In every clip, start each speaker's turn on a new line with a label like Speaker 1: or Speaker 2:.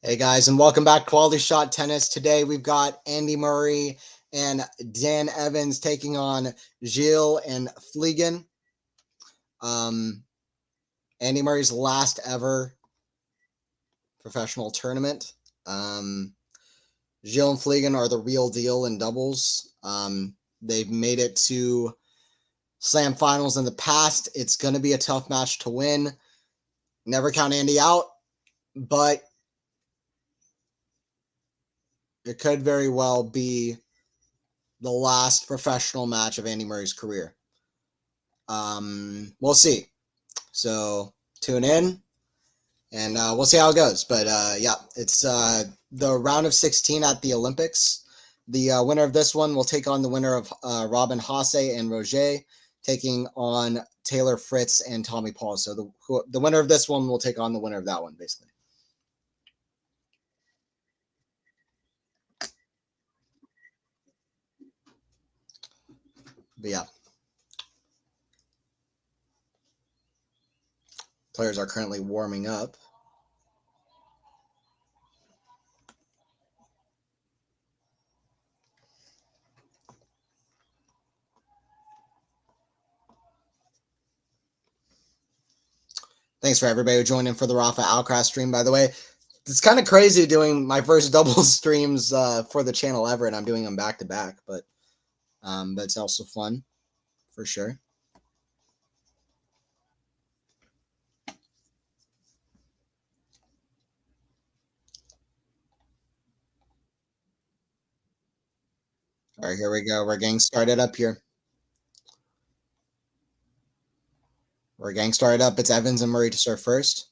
Speaker 1: Hey guys, and welcome back to Quality Shot Tennis. Today we've got Andy Murray and Dan Evans taking on Gille and Vliegan. Andy Murray's last ever professional tournament. Gille and Vliegan are the real deal in doubles. They've made it to slam finals in the past. It's going to be a tough match to win. Never count Andy out, but it could very well be the last professional match of Andy Murray's career. We'll see. So tune in, and we'll see how it goes. But yeah, it's the round of 16 at the Olympics. The winner of this one will take on the winner of Robin Haase and Roger, taking on Taylor Fritz and Tommy Paul. So the winner of this one will take on the winner of that one, basically. But yeah, players are currently warming up. Thanks for everybody who joined in for the Rafa Alcaraz stream, by the way. It's kind of crazy doing my first doubles streams for the channel ever, and I'm doing them back to back, but it's also fun for sure. All right, here we go. We're getting started up here. We're getting started up. It's Evans and Murray to serve first.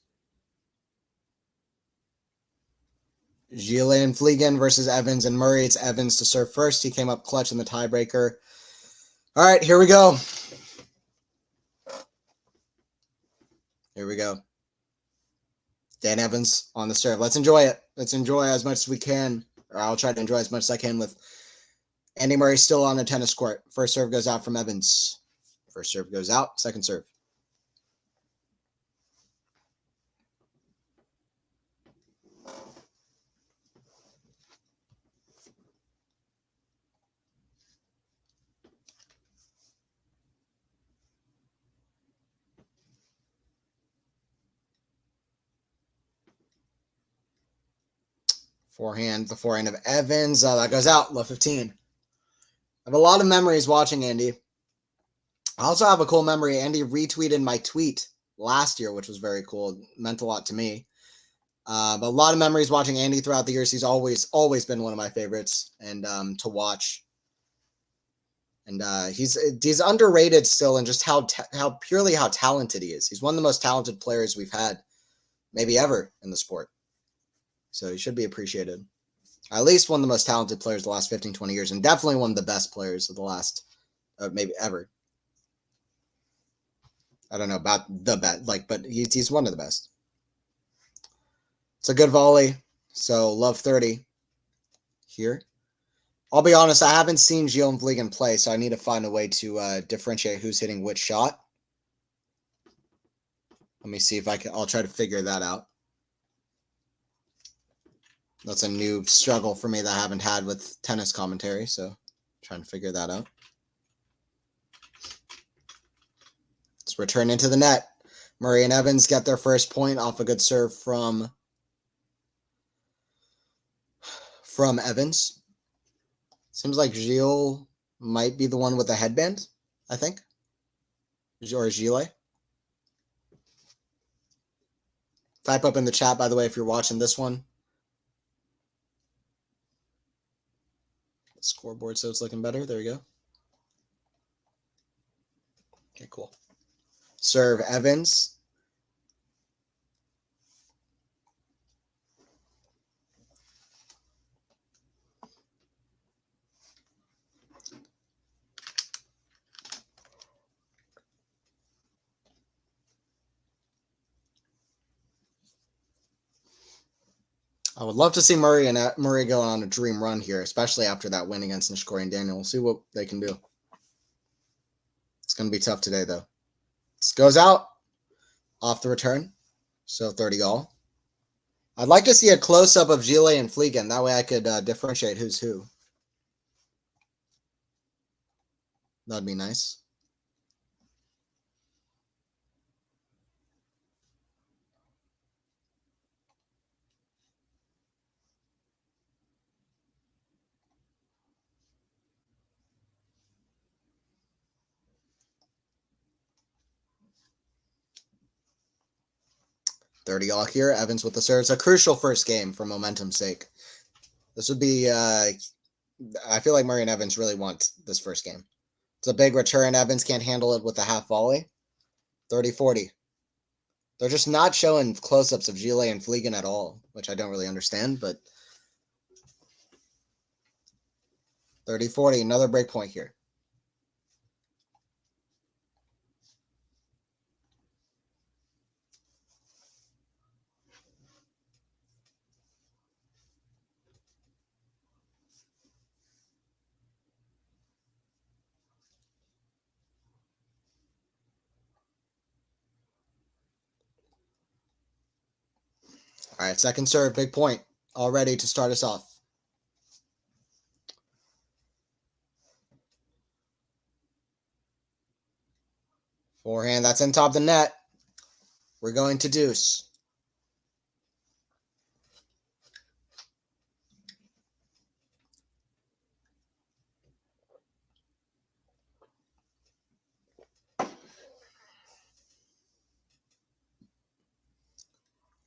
Speaker 1: Gille and Vliegan versus Evans and Murray. It's Evans to serve first. He came up clutch in the tiebreaker. All right, here we go. Here we go. Dan Evans on the serve. Let's enjoy it. Let's enjoy as much as we can, or I'll try to enjoy as much as I can with Andy Murray still on the tennis court. First serve goes out from Evans. First serve goes out. Second serve. Forehand, the forehand of Evans. That goes out. Love 15. I have a lot of memories watching Andy. I also have a cool memory. Andy retweeted my tweet last year, which was very cool. It meant a lot to me. But a lot of memories watching Andy throughout the years. He's always been one of my favorites and to watch. And he's underrated still, and just how talented he is. He's one of the most talented players we've had, maybe ever, in the sport. So he should be appreciated. At least one of the most talented players the last 15, 20 years, and definitely one of the best players of the last, maybe ever. I don't know about the best, but he's one of the best. It's a good volley. So love 30 here. I'll be honest, I haven't seen Gille and Vliegan play, so I need to find a way to differentiate who's hitting which shot. Let me see if I can. I'll try to figure that out. That's a new struggle for me that I haven't had with tennis commentary, so trying to figure that out. Let's return into the net. Murray and Evans get their first point off a good serve from Evans. Seems like Gille might be the one with the headband, I think. Or Gille. Type up in the chat, by the way, if you're watching this one. Scoreboard, so it's looking better. There we go. Okay, cool. Serve Evans. I would love to see Murray go on a dream run here, especially after that win against Nishikori and Daniel. We'll see what they can do. It's going to be tough today, though. This goes out off the return, so 30 all. I'd like to see a close-up of Gille and Vliegan. That way I could differentiate who's who. That'd be nice. $30 all here. Evans with the serve. It's a crucial first game for momentum's sake. This would be, I feel like Murray and Evans really want this first game. It's a big return. Evans can't handle it with a half volley. 30-40. They're just not showing close-ups of Gille and Vliegan at all, which I don't really understand, but 30-40, another break point here. All right, second serve, big point, all ready to start us off. Forehand, that's in top of the net. We're going to deuce.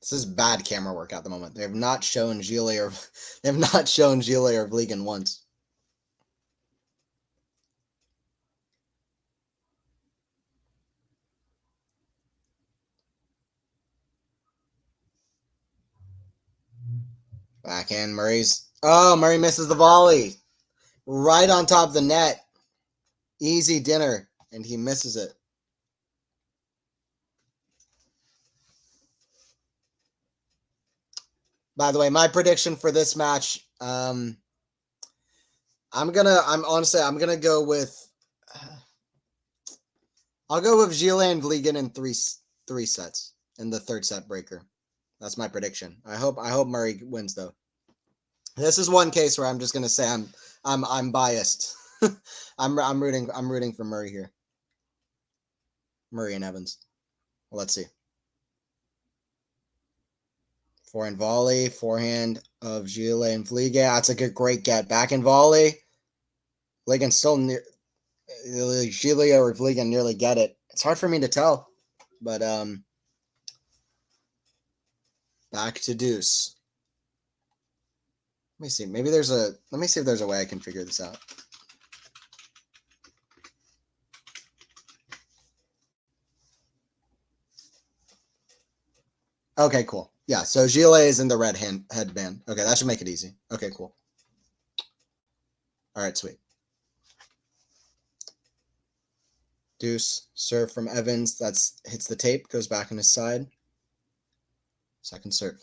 Speaker 1: This is bad camera work at the moment. They have not shown Gille or Vliegan once. Backhand, Murray misses the volley. Right on top of the net. Easy dinner, and he misses it. By the way, my prediction for this match, I'm gonna go with I'll go with Gille and Vliegan in three sets in the third set breaker. That's my prediction. I hope Murray wins though. This is one case where I'm just gonna say I'm biased. I'm rooting for Murray here. Murray and Evans. Well, let's see. Forehand volley, forehand of Gille and Vliegan. That's a great get. Backhand volley. Vliegan still near. Gille or Vliegan nearly get it. It's hard for me to tell, but back to deuce. Let me see. Maybe let me see if there's a way I can figure this out. Okay, cool. Yeah, so Gille is in the red headband. Okay, that should make it easy. Okay, cool. All right, sweet. Deuce, serve from Evans. That's hits the tape, goes back on his side. Second serve.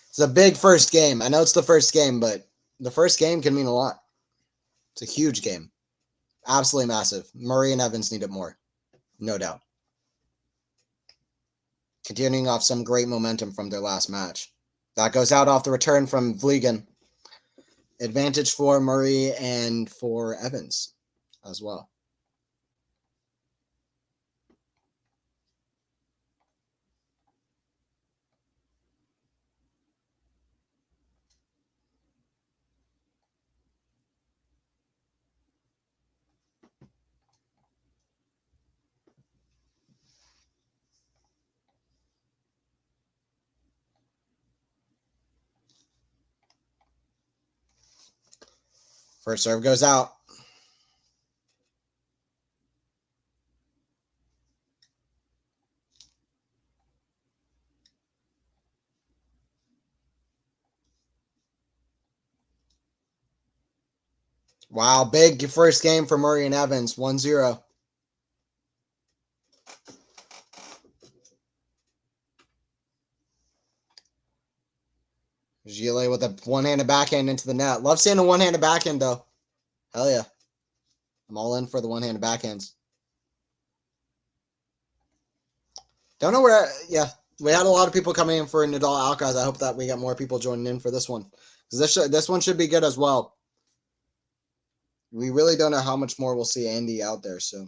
Speaker 1: It's a big first game. I know it's the first game, but the first game can mean a lot. It's a huge game. Absolutely massive. Murray and Evans need it more. No doubt. continuing off some great momentum from their last match. That goes out off the return from Vliegan. Advantage for Murray and for Evans as well. First serve goes out. Wow, big first game for Murray and Evans, 1-0. Gille with a one-handed backhand into the net. Love seeing a one-handed backhand, though. Hell yeah. I'm all in for the one-handed backhands. Don't know where, yeah. We had a lot of people coming in for Nadal Alcaraz. I hope that we get more people joining in for this one. Because this one should be good as well. We really don't know how much more we'll see Andy out there, so.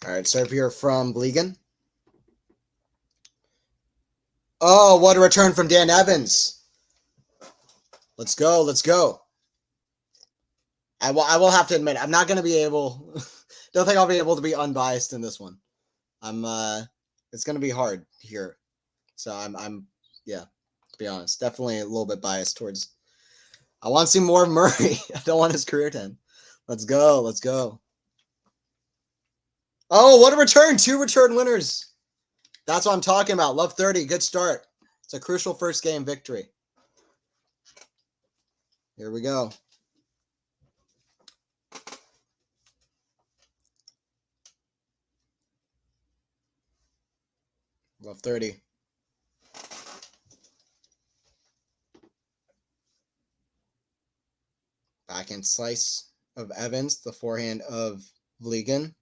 Speaker 1: All right, serve here from Vliegan. Oh, what a return from Dan Evans. Let's go, let's go. I will have to admit, I'm not going to be able, don't think I'll be able to be unbiased in this one. It's going to be hard here. So yeah, to be honest, definitely a little bit biased towards, I want to see more of Murray. I don't want his career to end. Let's go, let's go. Oh, what a return. 2 return winners. That's what I'm talking about. Love 30. Good start. It's a crucial first game victory. Here we go. Love 30. Backhand slice of Evans. The forehand of Vliegan.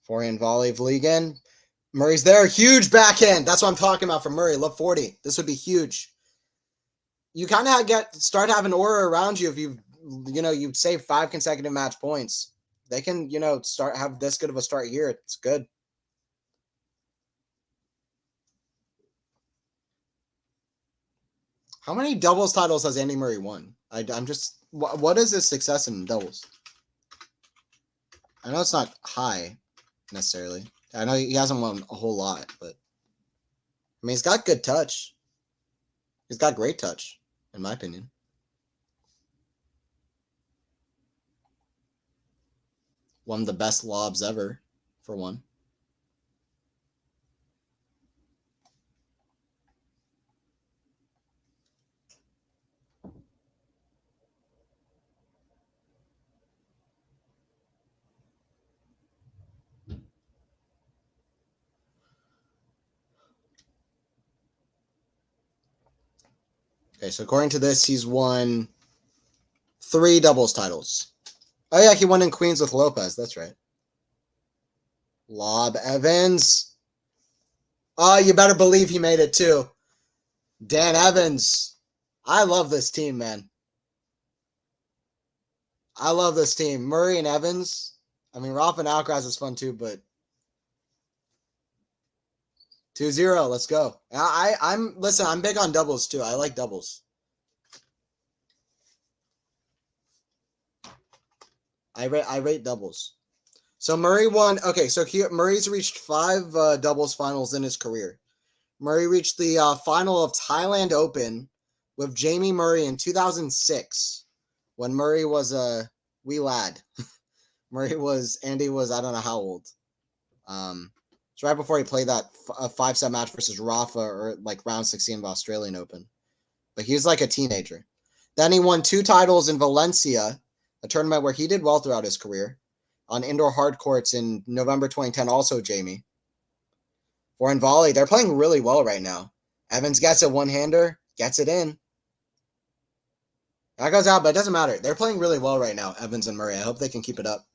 Speaker 1: Forehand volley, Vliegan. Murray's there. Huge backhand. That's what I'm talking about for Murray. Love 40. This would be huge. You kind of start having aura around you if you've saved 5 consecutive match points. They can, have this good of a start here. It's good. How many doubles titles has Andy Murray won? I'm just, what is his success in doubles? I know it's not high necessarily. I know he hasn't won a whole lot, but I mean, he's got good touch. He's got great touch, in my opinion. One of the best lobs ever, for one. Okay, so according to this, he's won 3 doubles titles. Oh, yeah, he won in Queens with Lopez. That's right. Lob Evans. Oh, you better believe he made it, too. Dan Evans. I love this team, man. I love this team. Murray and Evans. I mean, Rafa and Alcaraz is fun, too, but 2-0. Let's go. Listen, I'm big on doubles, too. I like doubles. I rate doubles. So Murray won. Okay, so Murray's reached 5 doubles finals in his career. Murray reached the final of Thailand Open with Jamie Murray in 2006, when Murray was a wee lad. Andy was, I don't know how old. It's right before he played that 5-set match versus Rafa, or like round 16 of Australian Open. But he was like a teenager. Then he won 2 titles in Valencia, a tournament where he did well throughout his career, on indoor hard courts in November 2010, also Jamie. Foreign volley, they're playing really well right now. Evans gets a one-hander, gets it in. That goes out, but it doesn't matter. They're playing really well right now, Evans and Murray. I hope they can keep it up.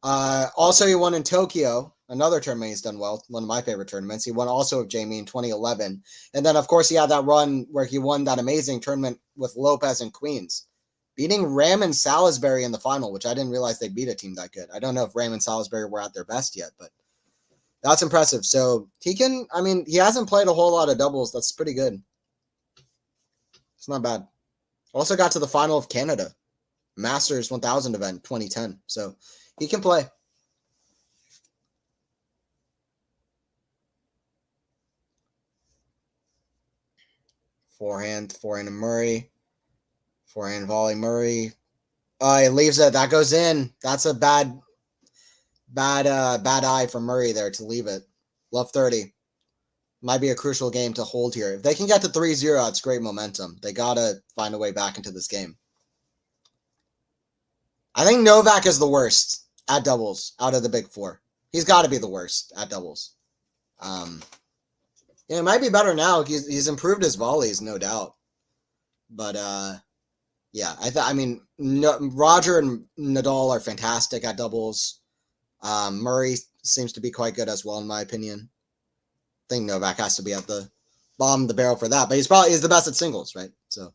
Speaker 1: Also, he won in Tokyo, another tournament he's done well, one of my favorite tournaments. He won also with Jamie in 2011. And then, of course, he had that run where he won that amazing tournament with Lopez and Queens, beating Ram and Salisbury in the final, which I didn't realize they beat a team that good. I don't know if Ram and Salisbury were at their best yet, but that's impressive. So he can, I mean, he hasn't played a whole lot of doubles. That's pretty good. It's not bad. Also got to the final of Canada, Masters 1000 event 2010. So he can play. Forehand to Murray. Forehand volley Murray. He leaves it. That goes in. That's a bad eye for Murray there to leave it. Love 30. Might be a crucial game to hold here. If they can get to 3-0, it's great momentum. They got to find a way back into this game. I think Novak is the worst at doubles out of the big four. He's got to be the worst at doubles. It might be better now. He's improved his volleys, no doubt. But yeah, Roger and Nadal are fantastic at doubles. Murray seems to be quite good as well, in my opinion. I think Novak has to be at the bottom of the barrel for that, but he's the best at singles, right? So,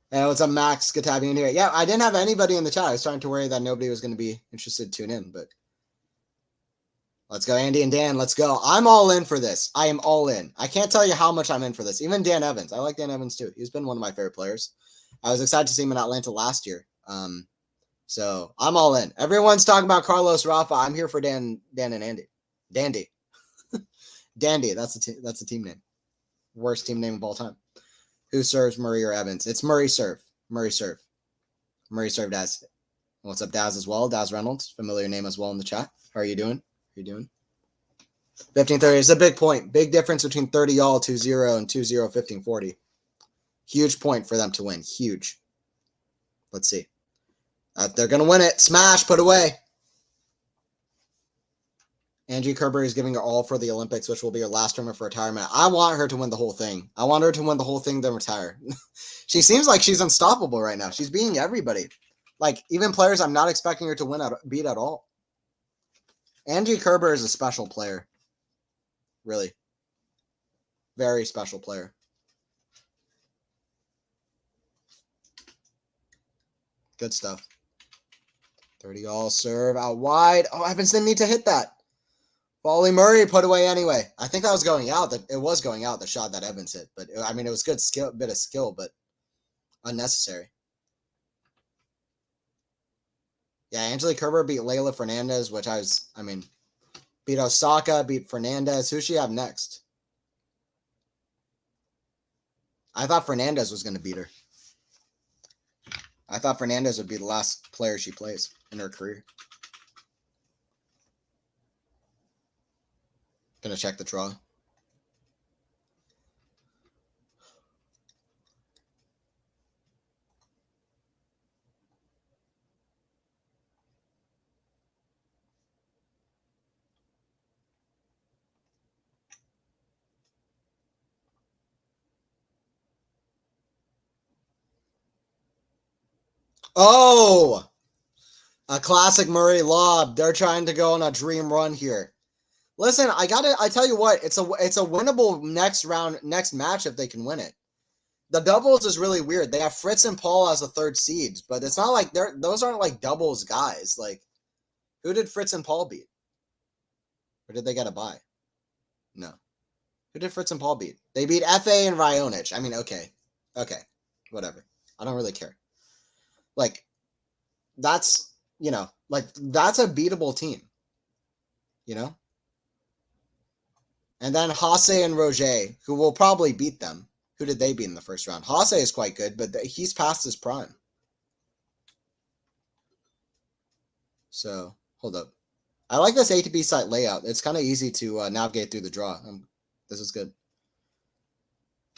Speaker 1: hey, what's up, Max? Good to have you in here. Yeah, I didn't have anybody in the chat. I was starting to worry that nobody was going to be interested to tune in, but let's go, Andy and Dan. Let's go. I'm all in for this. I am all in. I can't tell you how much I'm in for this. Even Dan Evans. I like Dan Evans too. He's been one of my favorite players. I was excited to see him in Atlanta last year. So I'm all in. Everyone's talking about Carlos Rafa. I'm here for Dan and Andy. Dandy. Dandy. That's a team name. Worst team name of all time. Who serves, Murray or Evans? It's Murray serve. Murray serve. Murray serve Daz. What's up, Daz, as well? Daz Reynolds. Familiar name as well in the chat. How are you doing? 15-30 is a big point. Big difference between 30 all 2-0 and 2-0 15-40. Huge point for them to win. Huge. Let's see. They're going to win it. Smash, put away. Angie Kerber is giving her all for the Olympics, which will be her last tournament for retirement. I want her to win the whole thing. I want her to win the whole thing, then retire. She seems like she's unstoppable right now. She's beating everybody. Like, even players I'm not expecting her to beat at all. Angie Kerber is a special player. Really. Very special player. Good stuff. 30 all serve out wide. Oh, Evans didn't need to hit that. Volley Murray put away anyway. I think that was going out. It was going out, the shot that Evans hit. But, I mean, it was good bit of skill, but unnecessary. Yeah, Angelique Kerber beat Leylah Fernandez, which beat Osaka, beat Fernandez. Who she have next? I thought Fernandez was going to beat her. I thought Fernandez would be the last player she plays in her career. Gonna check the draw. Oh, a classic Murray lob. They're trying to go on a dream run here. Listen, I tell you what, it's a winnable next match if they can win it. The doubles is really weird. They have Fritz and Paul as the third seeds, but it's not like those aren't like doubles guys. Like, who did Fritz and Paul beat? Or did they get a bye? No. Who did Fritz and Paul beat? They beat FA and Raonic. I mean, okay. Whatever. I don't really care. Like, that's a beatable team. And then Hase and Roger, who will probably beat them. Who did they beat in the first round? Hase is quite good, but he's past his prime. So, hold up. I like this ATP site layout. It's kind of easy to navigate through the draw. This is good.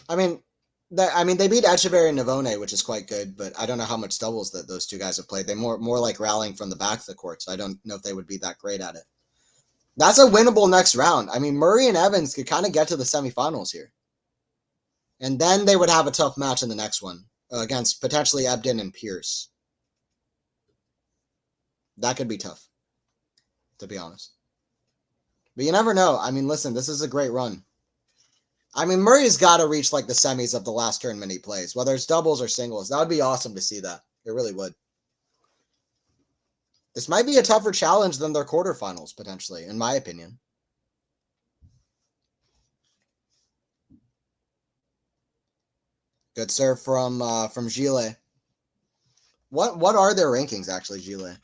Speaker 1: I mean, they beat Echeverry and Navone, which is quite good, but I don't know how much doubles that those two guys have played. They're more like rallying from the back of the court, so I don't know if they would be that great at it. That's a winnable next round. I mean, Murray and Evans could kind of get to the semifinals here. And then they would have a tough match in the next one against potentially Ebden and Pierce. That could be tough, to be honest. But you never know. I mean, listen, this is a great run. I mean, Murray's got to reach like the semis of the last tournament he plays, whether it's doubles or singles. That would be awesome to see that. It really would. This might be a tougher challenge than their quarterfinals, potentially, in my opinion. Good serve from Gille. What are their rankings, actually, Gille?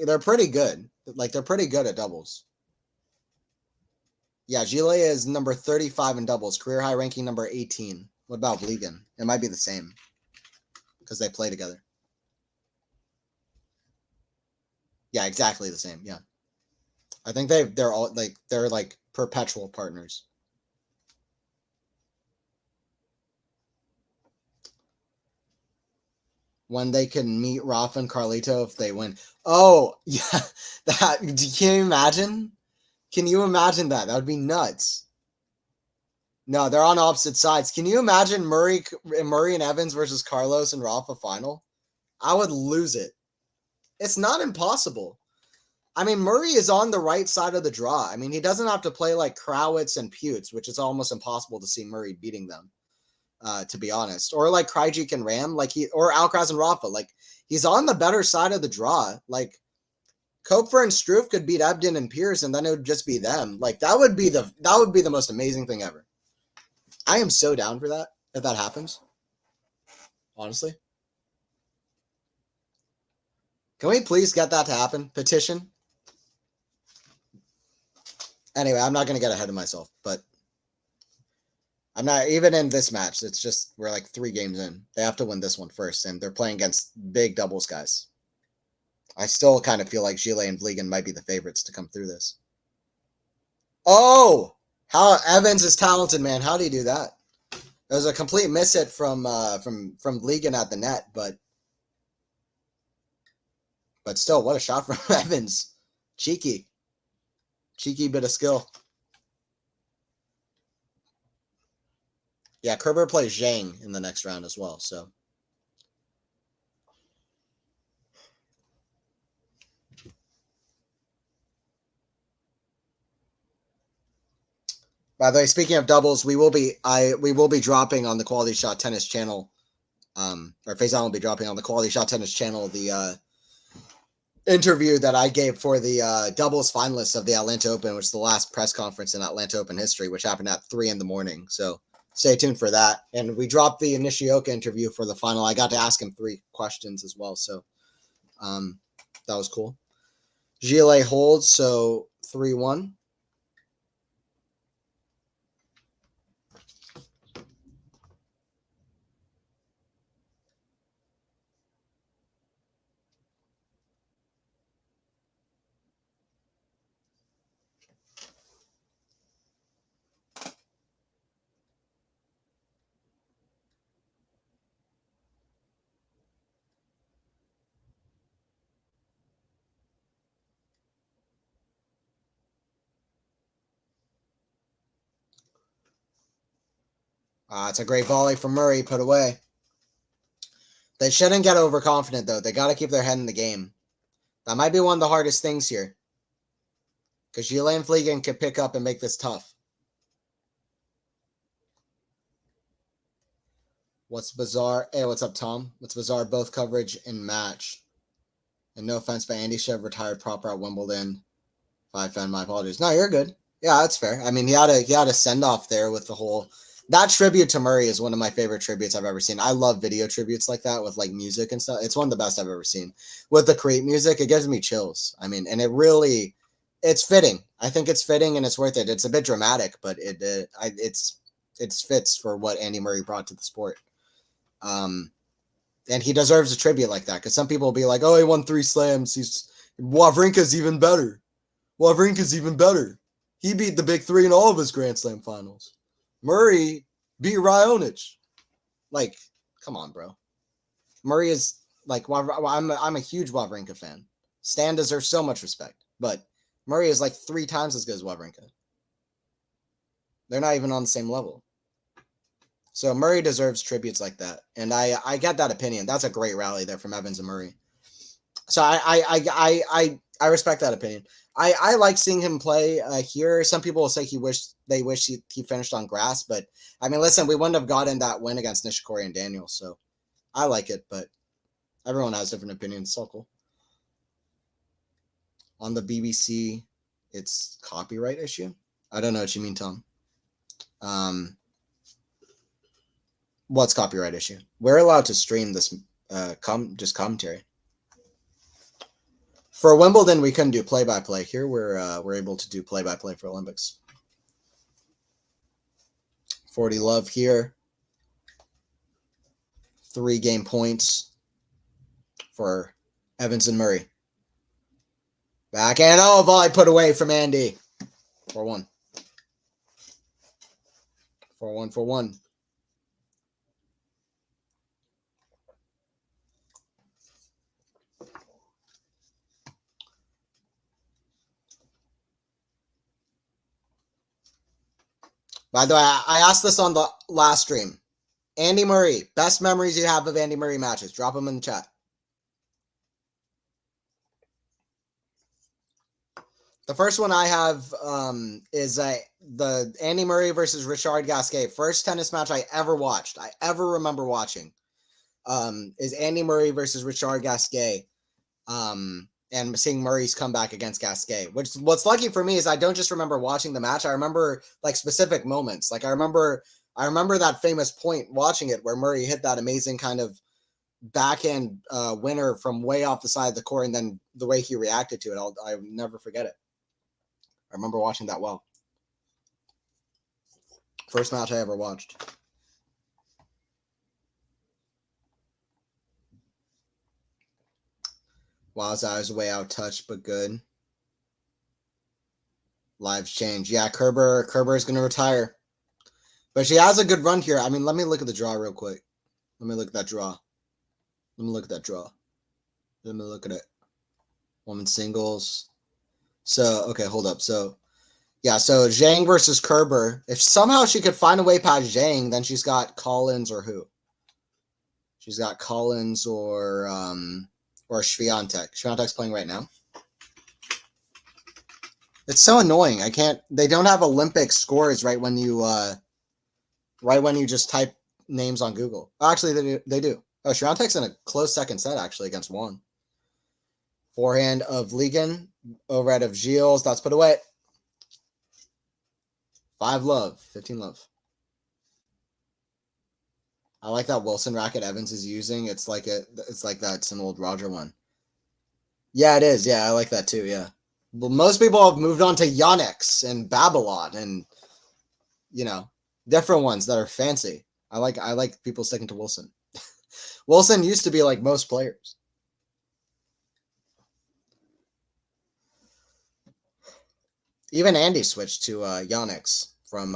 Speaker 1: They're pretty good. Like, they're pretty good at doubles. Yeah, Gille is number 35 in doubles. Career high ranking number 18. What about Vliegan? It might be the same because they play together. Yeah, exactly the same. Yeah, I think they're all like perpetual partners. When they can meet Rafa and Carlito if they win. Oh yeah, can you imagine? Can you imagine that? That would be nuts. No, they're on opposite sides. Can you imagine Murray and Evans versus Carlos and Rafa final? I would lose it. It's not impossible. I mean, Murray is on the right side of the draw. I mean, he doesn't have to play like Krawitz and Putes, which is almost impossible to see Murray beating them, to be honest. Or like Krajicek and Ram, or Alcaraz and Rafa. Like, he's on the better side of the draw. Like, Kopfer and Struff could beat Ebden and Pierce, and then it would just be them. Like, that would be the most amazing thing ever. I am so down for that, if that happens. Honestly. Can we please get that to happen? Petition? Anyway, I'm not going to get ahead of myself, but I'm not, even in this match, it's just, we're like 3 games in. They have to win this one first, and they're playing against big doubles guys. I still kind of feel like Gille and Vliegan might be the favorites to come through this. Oh! How Evans is talented, man. How do you do that? It was a complete miss hit from Vliegan at the net, but still, what a shot from Evans. Cheeky bit of skill. Yeah, Kerber plays Zhang in the next round as well, so. By the way, speaking of doubles, we will be dropping on the QualityShot Tennis channel. Or Faison will be dropping on the QualityShot Tennis channel the interview that I gave for the doubles finalists of the Atlanta Open, which is the last press conference in Atlanta Open history, which happened at 3 a.m. So stay tuned for that. And we dropped the Nishioka interview for the final. I got to ask him 3 questions as well. So that was cool. Gille holds, so 3-1. It's a great volley from Murray, put away. They shouldn't get overconfident, though. They got to keep their head in the game. That might be one of the hardest things here. Because Gille and Vliegan can pick up and make this tough. What's bizarre? Hey, what's up, Tom? What's bizarre? Both coverage and match. And no offense, but Andy should have retired proper at Wimbledon. If I offend, my apologies. No, you're good. Yeah, that's fair. I mean, he had a send-off there with the whole... That tribute to Murray is one of my favorite tributes I've ever seen. I love video tributes like that with like music and stuff. It's one of the best I've ever seen. With the Crete music, it gives me chills. I mean, and it really it's fitting. I think it's fitting and it's worth it. It's a bit dramatic, but it fits for what Andy Murray brought to the sport. And he deserves a tribute like that, because some people will be like, "Oh, he won 3 slams. Wawrinka's even better. Wawrinka's even better. He beat the big 3 in all of his Grand Slam finals. Murray beat Raonic." Like, come on, bro. Murray is like, I'm a huge Wawrinka fan. Stan deserves so much respect, but Murray is like 3 times as good as Wawrinka. They're not even on the same level. So Murray deserves tributes like that, and I get that opinion. That's a great rally there from Evans and Murray. So I respect that opinion. I like seeing him play here. Some people will say they wish he finished on grass, but I mean, listen, we wouldn't have gotten that win against Nishikori and Daniel, so I like it, but everyone has different opinions. It's all cool. On the BBC, it's copyright issue. I don't know what you mean, Tom. What's copyright issue? We're allowed to stream this just commentary. For Wimbledon, we couldn't do play-by-play. Here, we're able to do play-by-play for Olympics. 40 love here. 3 game points for Evans and Murray. Backhand. Oh, volley put away from Andy. 4-1. 4-1, 4-1. By the way, I asked this on the last stream. Andy Murray, best memories you have of Andy Murray matches. Drop them in the chat. The first one I have is the Andy Murray versus Richard Gasquet. First tennis match I ever watched. I ever remember watching is Andy Murray versus Richard Gasquet. And seeing Murray's comeback against Gasquet. What's lucky for me is I don't just remember watching the match. I remember like specific moments. Like I remember that famous point watching it where Murray hit that amazing kind of backhand winner from way off the side of the court, and then the way he reacted to it, I'll never forget it. I remember watching that well. First match I ever watched. Wow's eyes way out touched, but good. Lives change. Yeah, Kerber is going to retire. But she has a good run here. I mean, let me look at the draw real quick. Let me look at that draw. Let me look at it. Women's singles. So, okay, hold up. So, yeah, so Zhang versus Kerber. If somehow she could find a way past Zhang, then she's got Collins or who? She's got Collins or Swiatek. Swiatek's playing right now. It's so annoying. They don't have Olympic scores right when you just type names on Google. Actually, they do. Oh, Swiatek's in a close second set, actually, against Juan. Forehand of Vliegan, overhead of Gille. That's put away. 5 love, 15 love. I like that Wilson racket Evans is using. It's like that's an old Roger one. Yeah, it is. Yeah, I like that too. Yeah. Well, most people have moved on to Yonex and Babylon and different ones that are fancy. I like people sticking to Wilson. Wilson used to be like most players. Even Andy switched to Yonex from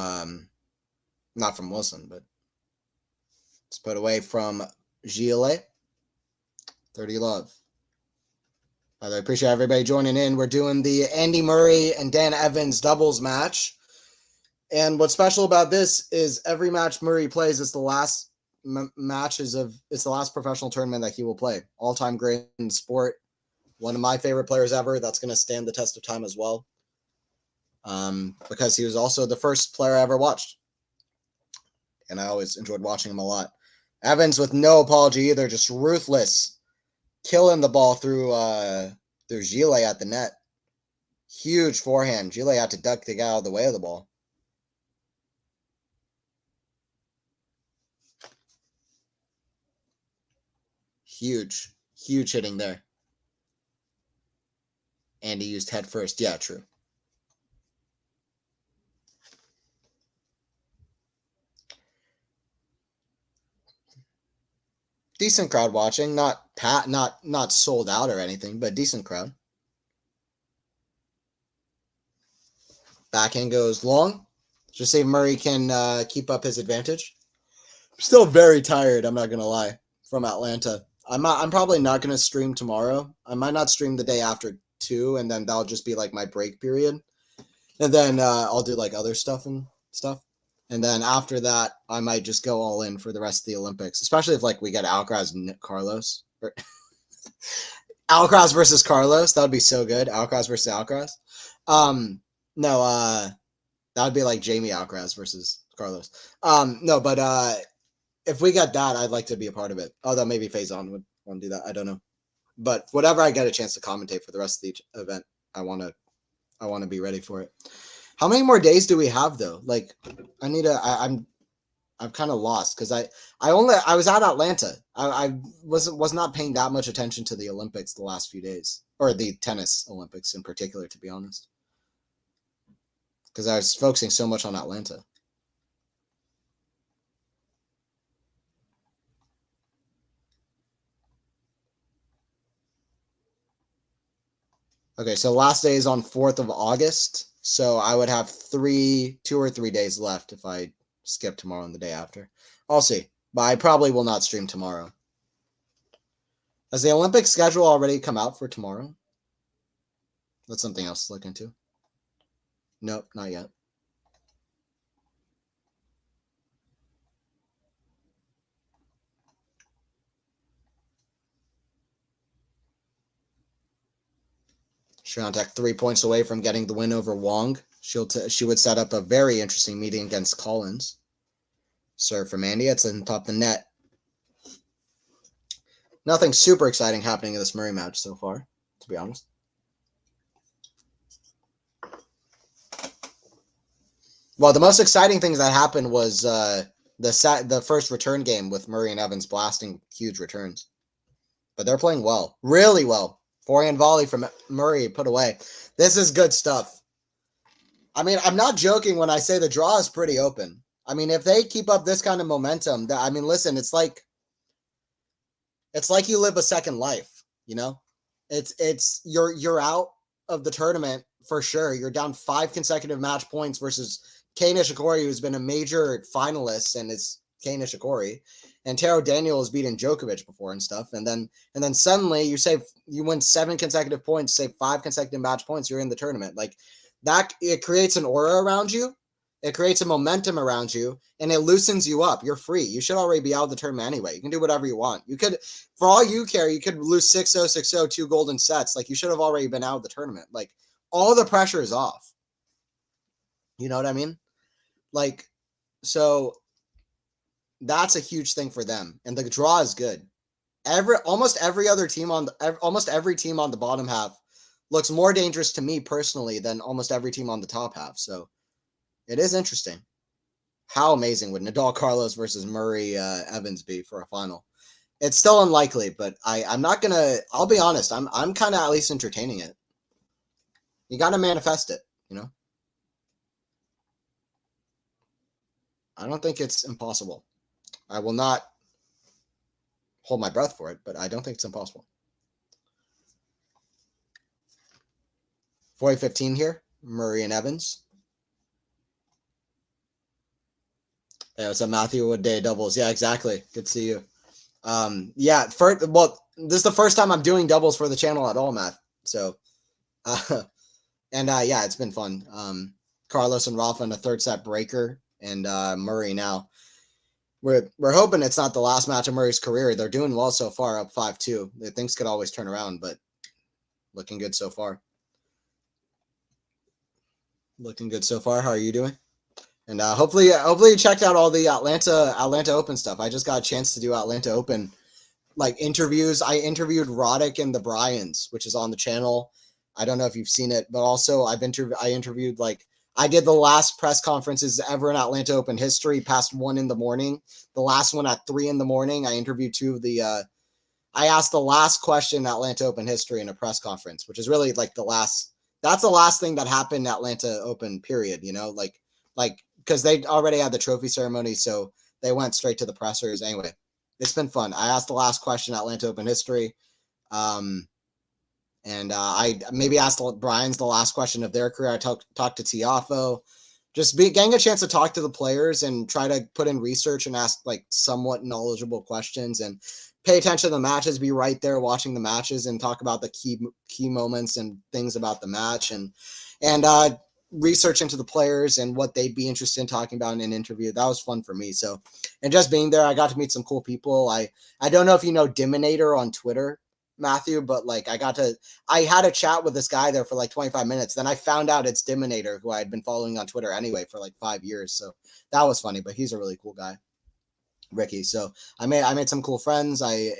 Speaker 1: not from Wilson, but it's put away from Gille. 30 love. By the way, I appreciate everybody joining in. We're doing the Andy Murray and Dan Evans doubles match. And what's special about this is every match Murray plays is the last it's the last professional tournament that he will play. All-time great in sport. One of my favorite players ever. That's going to stand the test of time as well. Because he was also the first player I ever watched. And I always enjoyed watching him a lot. Evans with no apology either, just ruthless. Killing the ball through Gille at the net. Huge forehand. Gille had to duck to get out of the way of the ball. Huge hitting there. And he used head first. Yeah, true. Decent crowd watching, not sold out or anything, but decent crowd. Backhand goes long. Just see if Murray can keep up his advantage. I'm still very tired, I'm not gonna lie, from Atlanta. I'm probably not gonna stream tomorrow. I might not stream the day after too, and then that'll just be like my break period. And then I'll do like other stuff and stuff. And then after that, I might just go all in for the rest of the Olympics, especially if like we get Alcaraz and Carlos. Alcaraz versus Carlos, that would be so good. Alcaraz versus Alcaraz. No, that would be like Jamie Alcaraz versus Carlos. No, but if we get that, I'd like to be a part of it. Although maybe Faison would want to do that. I don't know. But whatever I get a chance to commentate for the rest of the event, I want to be ready for it. How many more days do we have though? Like, I'm kind of lost because I was at Atlanta. I was not paying that much attention to the Olympics the last few days, or the tennis Olympics in particular, to be honest, because I was focusing so much on Atlanta. Okay, so last day is on 4th of August. So I would have 2 or 3 days left if I skip tomorrow and the day after. I'll see. But I probably will not stream tomorrow. Has the Olympic schedule already come out for tomorrow? That's something else to look into. Nope, not yet. Swiatek 3 points away from getting the win over Wong. She would set up a very interesting meeting against Collins. Serve from Andy. It's in top of the net. Nothing super exciting happening in this Murray match so far, to be honest. Well, the most exciting things that happened was the first return game with Murray and Evans blasting huge returns. But they're playing well. Really well. Forehand volley from Murray put away. This is good stuff. I mean, I'm not joking when I say the draw is pretty open. I mean, if they keep up this kind of momentum, I mean, listen, it's like you live a second life, you know? You're out of the tournament for sure. You're down 5 consecutive match points versus Kei Nishikori, who's been a major finalist and is Kei Nishikori. And Taro Daniel has beaten Djokovic before and stuff. And then suddenly you win 7 consecutive points, save 5 consecutive match points, you're in the tournament. Like that, it creates an aura around you. It creates a momentum around you, and it loosens you up. You're free. You should already be out of the tournament anyway. You can do whatever you want. You could, for all you care, you could lose 6-0, 6-0, 2 golden sets. Like you should have already been out of the tournament. Like all the pressure is off. You know what I mean? Like, so that's a huge thing for them. And the draw is good. Almost every team on the bottom half looks more dangerous to me personally than almost every team on the top half. So it is interesting. How amazing would Nadal Carlos versus Murray Evans be for a final? It's still unlikely, but I'm not gonna. I'll be honest. I'm kind of at least entertaining it. You got to manifest it, you know. I don't think it's impossible. I will not hold my breath for it, but I don't think it's impossible. 40-15 here, Murray and Evans. Yeah, it's a Matthew Wood day doubles. Yeah, exactly. Good to see you. Yeah, this is the first time I'm doing doubles for the channel at all, Matt. So, yeah, it's been fun. Carlos and Rafa in a 3rd set breaker, and Murray now. We're hoping it's not the last match of Murray's career. They're doing well so far, up 5-2. Things could always turn around, but looking good so far. Looking good so far. How are you doing? And hopefully you checked out all the Atlanta Open stuff. I just got a chance to do Atlanta Open like interviews. I interviewed Roddick and the Bryans, which is on the channel. I don't know if you've seen it, but also I interviewed like I did the last press conferences ever in Atlanta Open history past 1 a.m. The last one at 3 a.m. I interviewed 2 of the I asked the last question in Atlanta Open history in a press conference, which is really like that's the last thing that happened in Atlanta Open period, you know, like because they already had the trophy ceremony, so they went straight to the pressers anyway. it's been fun. I asked the last question Atlanta Open history. And I maybe asked Brian's the last question of their career. I talked to Tiafo. Just getting a chance to talk to the players and try to put in research and ask like somewhat knowledgeable questions and pay attention to the matches, be right there watching the matches and talk about the key moments and things about the match and research into the players and what they'd be interested in talking about in an interview. That was fun for me. So, and just being there, I got to meet some cool people. I don't know if you know Diminator on Twitter, Matthew, but like I had a chat with this guy there for like 25 minutes. Then I found out it's Diminator, who I had been following on Twitter anyway for like 5 years. So that was funny, but he's a really cool guy, Ricky. So I made some cool friends. I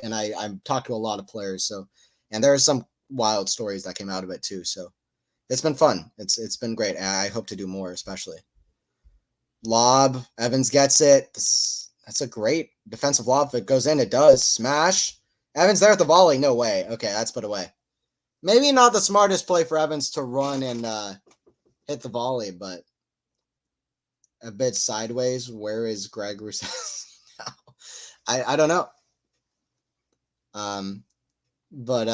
Speaker 1: talked to a lot of players. So, and there are some wild stories that came out of it too. So it's been fun. It's been great. And I hope to do more, especially. Lob, Evans gets it. That's a great defensive lob. If it goes in, it does. Smash. Evans there at the volley. No way. Okay, that's put away. Maybe not the smartest play for Evans to run and hit the volley, but a bit sideways. Where is Greg Rousseau now? I don't know. But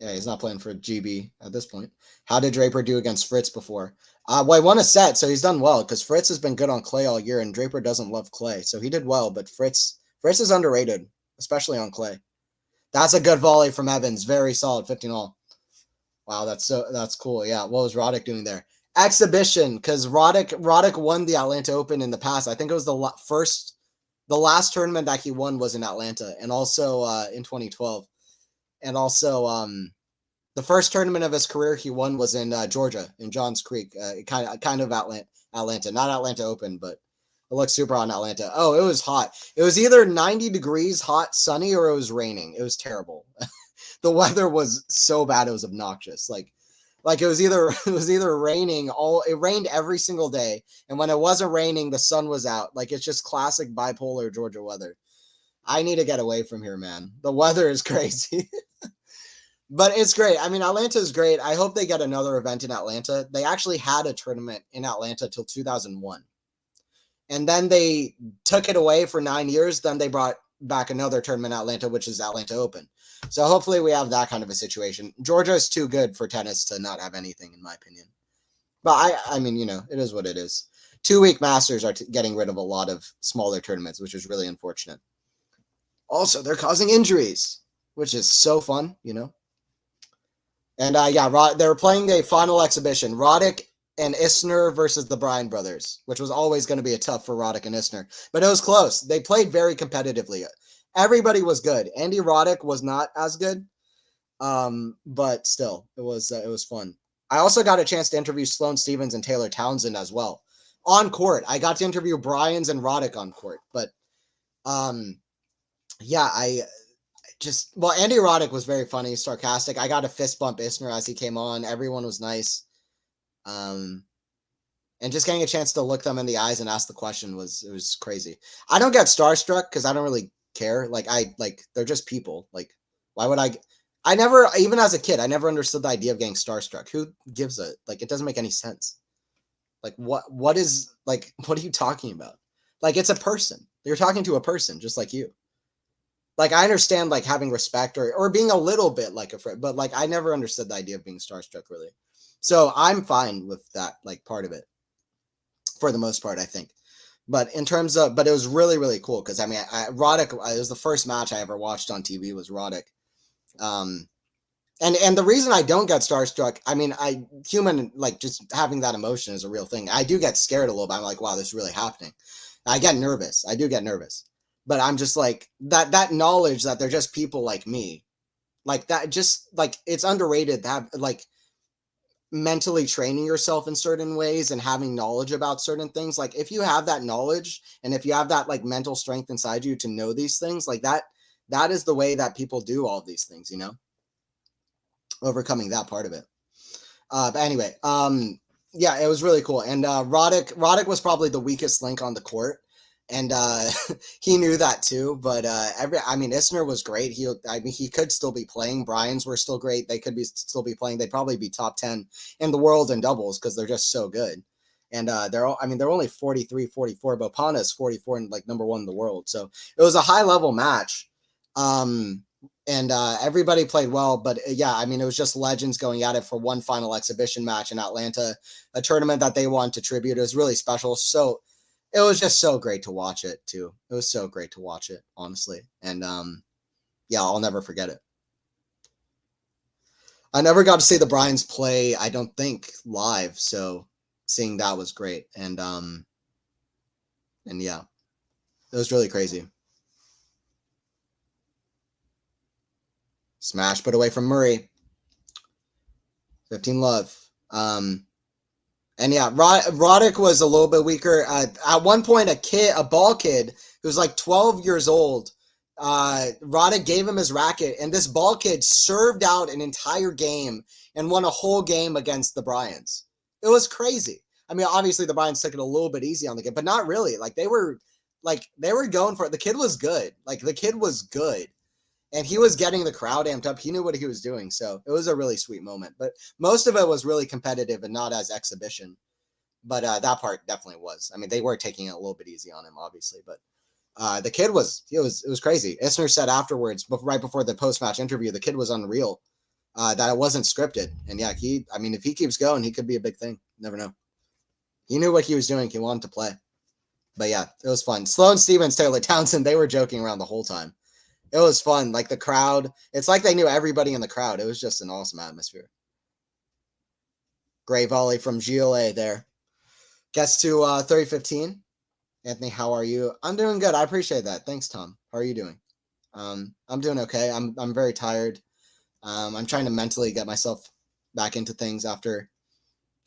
Speaker 1: yeah, he's not playing for GB at this point. How did Draper do against Fritz before? Well, he won a set, so he's done well because Fritz has been good on clay all year, and Draper doesn't love clay, so he did well. But Fritz is underrated, especially on clay. That's a good volley from Evans. Very solid, 15-all. Wow, that's cool. Yeah, what was Roddick doing there? Exhibition, because Roddick won the Atlanta Open in the past. I think it was the last tournament that he won was in Atlanta, and also in 2012. And also, the first tournament of his career he won was in Georgia, in Johns Creek, kind of Atlanta, not Atlanta Open, but it looked super hot in Atlanta. Oh, it was hot. It was either 90 degrees, hot, sunny, or it was raining. It was terrible. The weather was so bad it was obnoxious. Like it was either raining it rained every single day, and when it wasn't raining, the sun was out. Like it's just classic bipolar Georgia weather. I need to get away from here, man. The weather is crazy. But it's great. I mean, Atlanta is great. I hope they get another event in Atlanta. They actually had a tournament in Atlanta till 2001. And then they took it away for 9 years. Then they brought back another tournament in Atlanta, which is Atlanta Open. So hopefully we have that kind of a situation. Georgia is too good for tennis to not have anything, in my opinion. But I mean, it is what it is. 2-week Masters are getting rid of a lot of smaller tournaments, which is really unfortunate. Also, they're causing injuries, which is so fun, And they were playing a final exhibition. Roddick and Isner versus the Bryan brothers, which was always going to be a tough for Roddick and Isner. But it was close. They played very competitively. Everybody was good. Andy Roddick was not as good, but still, it was fun. I also got a chance to interview Sloane Stephens and Taylor Townsend as well on court. I got to interview Bryans and Roddick on court, but yeah, Andy Roddick was very funny, sarcastic. I got a fist bump Isner as he came on. Everyone was nice. And just getting a chance to look them in the eyes and ask the question was crazy. I don't get starstruck because I don't really care. They're just people. Like, why would I never, even as a kid, I never understood the idea of getting starstruck. Who gives a, it doesn't make any sense. What are you talking about? It's a person. You're talking to a person just like you. I understand having respect or being a little bit a friend, but I never understood the idea of being starstruck really. So I'm fine with that part of it for the most part, I think. But in terms of, but it was really, really cool because Roddick, it was the first match I ever watched on TV was Roddick. And the reason I don't get starstruck, just having that emotion is a real thing. I do get scared a little bit. I'm like, wow, this is really happening. I get nervous. I do get nervous. But I'm just that knowledge that they're just people like me, it's underrated to have mentally training yourself in certain ways and having knowledge about certain things. If you have that knowledge and if you have that mental strength inside you to know these things, that is the way that people do all these things, overcoming that part of it. But anyway, yeah, it was really cool. And Roddick was probably the weakest link on the court. And he knew that too, but Isner was great. He could still be playing. Bryans were still great. They could still be playing. They'd probably be top 10 in the world in doubles because they're just so good. And they're all, I mean, they're only 43, 44, but Pana is 44 and like number 1 in the world. So it was a high level match. And everybody played well, but yeah, I mean, it was just legends going at it for one final exhibition match in Atlanta, a tournament that they want to tribute. It was really special. So it was just so great to watch it too. It was so great to watch it, honestly. And yeah, I'll never forget it. I never got to see the Bryans play, I don't think, live. So seeing that was great. And yeah, it was really crazy. Smash put away from Murray. 15 love. And yeah, Roddick was a little bit weaker. At one point, a ball kid who was like 12 years old, Roddick gave him his racket, and this ball kid served out an entire game and won a whole game against the Bryans. It was crazy. I mean, obviously the Bryans took it a little bit easy on the game, but not really. Like they were going for it. The kid was good. Like the kid was good. And he was getting the crowd amped up. He knew what he was doing. So it was a really sweet moment. But most of it was really competitive and not as exhibition. But that part definitely was. I mean, they were taking it a little bit easy on him, obviously. But the kid it was crazy. Isner said afterwards, right before the post-match interview, the kid was unreal. That it wasn't scripted. And yeah, if he keeps going, he could be a big thing. Never know. He knew what he was doing. He wanted to play. But yeah, it was fun. Sloan Stevens, Taylor Townsend, they were joking around the whole time. It was fun. Like the crowd, it's like they knew everybody in the crowd. It was just an awesome atmosphere. Great volley from Gille there. Gets to 30-15. Anthony, how are you? I'm doing good. I appreciate that. Thanks, Tom. How are you doing? I'm doing okay. I'm very tired. I'm trying to mentally get myself back into things after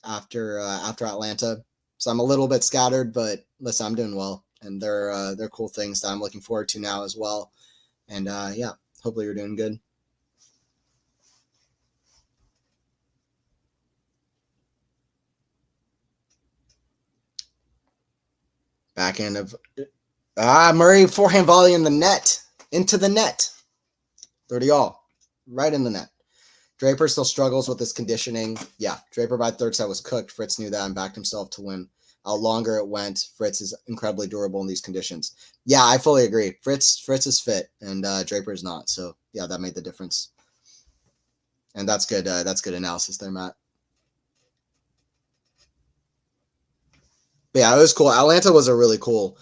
Speaker 1: Atlanta. So I'm a little bit scattered, but listen, I'm doing well, and they're cool things that I'm looking forward to now as well. And yeah, hopefully you're doing good. Back end of Murray forehand volley in the net, into the net. 30-all, right in the net. Draper still struggles with his conditioning. Yeah, Draper by third set was cooked. Fritz knew that and backed himself to win. How longer it went, Fritz is incredibly durable in these conditions. Yeah, I fully agree. Fritz is fit, and Draper is not. So yeah, that made the difference. And that's good. That's good analysis there, Matt. But yeah, it was cool. Atlanta was a really cool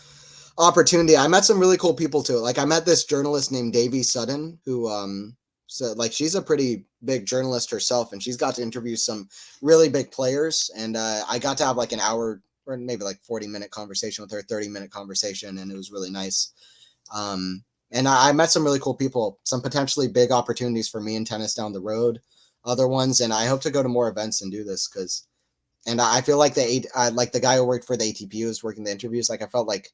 Speaker 1: opportunity. I met some really cool people too. Like I met this journalist named Davy Sutton, who so like she's a pretty big journalist herself, and she's got to interview some really big players. And I got to have like an hour or maybe like 40-minute conversation with her, 30-minute conversation, and it was really nice. And I met some really cool people, some potentially big opportunities for me in tennis down the road, other ones, and I hope to go to more events and do this because, and I feel like the guy who worked for the ATP was working the interviews. Like I felt like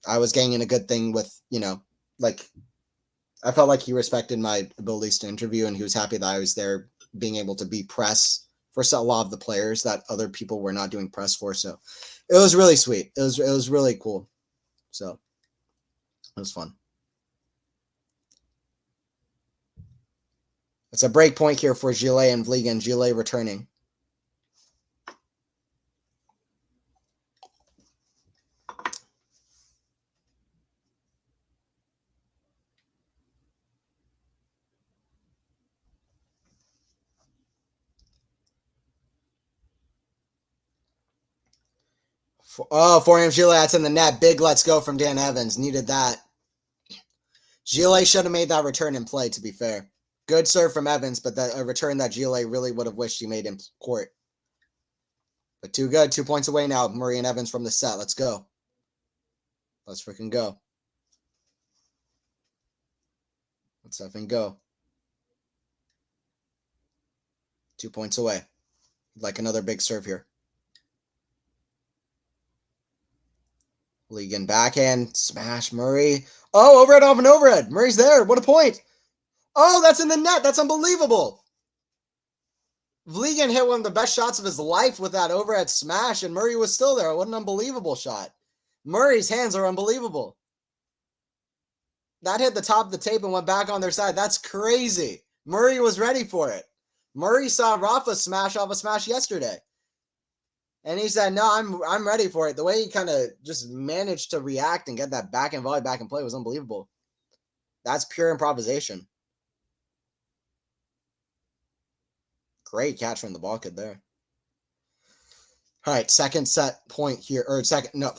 Speaker 1: I was getting a good thing with, like I felt like he respected my abilities to interview, and he was happy that I was there being able to be press for a lot of the players that other people were not doing press for. So it was really sweet. It was really cool. So it was fun. It's a break point here for Gille and Vliegan. Gille returning. Forehand Gille, that's in the net. Big let's go from Dan Evans. Needed that. Gille should have made that return in play, to be fair. Good serve from Evans, but a return that Gille really would have wished he made in court. But too good. 2 points away now. Murray and Evans from the set. Let's go. Let's freaking go. Let's effing go. 2 points away. Like another big serve here. Vliegan backhand. Smash Murray. Oh, overhead off an overhead. Murray's there. What a point. Oh, that's in the net. That's unbelievable. Vliegan hit one of the best shots of his life with that overhead smash, and Murray was still there. What an unbelievable shot. Murray's hands are unbelievable. That hit the top of the tape and went back on their side. That's crazy. Murray was ready for it. Murray saw Rafa smash off a smash yesterday. And he said, no, I'm ready for it. The way he kind of just managed to react and get that back and volley back and play was unbelievable. That's pure improvisation. Great catch from the ball kid there. All right, second set point here, or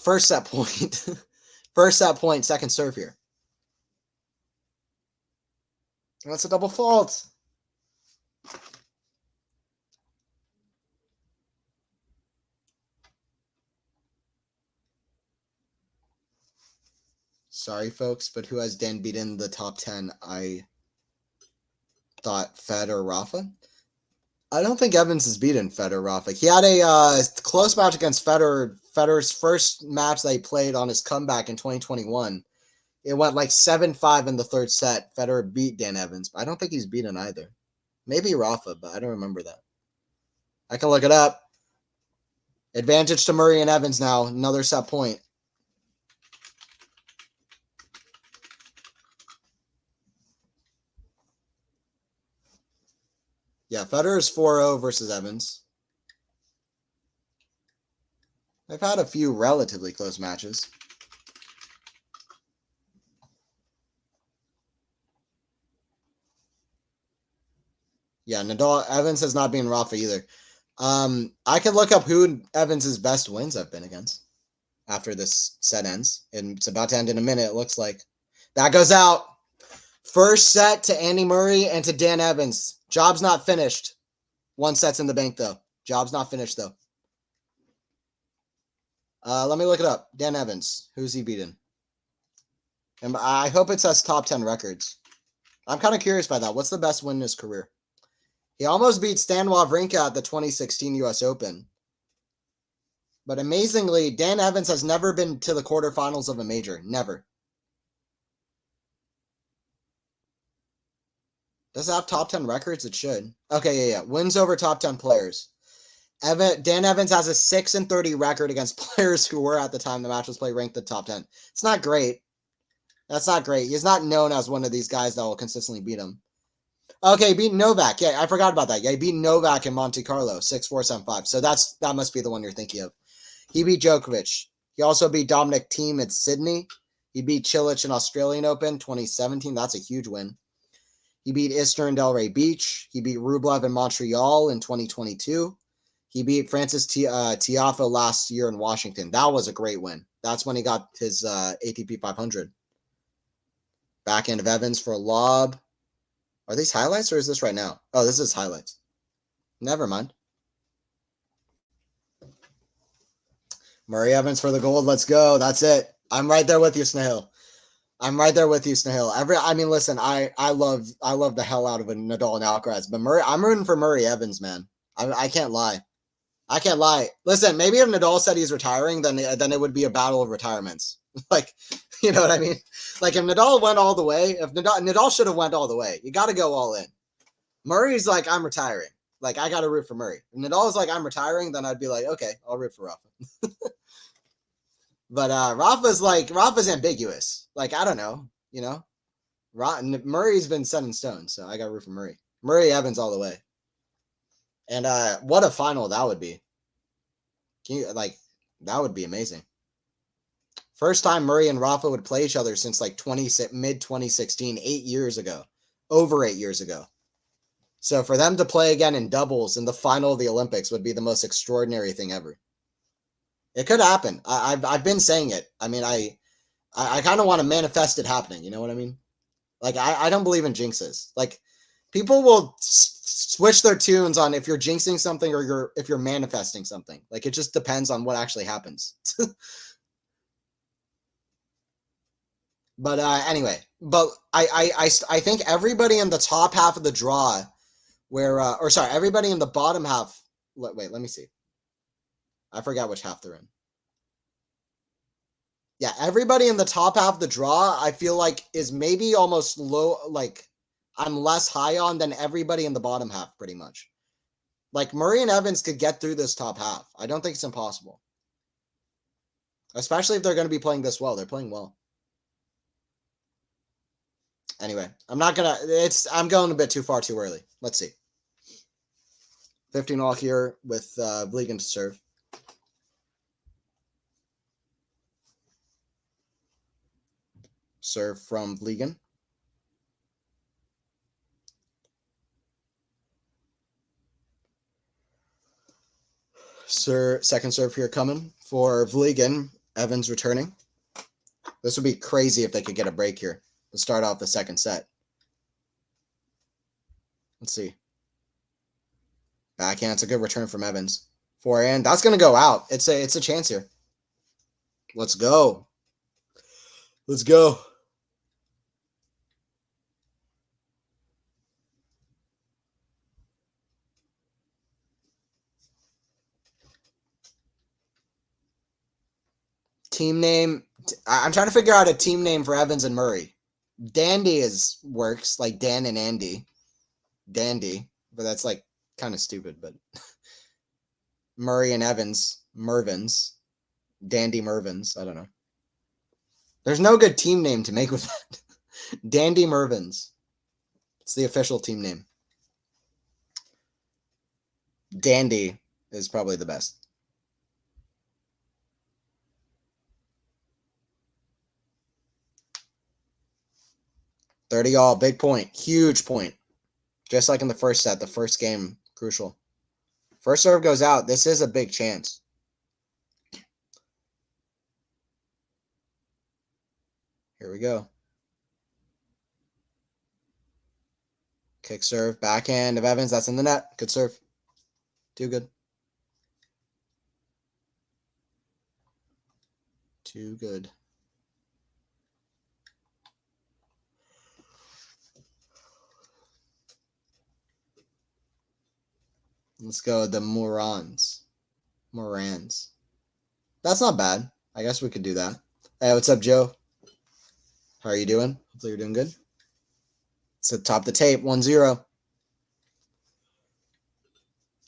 Speaker 1: first set point. First set point, second serve here. That's a double fault. Sorry, folks, but who has Dan beaten the top 10? I thought Fed or Rafa. I don't think Evans has beaten Fed or Rafa. He had a close match against Federer. Federer's first match that he played on his comeback in 2021. It went like 7-5 in the third set. Federer beat Dan Evans, but I don't think he's beaten either. Maybe Rafa, but I don't remember that. I can look it up. Advantage to Murray and Evans now. Another set point. Yeah, Federer is 4-0 versus Evans. I've had a few relatively close matches. Yeah, Evans has not been Rafa either. I can look up who Evans' best wins have been against after this set ends. And it's about to end in a minute, it looks like. That goes out. First set to Andy Murray and to Dan Evans. Job's not finished. One set's in the bank, though. Job's not finished, though. Let me look it up. Dan Evans. Who's he beaten? And I hope it says top 10 records. I'm kind of curious by that. What's the best win in his career? He almost beat Stan Wawrinka at the 2016 U.S. Open. But amazingly, Dan Evans has never been to the quarterfinals of a major. Never. Does it have top 10 records? It should. Okay, yeah. Wins over top 10 players. Dan Evans has a 6-30 record against players who were at the time the match was played ranked the top 10. It's not great. That's not great. He's not known as one of these guys that will consistently beat him. Okay, beat Novak. Yeah, I forgot about that. Yeah, he beat Novak in Monte Carlo, 6-4, 7-5. So that must be the one you're thinking of. He beat Djokovic. He also beat Dominic Thiem at Sydney. He beat Cilic in Australian Open 2017. That's a huge win. He beat Isner in Delray Beach. He beat Rublev in Montreal in 2022. He beat Francis Tiafoe last year in Washington. That was a great win. That's when he got his ATP 500. Backhand of Evans for a lob. Are these highlights or is this right now? Oh, this is highlights. Never mind. Murray Evans for the gold. Let's go. That's it. I'm right there with you, Snehil. I mean, listen, I love the hell out of a Nadal and Alcaraz, but I'm rooting for Murray Evans, man. I can't lie. Listen, maybe if Nadal said he's retiring, then it would be a battle of retirements. Like, you know what I mean? Like if Nadal went all the way, if Nadal should have went all the way. You got to go all in. Murray's like, I'm retiring. Like, I got to root for Murray. If Nadal's like, I'm retiring, then I'd be like, okay, I'll root for Rafa. But Rafa's ambiguous. Like, I don't know, you know? Murray's been set in stone, so I got to root for Murray. Murray Evans all the way. And what a final that would be. That would be amazing. First time Murray and Rafa would play each other since like mid-2016, 8 years ago. Over 8 years ago. So for them to play again in doubles in the final of the Olympics would be the most extraordinary thing ever. It could happen. I've been saying it. I mean, I kind of want to manifest it happening. You know what I mean? Like, I don't believe in jinxes. Like, people will switch their tunes on if you're jinxing something or if you're manifesting something. Like, it just depends on what actually happens. But anyway, but I think everybody in the top half of the draw, everybody in the bottom half. Wait, let me see. I forgot which half they're in. Yeah, everybody in the top half of the draw, I feel like is maybe almost low. Like I'm less high on than everybody in the bottom half, pretty much. Like Murray and Evans could get through this top half. I don't think it's impossible. Especially if they're going to be playing this well. They're playing well. Anyway, I'm going a bit too far too early. Let's see. 15 all here with Vliegan to serve. Serve from Vliegan. Second serve here coming for Vliegan. Evans returning. This would be crazy if they could get a break here to start off the second set. Let's see. Backhand. It's a good return from Evans. Forehand. That's going to go out. It's a chance here. Let's go. Let's go. Team name. I'm trying to figure out a team name for Evans and Murray. Dandy works, like Dan and Andy. Dandy. But that's like kind of stupid, but Murray and Evans. Mervins. Dandy Mervins. I don't know. There's no good team name to make with that. Dandy Mervins. It's the official team name. Dandy is probably the best. $30-all, big point, huge point. Just like in the first set, the first game, crucial. First serve goes out. This is a big chance. Here we go. Kick serve, backhand of Evans. That's in the net. Good serve. Too good. Too good. Let's go the Morans. That's not bad. I guess we could do that. Hey, what's up, Joe? How are you doing? Hopefully you're doing good. So top the tape, 1-0.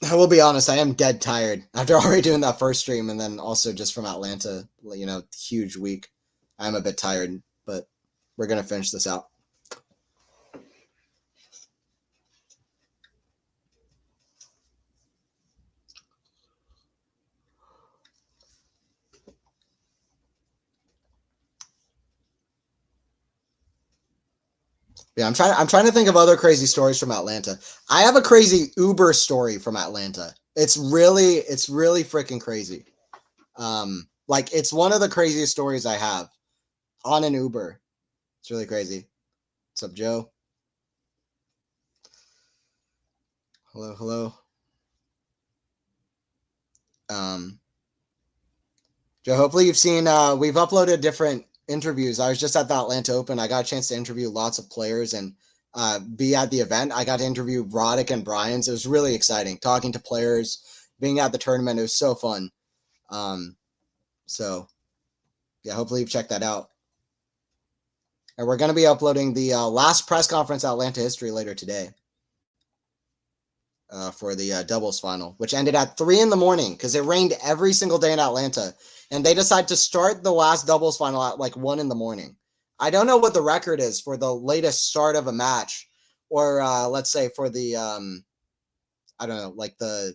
Speaker 1: I will be honest, I am dead tired. After already doing that first stream and then also just from Atlanta, you know, huge week. I'm a bit tired, but we're going to finish this out. Yeah, I'm trying to think of other crazy stories from Atlanta. I have a crazy Uber story from Atlanta. It's really freaking crazy. Like it's one of the craziest stories I have on an Uber. It's really crazy. What's up, Joe? Hello. Joe, hopefully you've seen we've uploaded different interviews. I was just at the Atlanta Open. I got a chance to interview lots of players and be at the event. I got to interview Roddick and Bryans. It was really exciting talking to players, being at the tournament. It was so fun. So yeah, hopefully you've checked that out. And we're going to be uploading the last press conference at Atlanta history later today for the doubles final, which ended at 3 in the morning because it rained every single day in Atlanta. And they decided to start the last doubles final at like 1 in the morning. I don't know what the record is for the latest start of a match or let's say for the, I don't know, like the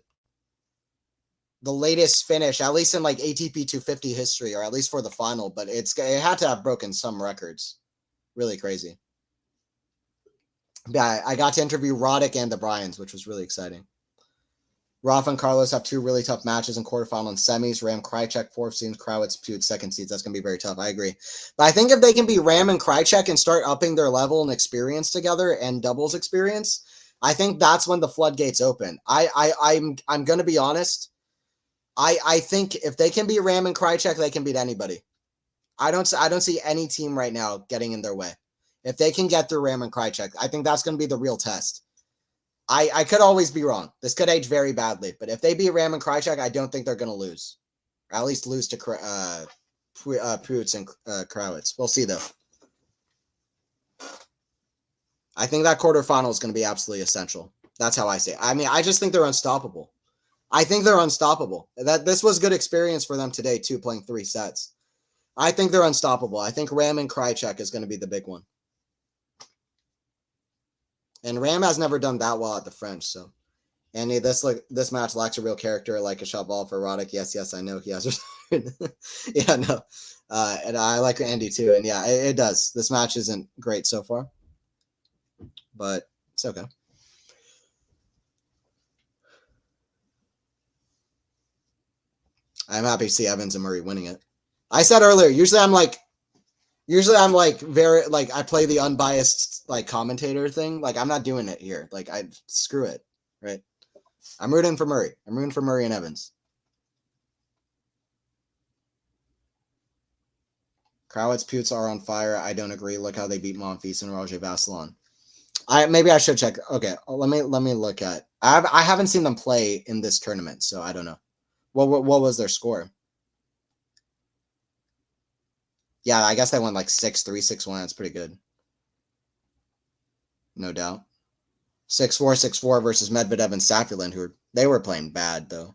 Speaker 1: latest finish, at least in like ATP 250 history, or at least for the final, but it had to have broken some records. Really crazy. Yeah, I got to interview Roddick and the Bryans, which was really exciting. Rafa and Carlos have 2 really tough matches in quarterfinal and semis. Ram, Krajicek, 4th seeds, Krawitz, Pute, 2nd seeds. That's going to be very tough. I agree. But I think if they can be Ram and Krajicek and start upping their level and experience together and doubles experience, I think that's when the floodgates open. I'm going to be honest. I think if they can beat Ram and Krajicek, they can beat anybody. I don't see any team right now getting in their way. If they can get through Ram and Krajicek, I think that's going to be the real test. I could always be wrong. This could age very badly. But if they beat Ram and Krajicek, I don't think they're going to lose. Or at least lose to Putz and Krawitz. We'll see, though. I think that quarterfinal is going to be absolutely essential. That's how I say it. I mean, I just think they're unstoppable. This was good experience for them today, too, playing 3 sets. I think they're unstoppable. I think Ram and Krajicek is going to be the big one. And Ram has never done that well at the French, so. And this match lacks a real character like a shot ball for Roddick. Yes, I know he has. Yeah, no. And I like Andy too. And yeah, it does. This match isn't great so far, but it's okay. I'm happy to see Evans and Murray winning it. I said earlier, usually I'm like very like I play the unbiased like commentator thing. Like I'm not doing it here. Like I screw it. Right. I'm rooting for Murray. I'm rooting for Murray and Evans. Krawitz Putes are on fire. I don't agree. Look how they beat Monfils and Roger Vasselon. Maybe I should check. Okay, let me look at. I haven't seen them play in this tournament, so I don't know. What was their score? Yeah, I guess they won like 6-3, 6-1. That's pretty good. No doubt. 6-4, 6-4 versus Medvedev and Saffiland, they were playing bad though.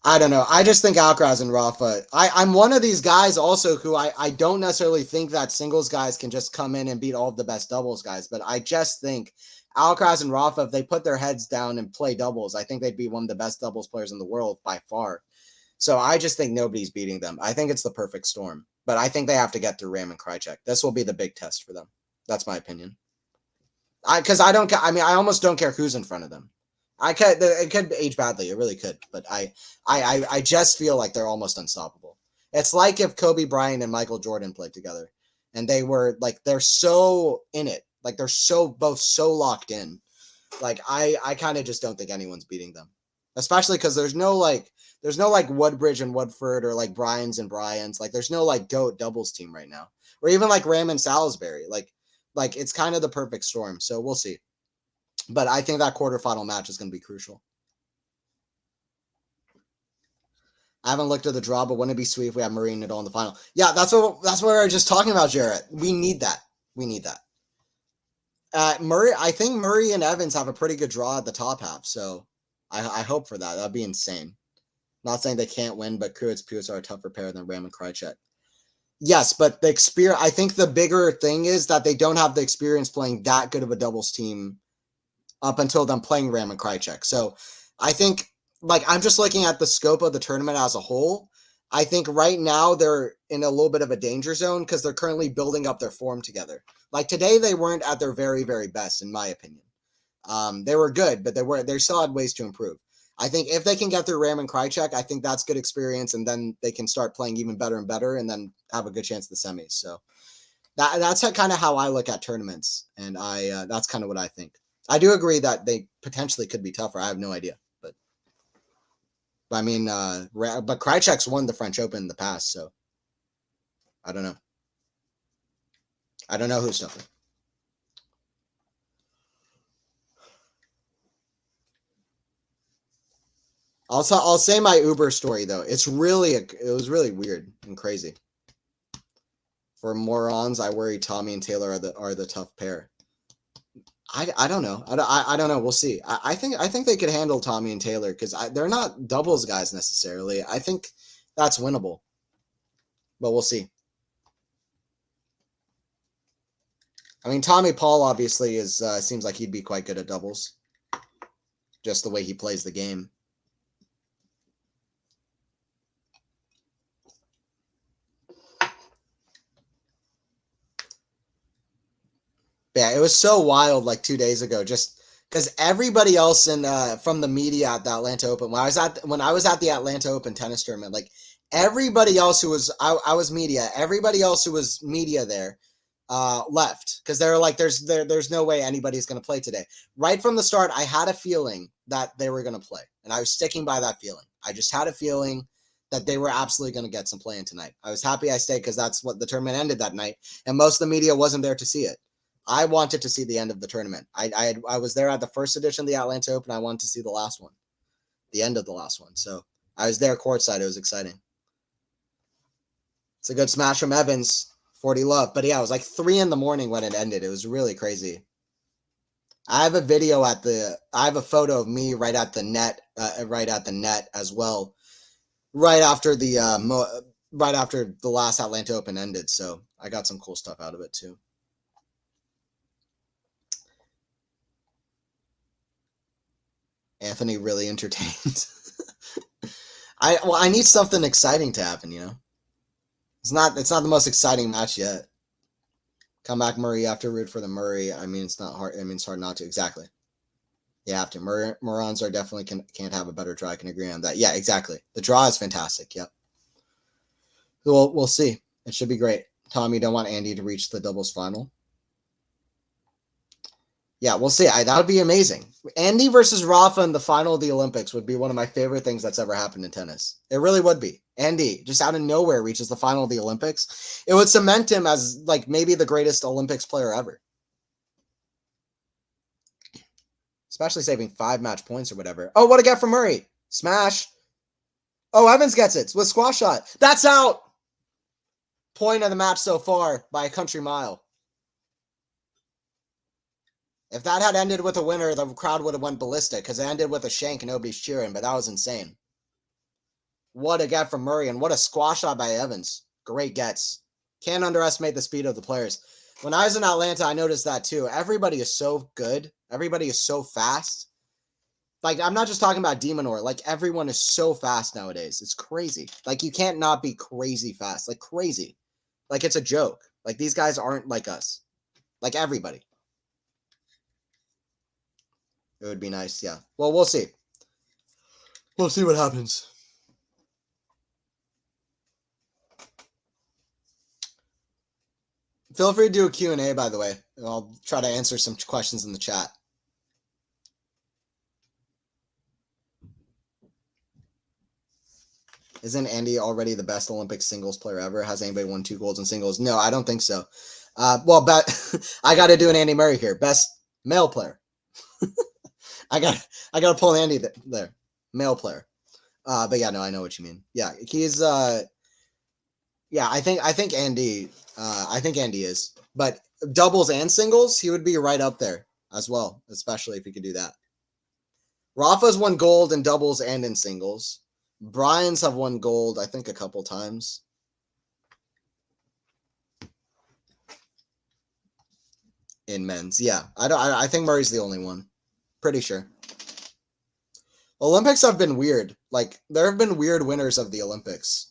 Speaker 1: I don't know. I just think Alcaraz and Rafa. I'm one of these guys also who I don't necessarily think that singles guys can just come in and beat all of the best doubles guys, but I just think Alcaraz and Rafa, if they put their heads down and play doubles, I think they'd be one of the best doubles players in the world by far. So I just think nobody's beating them. I think it's the perfect storm, but I think they have to get through Ram and Krajicek. This will be the big test for them. That's my opinion. Because I don't. I mean, I almost don't care who's in front of them. It could age badly. It really could. But I just feel like they're almost unstoppable. It's like if Kobe Bryant and Michael Jordan played together, and they were like they're so in it, like they're both so locked in. Like I kind of just don't think anyone's beating them, especially because there's no like Woodbridge and Woodford or like Bryans and Bryans. Like there's no like GOAT doubles team right now, or even like Ram and Salisbury. Like it's kind of the perfect storm. So we'll see. But I think that quarterfinal match is going to be crucial. I haven't looked at the draw, but wouldn't it be sweet if we have Murray and Nadal in the final? Yeah, that's what we were just talking about, Jarrett. We need that. We need that. Murray, I think Murray and Evans have a pretty good draw at the top half, so I hope for that. That'd be insane. Not saying they can't win, but Krawitz are a tougher pair than Ram and Krajicek. Yes, but the experience. I think the bigger thing is that they don't have the experience playing that good of a doubles team up until them playing Ram and Krajicek. So I think, like, I'm just looking at the scope of the tournament as a whole. I think right now they're in a little bit of a danger zone because they're currently building up their form together. Like today, they weren't at their very, very best, in my opinion. They were good, but they still had ways to improve. I think if they can get through Ram and Krajicek, I think that's good experience, and then they can start playing even better and better, and then have a good chance at the semis. So that's kind of how I look at tournaments, and that's kind of what I think. I do agree that they potentially could be tougher. I have no idea, but I mean, but Krajicek's won the French Open in the past, so I don't know. I don't know who's tougher. I'll say my Uber story though. It was really weird and crazy. For morons, I worry Tommy and Taylor are the tough pair. I don't know. I don't know. We'll see. I think they could handle Tommy and Taylor because they're not doubles guys necessarily. I think that's winnable, but we'll see. I mean, Tommy Paul obviously is seems like he'd be quite good at doubles, just the way he plays the game. Yeah, it was so wild like 2 days ago, just because everybody else in from the media at the Atlanta Open, when I was at the Atlanta Open tennis tournament, like everybody else who was I was media, everybody else who was media there left because they were like, there's no way anybody's going to play today. Right from the start, I had a feeling that they were going to play, and I was sticking by that feeling. I just had a feeling that they were absolutely going to get some play in tonight. I was happy I stayed because that's what the tournament ended that night, and most of the media wasn't there to see it. I wanted to see the end of the tournament. I was there at the first edition of the Atlanta Open. I wanted to see the last one, the end of the last one. So I was there courtside. It was exciting. It's a good smash from Evans, 40 love. But yeah, it was like 3 a.m. when it ended. It was really crazy. I have a photo of me right at the net as well, right after the last Atlanta Open ended. So I got some cool stuff out of it too. Anthony really entertained. I need something exciting to happen, you know? It's not the most exciting match yet. Come back Murray, you have to root for the Murray. I mean, it's not hard. I mean, it's hard not to. Exactly. You have to. Morons are definitely can't have a better draw. I can agree on that. Yeah, exactly. The draw is fantastic. Yep. We'll see. It should be great. Tom, you don't want Andy to reach the doubles final? Yeah, we'll see. That would be amazing. Andy versus Rafa in the final of the Olympics would be one of my favorite things that's ever happened in tennis. It really would be. Andy, just out of nowhere, reaches the final of the Olympics. It would cement him as like maybe the greatest Olympics player ever. Especially saving 5 match points or whatever. Oh, what a get from Murray. Smash. Oh, Evans gets it with squash shot. That's out. Point of the match so far by a country mile. If that had ended with a winner, the crowd would have went ballistic because it ended with a shank and nobody's cheering, but that was insane. What a get from Murray, and what a squash shot by Evans. Great gets. Can't underestimate the speed of the players. When I was in Atlanta, I noticed that too. Everybody is so good. Everybody is so fast. Like, I'm not just talking about De Minaur. Like, everyone is so fast nowadays. It's crazy. Like, you can't not be crazy fast. Like, crazy. Like, it's a joke. Like, these guys aren't like us. Like, everybody. It would be nice, yeah. Well, we'll see. We'll see what happens. Feel free to do a Q&A, by the way. I'll try to answer some questions in the chat. Isn't Andy already the best Olympic singles player ever? Has anybody won 2 golds in singles? No, I don't think so. Well, but I got to do an Andy Murray here. Best male player. I got to pull Andy there. Male player. But yeah, no, I know what you mean. Yeah, he's yeah, I think Andy is. But doubles and singles, he would be right up there as well, especially if he could do that. Rafa's won gold in doubles and in singles. Brian's have won gold, I think, a couple times. In men's, yeah. I think Murray's the only one. Pretty sure. Olympics have been weird. Like, there have been weird winners of the Olympics.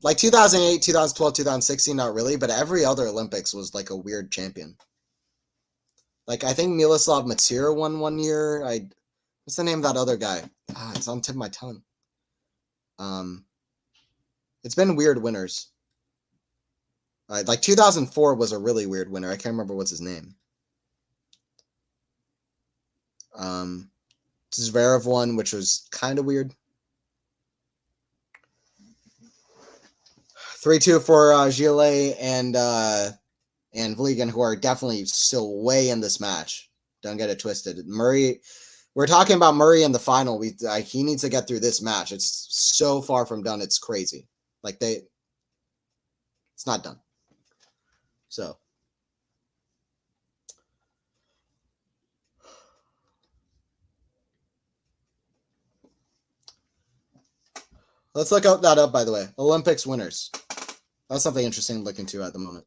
Speaker 1: Like 2008, 2012, 2016, not really, but every other Olympics was like a weird champion. Like, I think Miloslav Matir won one year. What's the name of that other guy? It's on the tip of my tongue. It's been weird winners. Like 2004 was a really weird winner. I can't remember what's his name. Zverev won, which was kind of weird. 3-2 for Gille and Vliegan, who are definitely still way in this match. Don't get it twisted. Murray, we're talking about Murray in the final. He needs to get through this match. It's so far from done. It's crazy. Like it's not done. So. Let's look that up, by the way. Olympics winners. That's something interesting to look into at the moment.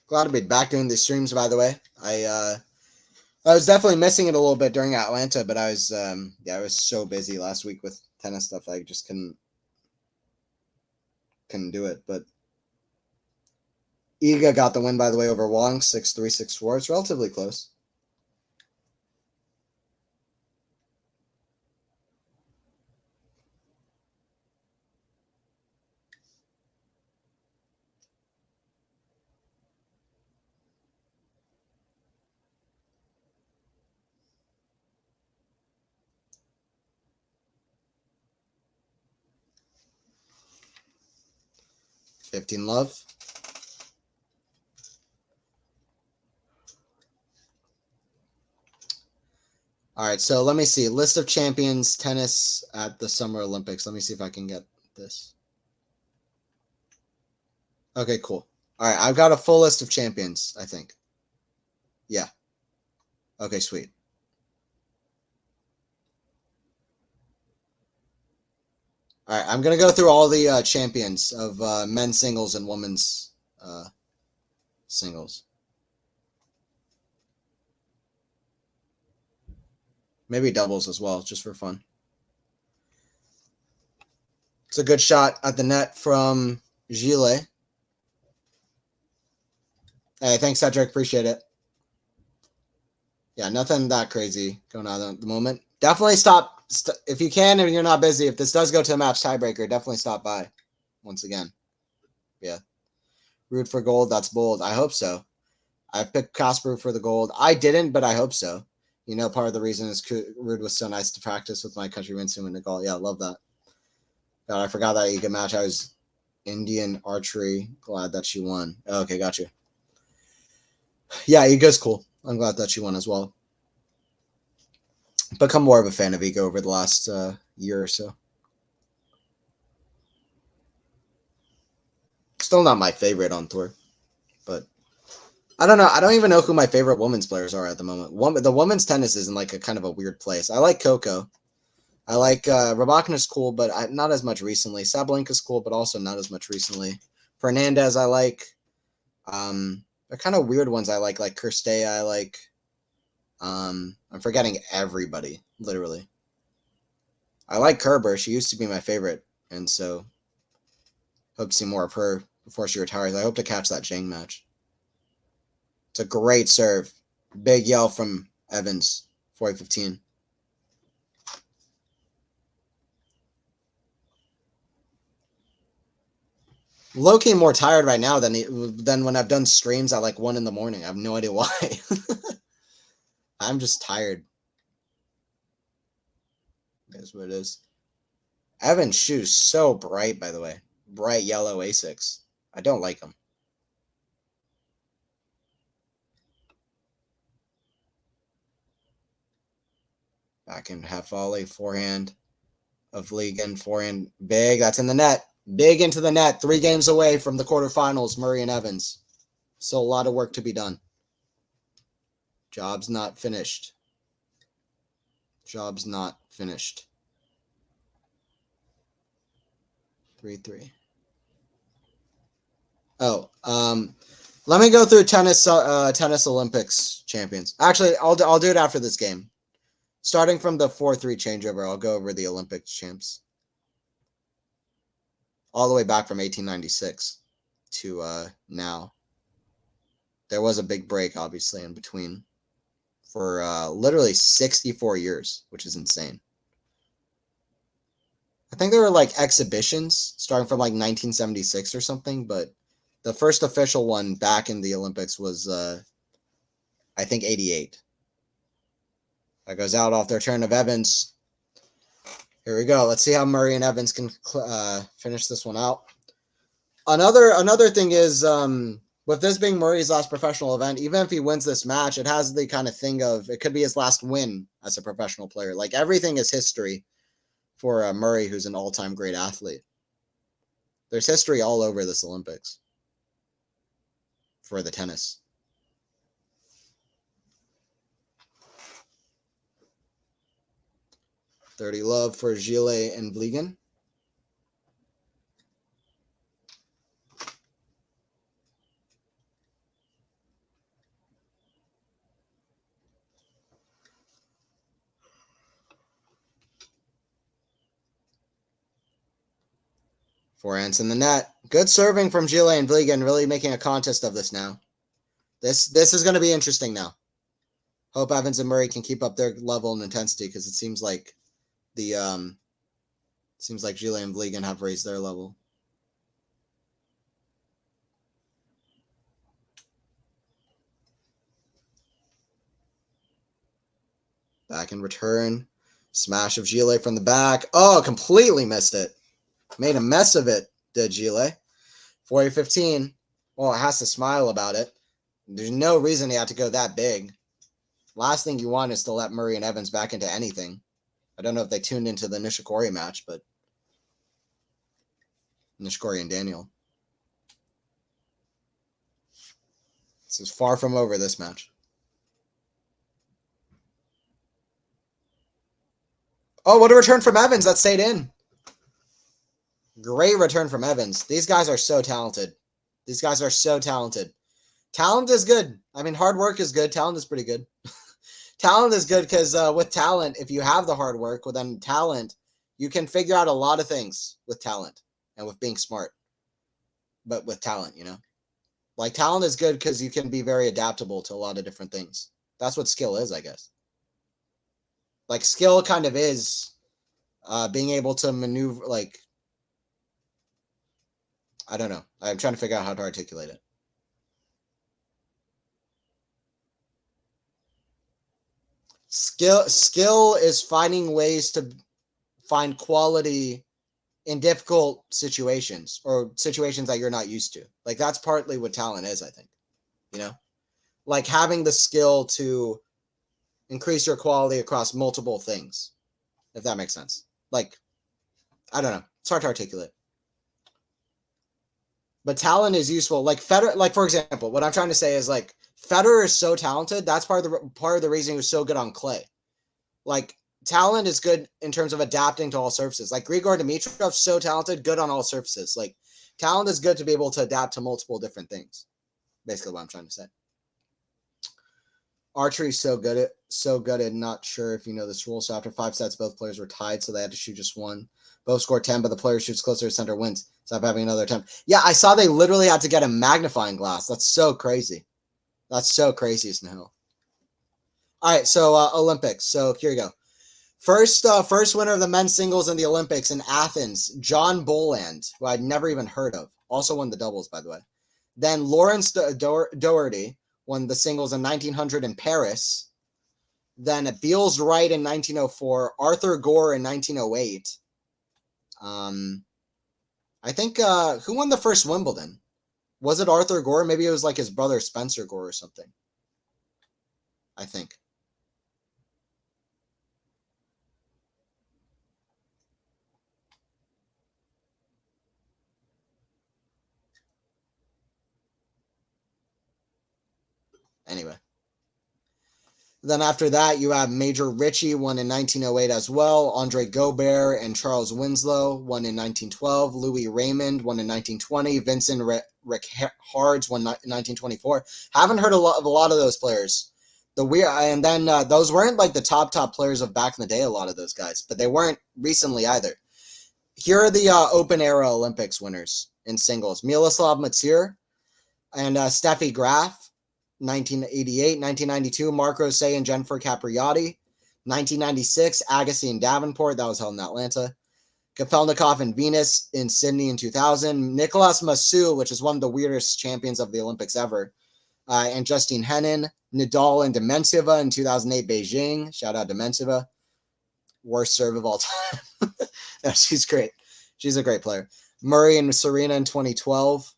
Speaker 1: Glad to be back doing these streams, by the way. I was definitely missing it a little bit during Atlanta, but I was so busy last week with tennis stuff. I just couldn't do it. But Iga got the win, by the way, over Wong, 6-3, 6-4. It's relatively close. $15 love. All right, so let me see. List of champions tennis at the Summer Olympics. Let me see if I can get this. Okay, cool. All right, I've got a full list of champions, I think. Yeah. Okay, sweet. All right, I'm going to go through all the champions of men's singles and women's singles. Maybe doubles as well, just for fun. It's a good shot at the net from Gille. Hey, thanks, Cedric. Appreciate it. Yeah, nothing that crazy going on at the moment. Definitely stop if you can and you're not busy. If this does go to a match tiebreaker, definitely stop by once again. Yeah. Root for gold. That's bold. I hope so. I picked Casper for the gold. I didn't, but I hope so. You know, part of the reason is Rude was so nice to practice with my countryman to win the gold. Yeah, I love that. God, I forgot that you could match. I was Indian archery. Glad that she won. Oh, okay, got you. Yeah, Ego's cool. I'm glad that she won as well. Become more of a fan of Ego over the last year or so. Still not my favorite on tour, but I don't know. I don't even know who my favorite women's players are at the moment. The women's tennis is in like a kind of a weird place. I like Coco. I like Rybakina's cool, but not as much recently. Sabalenka's cool, but also not as much recently. Fernandez I like. They're kind of weird ones I like Kirstea I like. I'm forgetting everybody, literally. I like Kerber. She used to be my favorite, and so hope to see more of her before she retires. I hope to catch that Zhang match. It's a great serve. Big yell from Evans, 40-15. Low-key more tired right now than when I've done streams at like 1 in the morning. I have no idea why. I'm just tired. That's what it is. Evan's shoes so bright, by the way. Bright yellow Asics. I don't like them. Backhand half volley, forehand of Vliegan, forehand big. That's in the net. Big into the net. 3 games away from the quarterfinals, Murray and Evans. So a lot of work to be done. Job's not finished. Job's not finished. 3-3. Oh, let me go through tennis Olympics champions. Actually, I'll do it after this game. Starting from the 4-3 changeover, I'll go over the Olympics champs. All the way back from 1896 to now. There was a big break, obviously, in between for literally 64 years, which is insane. I think there were like exhibitions starting from like 1976 or something, but the first official one back in the Olympics was, I think, 88. That goes out off their turn of Evans. Here we go. Let's see how Murray and Evans can finish this one out. Another thing is, with this being Murray's last professional event, even if he wins this match, it has the kind of thing of it could be his last win as a professional player. Like everything is history for Murray, who's an all-time great athlete. There's history all over this Olympics for the tennis. $30 love for Gille and Vliegan. Forehands in the net. Good serving from Gille and Vliegan, really making a contest of this now. This is going to be interesting now. Hope Evans and Murray can keep up their level and intensity because it seems like Gille and Vliegan have raised their level. Back in return. Smash of Gille from the back. Oh, completely missed it. Made a mess of it, did Gille. 40-15. Well, it has to smile about it. There's no reason he had to go that big. Last thing you want is to let Murray and Evans back into anything. I don't know if they tuned into the Nishikori match, but Nishikori and Daniel. This is far from over, this match. Oh, what a return from Evans that stayed in. Great return from Evans. These guys are so talented. These guys are so talented. Talent is good. I mean, hard work is good. Talent is pretty good. Talent is good because with talent, if you have the hard work, well, then talent, you can figure out a lot of things with talent and with being smart. But with talent, you know? Like, talent is good because you can be very adaptable to a lot of different things. That's what skill is, I guess. Like, skill kind of is being able to maneuver, like, I don't know. I'm trying to figure out how to articulate it. Skill is finding ways to find quality in difficult situations or situations that you're not used to. Like, that's partly what talent is, I think. You know? Like, having the skill to increase your quality across multiple things, if that makes sense. Like, I don't know. It's hard to articulate. But talent is useful. Like, Federer, like, for example, what I'm trying to say is, like, Federer is so talented. That's part of the reason he was so good on clay. Like, talent is good in terms of adapting to all surfaces. Like, Grigor Dimitrov, so talented, good on all surfaces. Like, talent is good to be able to adapt to multiple different things. Basically what I'm trying to say. Archery is so good at not sure if you know this rule. So after 5 sets, both players were tied, so they had to shoot just one. Both scored 10, but the player shoots closer to center wins. So I'm having another attempt. Yeah, I saw they literally had to get a magnifying glass. That's so crazy. That's so crazy, Snehil. All right, so Olympics. So here you go. First winner of the men's singles in the Olympics in Athens, John Boland, who I'd never even heard of. Also won the doubles, by the way. Then Lawrence Doherty won the singles in 1900 in Paris. Then Beals Wright in 1904. Arthur Gore in 1908. I think, who won the first Wimbledon? Was it Arthur Gore? Maybe it was like his brother Spencer Gore or something. I think. Anyway. Then after that, you have Major Ritchie, won in 1908 as well. Andre Gobert and Charles Winslow won in 1912. Louis Raymond won in 1920. Vincent Rickards won in 1924. Haven't heard of a lot of those players. And then those weren't like the top players of back in the day, a lot of those guys, but they weren't recently either. Here are the Open Era Olympics winners in singles. Miloslav Matsir and Steffi Graf. 1988, 1992, Mark Rose and Jennifer Capriati. 1996, Agassi and Davenport. That was held in Atlanta. Kafelnikov and Venus in Sydney in 2000. Nicolas Massou, which is one of the weirdest champions of the Olympics ever. And Justine Henin. Nadal and Dementieva in 2008 Beijing. Shout out Dementieva. Worst serve of all time. No, she's great. She's a great player. Murray and Serena in 2012.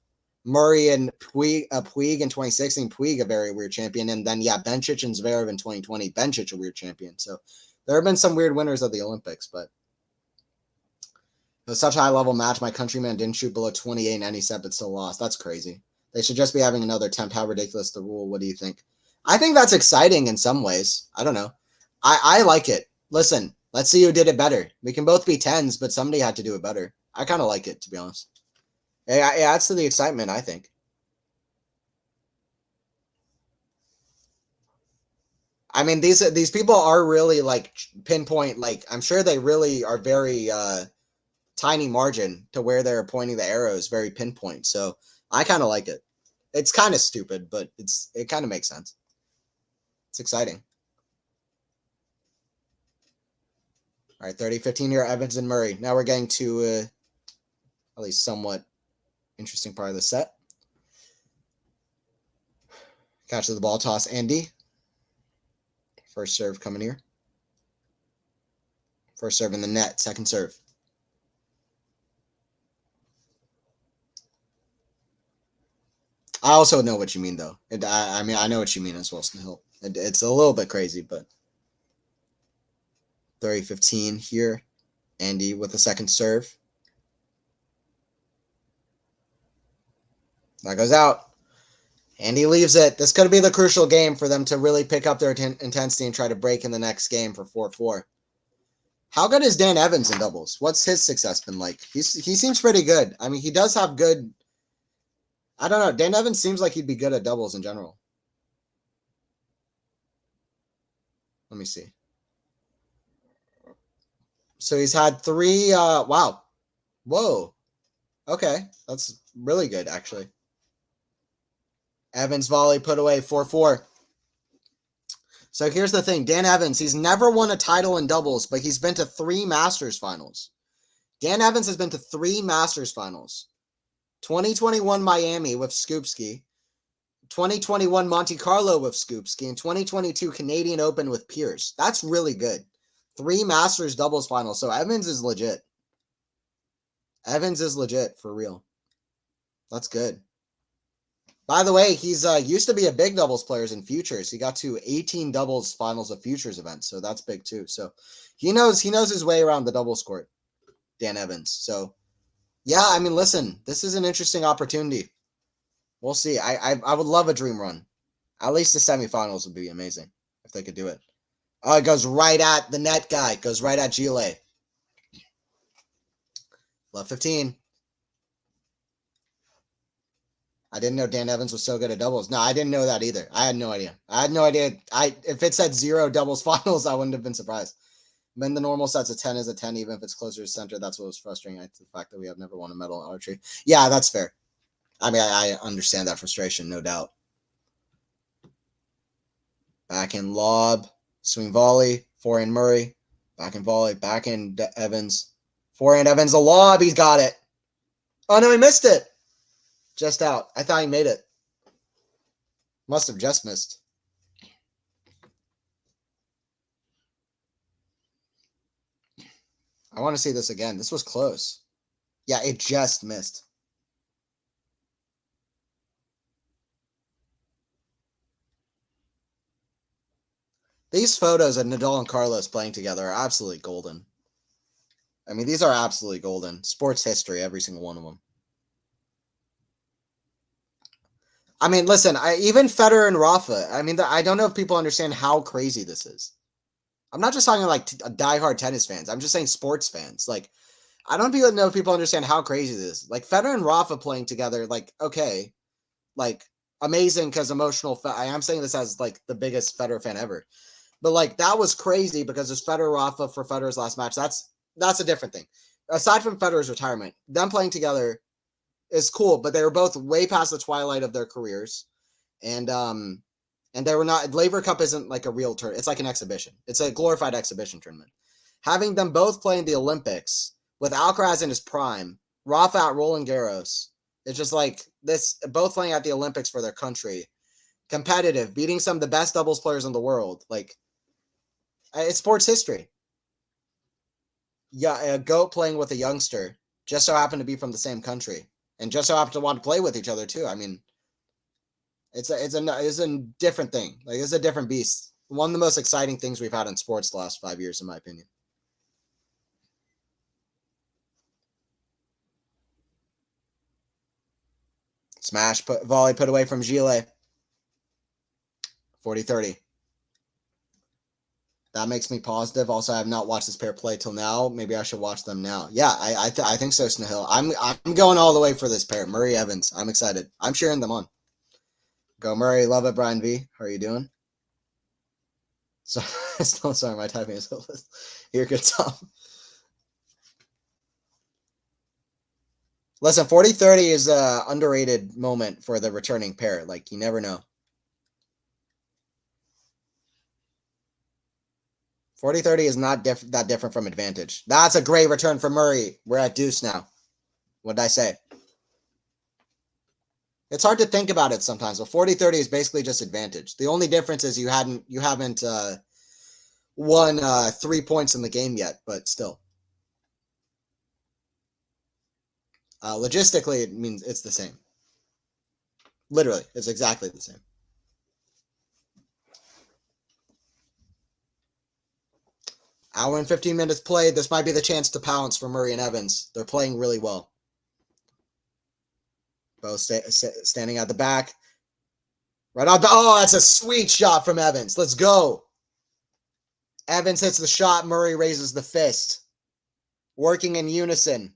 Speaker 1: Murray and Puig in 2016. Puig, a very weird champion. And then, Bencic and Zverev in 2020. Bencic, a weird champion. So there have been some weird winners of the Olympics, but it was such a high-level match. My countryman didn't shoot below 28 in any set, but still lost. That's crazy. They should just be having another attempt. How ridiculous the rule. What do you think? I think that's exciting in some ways. I don't know. I like it. Listen, let's see who did it better. We can both be 10s, but somebody had to do it better. I kind of like it, to be honest. It adds to the excitement, I think. I mean, these people are really like pinpoint. Like, I'm sure they really are very tiny margin to where they're pointing the arrows, very pinpoint. So I kind of like it. It's kind of stupid, but it kind of makes sense. It's exciting. All right, 30-15 here, Evans and Murray. Now we're getting to at least somewhat interesting part of the set. Catch of the ball toss, Andy. First serve coming here. First serve in the net, second serve. I also know what you mean, though. I mean, I know what you mean as well, Snehil. It's a little bit crazy, but 30-15 here. Andy with the second serve. That goes out. Andy leaves it. This could be the crucial game for them to really pick up their intensity and try to break in the next game for 4-4. How good is Dan Evans in doubles? What's his success been like? He seems pretty good. I mean, he does have good... I don't know. Dan Evans seems like he'd be good at doubles in general. Let me see. So he's had 3... wow. Whoa. Okay. That's really good, actually. Evans volley put away 4-4. So here's the thing. Dan Evans, he's never won a title in doubles, but he's been to 3 Masters finals. Dan Evans has been to 3 Masters finals. 2021 Miami with Skupski. 2021 Monte Carlo with Skupski. And 2022 Canadian Open with Pierce. That's really good. 3 Masters doubles finals. So Evans is legit. Evans is legit for real. That's good. By the way, he's used to be a big doubles player in Futures. He got to 18 doubles finals of Futures events, so that's big too. So he knows his way around the doubles court, Dan Evans. So yeah, I mean, listen, this is an interesting opportunity. We'll see. I would love a dream run. At least the semifinals would be amazing if they could do it. Oh, it goes right at the net guy. It goes right at Gille. Love 15. I didn't know Dan Evans was so good at doubles. No, I didn't know that either. I had no idea. If it said 0 doubles finals, I wouldn't have been surprised. When the normal set's a 10 is a 10, even if it's closer to center. That's what was frustrating. The fact that we have never won a medal in archery. Yeah, that's fair. I mean, I understand that frustration, no doubt. Backhand lob, swing volley, forehand Murray, backhand volley, backhand Evans, forehand Evans, a lob, he's got it. Oh no, he missed it. Just out. I thought he made it. Must have just missed. I want to see this again. This was close. Yeah, it just missed. These photos of Nadal and Carlos playing together are absolutely golden. I mean, these are absolutely golden. Sports history, every single one of them. I mean, listen, even Federer and Rafa, I mean, I don't know if people understand how crazy this is. I'm not just talking like diehard tennis fans. I'm just saying sports fans. Like, I don't know if people understand how crazy this is. Like, Federer and Rafa playing together, like, okay, like, amazing because emotional. I am saying this as, like, the biggest Federer fan ever. But, like, that was crazy because it's Federer Rafa for Federer's last match. That's a different thing. Aside from Federer's retirement, them playing together is cool, but they were both way past the twilight of their careers. And they were not, Laver Cup isn't like a real tournament. It's like an exhibition. It's a glorified exhibition tournament. Having them both play in the Olympics with Alcaraz in his prime, Rafa at Roland Garros, it's just like this, both playing at the Olympics for their country, competitive, beating some of the best doubles players in the world. Like, it's sports history. Yeah, a GOAT playing with a youngster, just so happened to be from the same country, and just so happened to want to play with each other too. I mean, it's a different thing. Like, it's a different beast. One of the most exciting things we've had in sports the last 5 years, in my opinion. Smash, volley put away from Gille. 40-30. That makes me positive. Also, I have not watched this pair play till now. Maybe I should watch them now. Yeah, I think so, Snahil. I'm going all the way for this pair. Murray Evans. I'm excited. I'm cheering them on. Go Murray. Love it, Brian V. How are you doing? So, still sorry, my typing is hopeless. You're good, Tom. Listen, 40-30 is an underrated moment for the returning pair. Like, you never know. 40-30 is not that different from advantage. That's a great return for Murray. We're at deuce now. What did I say? It's hard to think about it sometimes, but 40-30 is basically just advantage. The only difference is you haven't won 3 points in the game yet, but still. Logistically, it means it's the same. Literally, it's exactly the same. Hour and 15 minutes played. This might be the chance to pounce for Murray and Evans. They're playing really well. Both standing at the back. Right on. Oh, that's a sweet shot from Evans. Let's go. Evans hits the shot. Murray raises the fist. Working in unison.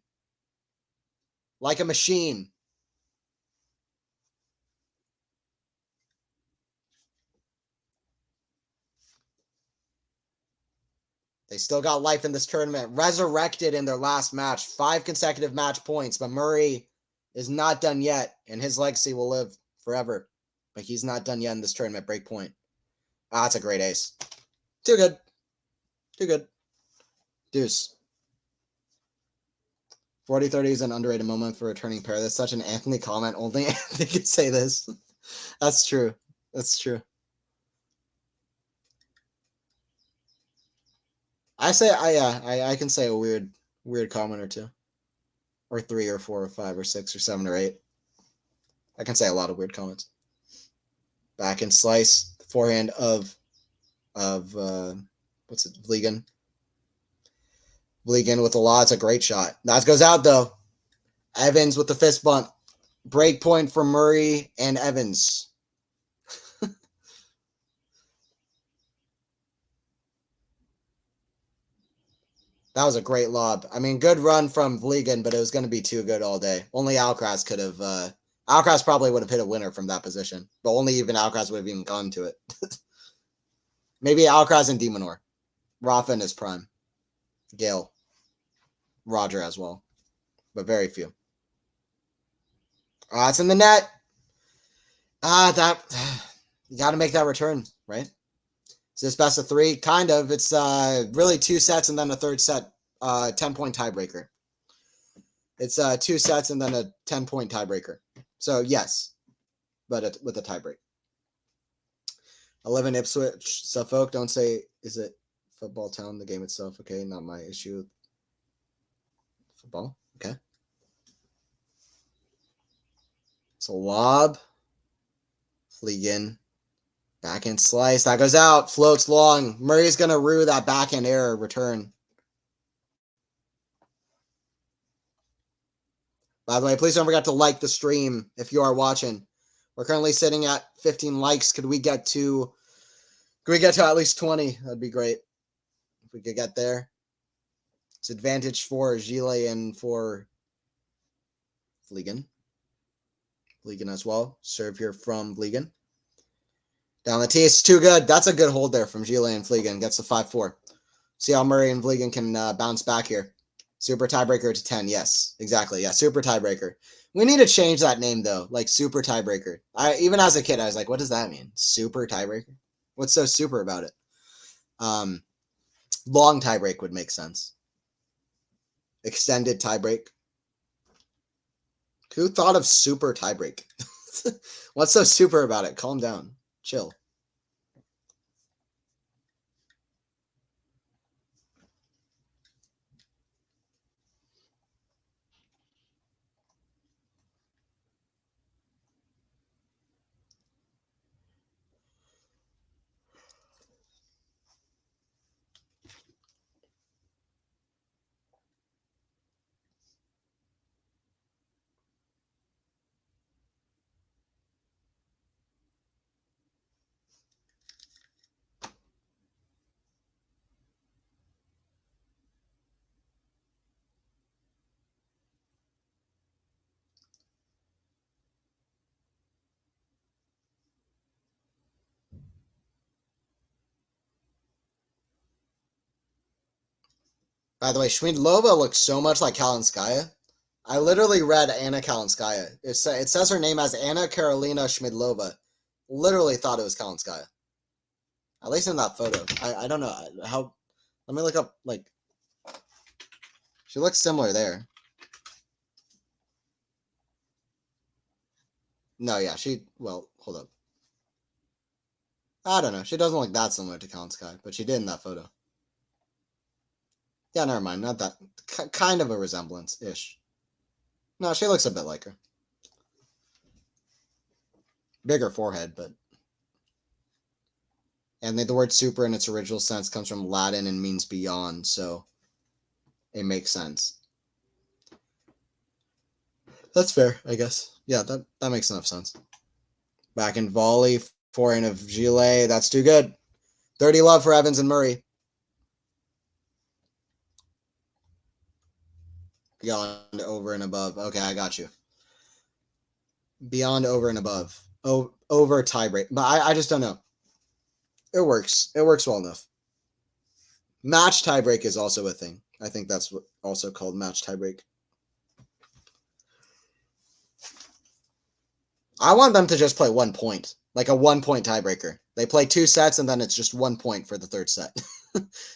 Speaker 1: Like a machine. They still got life in this tournament. Resurrected in their last match. 5 consecutive match points. But Murray is not done yet. And his legacy will live forever. But he's not done yet in this tournament. Break point. Ah, that's a great ace. Too good. Too good. Deuce. 40-30 is an underrated moment for a returning pair. That's such an Anthony comment. Only Anthony could say this. That's true. That's true. I can say a weird comment or two. Or 3 or 4 or 5 or 6 or 7 or 8. I can say a lot of weird comments. Backhand slice. Forehand of what's it? Vliegan. Vliegan with a lot. It's a great shot. That goes out though. Evans with the fist bump. Break point for Murray and Evans. That was a great lob. I mean, good run from Vliegan, but it was going to be too good all day. Only Alcaraz could have. Alcaraz probably would have hit a winner from that position, but only even Alcaraz would have even gone to it. Maybe Alcaraz and Demonor. Rafa in his prime. Gille. Roger as well. But very few. It's in the net. You got to make that return, right? Is this best of 3? Kind of. It's really 2 sets and then a third set. 10-point tiebreaker. It's 2 sets and then a 10-point tiebreaker. So yes, but with a tiebreak. 11 Ipswich, Suffolk. Don't say, is it football town, the game itself? Okay, not my issue. Football, okay. It's a lob. Vliegan. Backhand slice. That goes out. Floats long. Murray's going to rue that backhand error return. By the way, please don't forget to like the stream if you are watching. We're currently sitting at 15 likes. Could we get to at least 20? That'd be great. If we could get there. It's advantage for Gille and for Vliegan. Vliegan as well. Serve here from Vliegan. Down the tee. It's too good. That's a good hold there from Gille and Vliegan. Gets the 5-4. See how Murray and Vliegan can bounce back here. Super tiebreaker to 10. Yes, exactly. Yeah, super tiebreaker. We need to change that name, though. Like, super tiebreaker. Even as a kid, I was like, what does that mean? Super tiebreaker? What's so super about it? Long tiebreak would make sense. Extended tiebreak. Who thought of super tiebreak? What's so super about it? Calm down. Chill. By the way, Schmidlova looks so much like Kalinskaya. I literally read Anna Kalinskaya. It says her name as Anna Karolina Schmidlova. Literally thought it was Kalinskaya. At least in that photo. I don't know how. Let me look up, like. She looks similar there. No, yeah, well, hold up. I don't know. She doesn't look that similar to Kalinskaya, but she did in that photo. Yeah, never mind. Not that. Kind of a resemblance-ish. No, she looks a bit like her. Bigger forehead, but... And the word super in its original sense comes from Latin and means beyond, so it makes sense. That's fair, I guess. Yeah, that makes enough sense. Back in volley, forehand of Gille. That's too good. 30 love for Evans and Murray. Beyond, over, and above. Okay, I got you. Beyond, over, and above. Over tiebreak. But I just don't know. It works. It works well enough. Match tiebreak is also a thing. I think that's what also called match tiebreak. I want them to just play 1 point, like a 1 point tiebreaker. They play 2 sets and then it's just 1 point for the third set.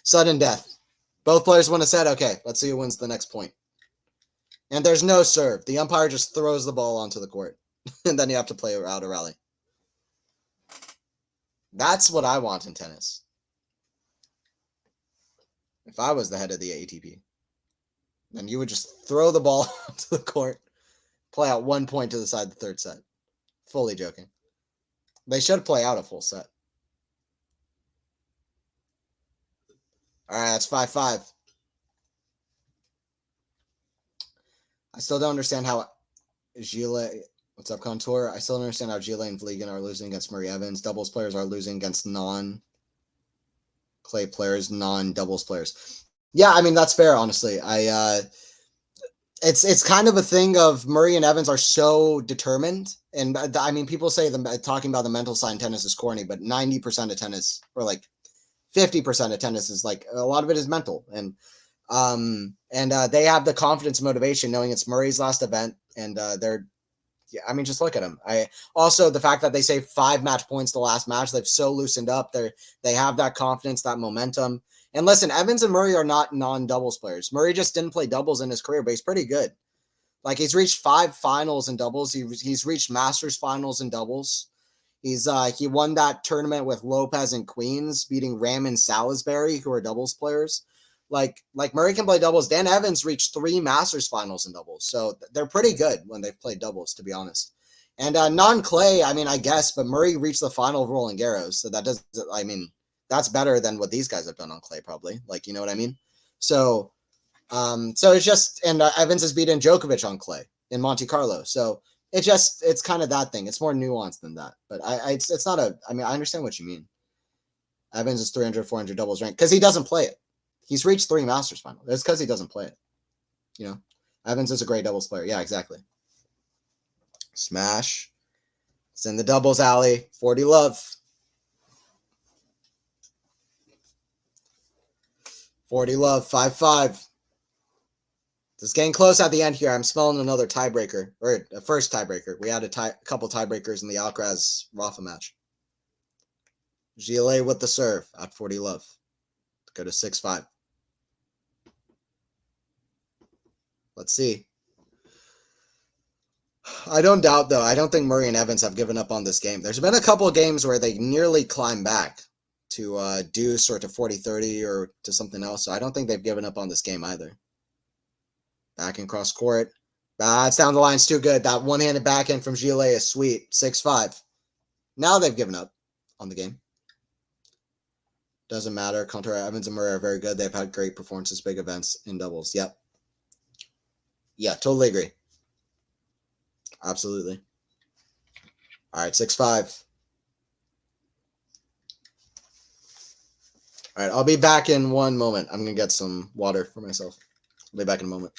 Speaker 1: Sudden death. Both players win a set. Okay, let's see who wins the next point. And there's no serve. The umpire just throws the ball onto the court. And then you have to play out a rally. That's what I want in tennis. If I was the head of the ATP, then you would just throw the ball onto the court, play out 1 point to decide the third set. Fully joking. They should play out a full set. All right, that's 5-5. I still don't understand how Gille, what's up, Contour? I still don't understand how Gille and Vliegan are losing against Murray Evans. Doubles players are losing against non-clay players, non-doubles players. Yeah, I mean, that's fair, honestly. It's kind of a thing of Murray and Evans are so determined. And I mean, people say talking about the mental side in tennis is corny, but 90% of tennis, or like 50% of tennis, is like a lot of it is mental. And they have the confidence and motivation knowing it's Murray's last event, and yeah, I mean, just look at them. I also, the fact that they saved 5 match points the last match, they've so loosened up. They have that confidence, that momentum. And listen, Evans and Murray are not non-doubles players. Murray just didn't play doubles in his career, but he's pretty good. Like, he's reached 5 finals in doubles. He's reached Masters finals in doubles. He won that tournament with Lopez and Queens, beating Ram and Salisbury, who are doubles players. Like Murray can play doubles. Dan Evans reached 3 Masters finals in doubles. So they're pretty good when they've played doubles, to be honest. And non-clay, I mean, I guess, but Murray reached the final of Roland Garros. So that does, I mean, that's better than what these guys have done on clay, probably. Like, you know what I mean? So it's just, and Evans has beaten Djokovic on clay in Monte Carlo. So it's kind of that thing. It's more nuanced than that. But it's not I mean, I understand what you mean. Evans is 300, 400 doubles ranked because he doesn't play it. He's reached 3 Masters finals. It's because he doesn't play it. You know, Evans is a great doubles player. Yeah, exactly. Smash. It's in the doubles alley. 40 love. 40 love. 5-5. It's getting close at the end here. I'm smelling another tiebreaker, or a first tiebreaker. We had a couple tiebreakers in the Alcaraz-Rafa match. Gille with the serve at 40 love. Go to 6-5. Let's see. I don't doubt, though. I don't think Murray and Evans have given up on this game. There's been a couple of games where they nearly climb back to deuce or to 40-30 or to something else. So I don't think they've given up on this game either. Back and cross court. It's down the line's too good. That one-handed backhand from Gille is sweet. 6-5. Now they've given up on the game. Doesn't matter. Contour, Evans and Murray are very good. They've had great performances, big events in doubles. Yep. Yeah, totally agree. Absolutely. All right, 6-5. All right, I'll be back in one moment. I'm going to get some water for myself. I'll be back in a moment.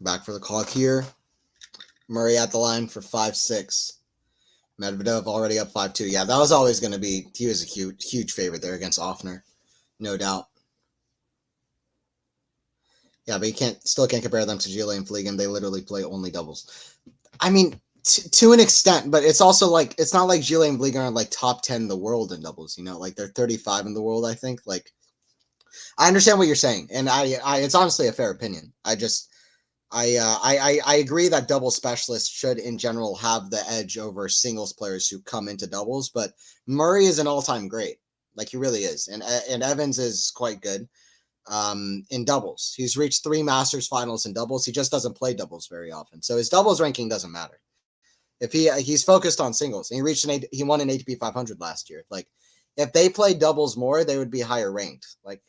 Speaker 1: back for the clock here. Murray at the line for 5-6. Medvedev already up 5-2. Yeah, that was always going to be, he was a huge favorite there against Offner. No doubt. Yeah, but you still can't compare them to Gille and Vliegan. They literally play only doubles. I mean, to an extent, but it's also like, it's not like Gille and Vliegan are like top 10 in the world in doubles, you know, like they're 35 in the world, I think. Like, I understand what you're saying, and I it's honestly a fair opinion. I agree that double specialists should in general have the edge over singles players who come into doubles, but Murray is an all-time great. Like, he really is. And Evans is quite good in doubles. He's reached 3 Masters finals in doubles. He just doesn't play doubles very often. So his doubles ranking doesn't matter. If he's focused on singles, and he won an ATP 500 last year. Like, if they played doubles more, they would be higher ranked. Like,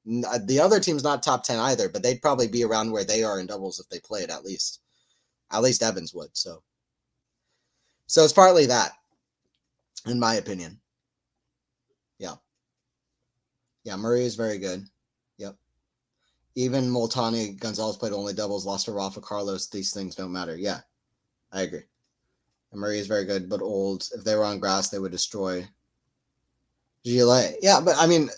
Speaker 1: the other team's not top 10 either, but they'd probably be around where they are in doubles if they played at least. At least Evans would. So it's partly that, in my opinion. Yeah. Yeah, Murray is very good. Yep. Even Moltani Gonzalez played only doubles, lost to Rafa Carlos. These things don't matter. Yeah, I agree. And Murray is very good, but old. If they were on grass, they would destroy Gille. Yeah, but I mean,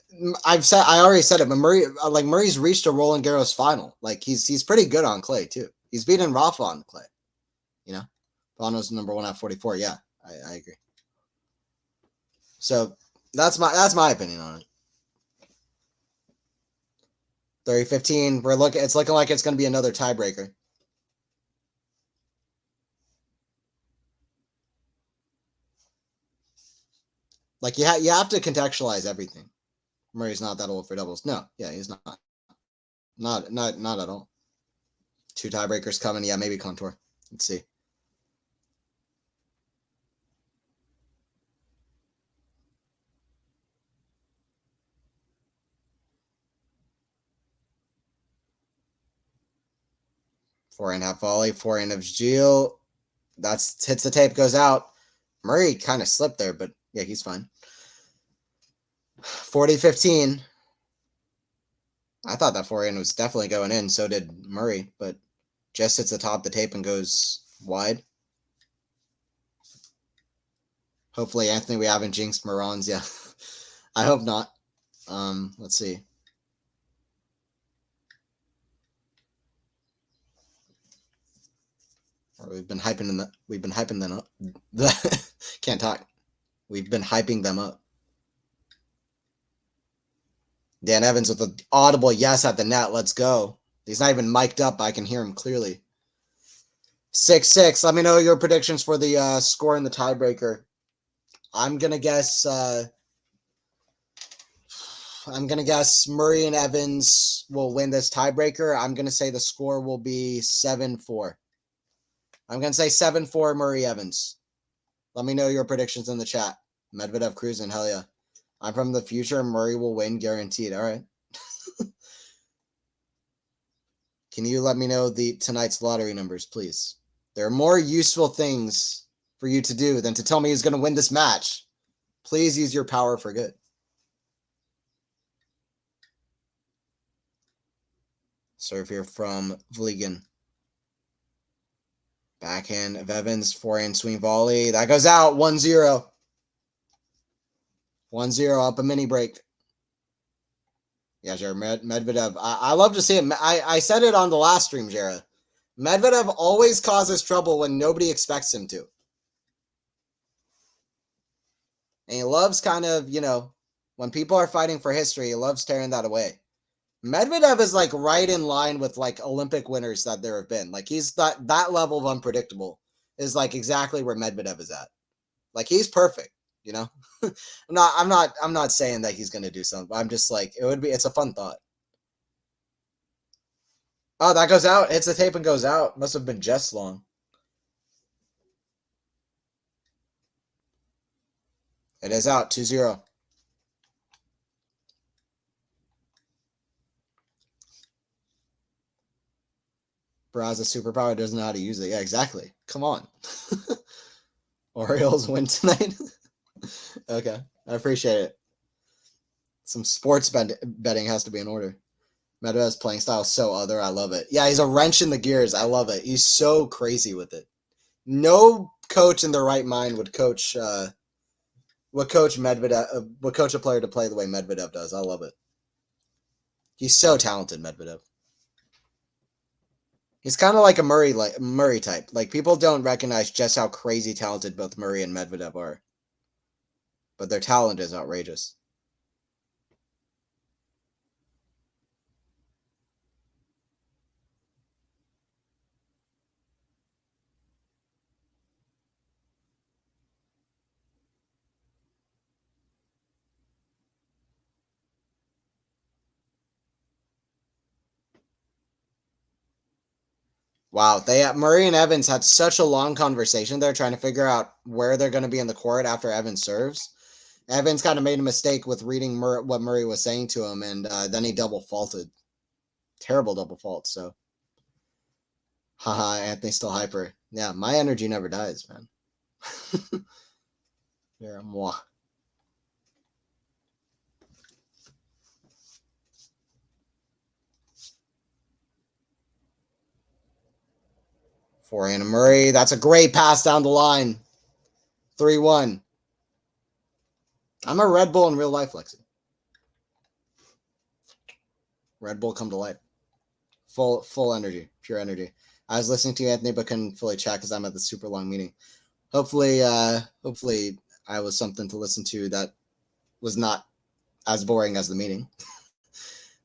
Speaker 1: I already said it, but Murray's reached a Roland Garros final. Like, he's pretty good on clay too. He's beaten Rafa on clay. You know, Bono's number 1 at 44. Yeah, I agree. So that's my opinion on it. 30-15. It's looking like it's going to be another tiebreaker. Like, you have to contextualize everything. Murray's not that old for doubles. No, yeah, he's not. Not at all. 2 tiebreakers coming. Yeah, maybe Contour. Let's see. Forehand half volley, forehand of Gille. That's hits the tape, goes out. Murray kind of slipped there, but yeah, he's fine. 40-15. I thought that forehand was definitely going in. So did Murray, but just hits the top of the tape and goes wide. Hopefully, Anthony, we haven't jinxed Morons. Yeah, I hope not. Let's see. We've been hyping them up. Can't talk. We've been hyping them up. Dan Evans with an audible yes at the net. Let's go. He's not even mic'd up. I can hear him clearly. 6-6. Let me know your predictions for the score in the tiebreaker. I'm gonna guess. Murray and Evans will win this tiebreaker. I'm gonna say the score will be 7-4. I'm gonna say 7-4 Murray Evans. Let me know your predictions in the chat. Medvedev cruising, hell yeah. I'm from the future. Murray will win, guaranteed. All right. Can you let me know tonight's lottery numbers, please? There are more useful things for you to do than to tell me who's going to win this match. Please use your power for good. Serve here from Vliegan. Backhand of Evans, forehand swing volley. That goes out, 1-0. 1-0 up a mini break. Yeah, Jared Medvedev. I love to see it. I said it on the last stream, Jared. Medvedev always causes trouble when nobody expects him to. And he loves kind of, when people are fighting for history, he loves tearing that away. Medvedev is like right in line with like Olympic winners that there have been. Like, he's that level of unpredictable is like exactly where Medvedev is at. Like, he's perfect, I'm not saying that he's gonna do something. I'm just like, it's a fun thought. Oh, that goes out. Hits the tape and goes out. Must have been just long. It is out, 2-0. Braz a superpower, doesn't know how to use it. Yeah, exactly. Come on. Orioles win tonight. Okay, I appreciate it. Some sports betting has to be in order. Medvedev's playing style is so other. I love it. Yeah, he's a wrench in the gears. I love it. He's so crazy with it. No coach in their right mind would coach Medvedev would coach a player to play the way Medvedev does. I love it. He's so talented, Medvedev. He's kind of like a Murray type. Like, people don't recognize just how crazy talented both Murray and Medvedev are. But their talent is outrageous. Wow, Murray and Evans had such a long conversation there trying to figure out where they're going to be in the court after Evans serves. Evans kind of made a mistake with reading what Murray was saying to him, and then he double faulted. Terrible double fault, so. Haha, Anthony's still hyper. Yeah, my energy never dies, man. Here, moi. Forehand to Murray. That's a great pass down the line. 3-1. I'm a Red Bull in real life, Lexi. Red Bull come to life. Full energy. Pure energy. I was listening to you, Anthony, but couldn't fully chat because I'm at the super long meeting. Hopefully I was something to listen to that was not as boring as the meeting.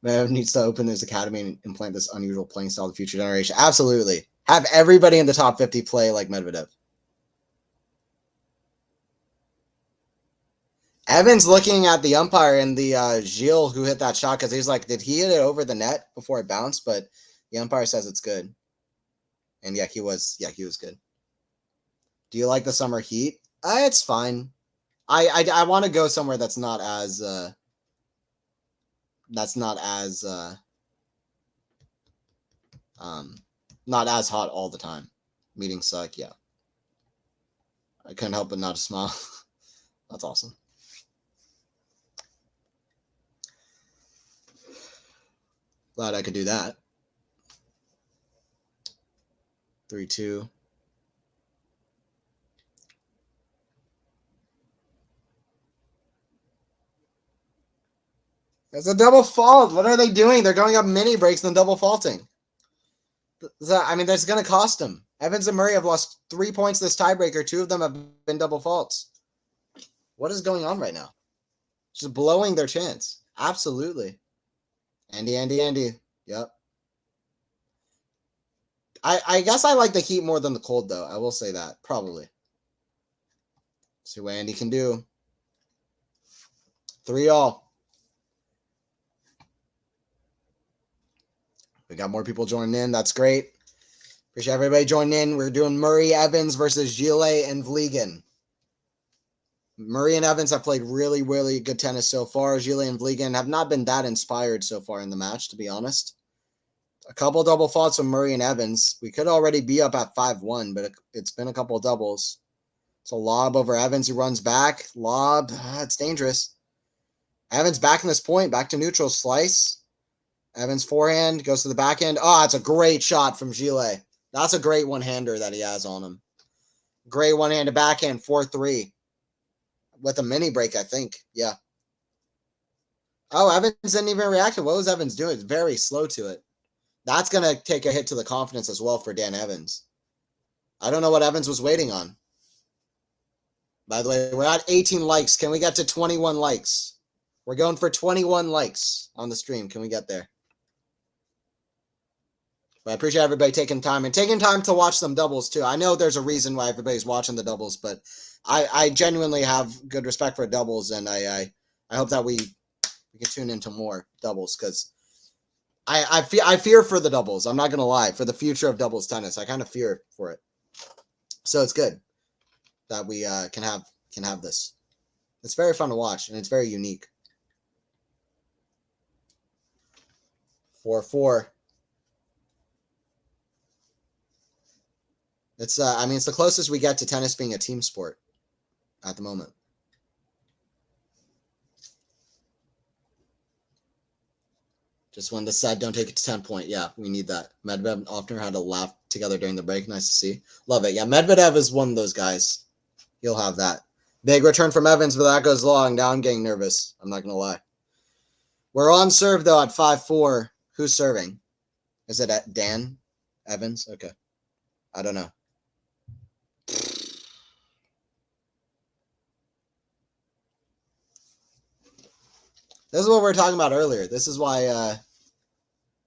Speaker 1: Medvedev needs to open his academy and implant this unusual playing style to the future generation. Absolutely. Have everybody in the top 50 play like Medvedev. Evans looking at the umpire and the Gille who hit that shot because he's like, did he hit it over the net before it bounced? But the umpire says it's good. And yeah, he was good. Do you like the summer heat? It's fine. I want to go somewhere that's not as not as hot all the time. Meetings suck, yeah. I couldn't help but not smile. That's awesome. Glad I could do that. 3-2. It's a double fault. What are they doing? They're going up mini breaks and then double faulting. I mean, that's going to cost them. Evans and Murray have lost 3 points this tiebreaker. 2 of them have been double faults. What is going on right now? Just blowing their chance. Absolutely. Andy. Yep. I guess I like the heat more than the cold, though. I will say that. Probably. See what Andy can do. 3-all. We got more people joining in. That's great. Appreciate everybody joining in. We're doing Murray Evans versus Gille and Vliegan. Murray and Evans have played really, really good tennis so far. Gille and Vliegan have not been that inspired so far in the match, to be honest. A couple double faults from Murray and Evans. We could already be up at 5-1, but it's been a couple of doubles. It's a lob over Evans who runs back. Lob. It's dangerous. Evans back in this point. Back to neutral. Slice. Evans forehand. Goes to the backhand. Oh, it's a great shot from Gille. That's a great one-hander that he has on him. Great one-handed backhand. 4-3. With a mini break, I think. Yeah. Oh, Evans didn't even react. What was Evans doing? It's very slow to it. That's going to take a hit to the confidence as well for Dan Evans. I don't know what Evans was waiting on. By the way, we're at 18 likes. Can we get to 21 likes? We're going for 21 likes on the stream. Can we get there? But I appreciate everybody taking time to watch some doubles too. I know there's a reason why everybody's watching the doubles, but I genuinely have good respect for doubles, and I hope that we can tune into more doubles because I fear for the doubles. I'm not gonna lie, for the future of doubles tennis, I kind of fear for it. So it's good that we can have this. It's very fun to watch, and it's very unique. 4-4. It's I mean, it's the closest we get to tennis being a team sport at the moment. Just when the set, don't take it to 10 point. Yeah, we need that. Medvedev and Offner had a laugh together during the break. Nice to see. Love it. Yeah, Medvedev is one of those guys. He'll have that. Big return from Evans, but that goes long. Now I'm getting nervous. I'm not going to lie. We're on serve, though, at 5-4. Who's serving? Is it at Dan Evans? Okay. I don't know. This is what we were talking about earlier. This is why,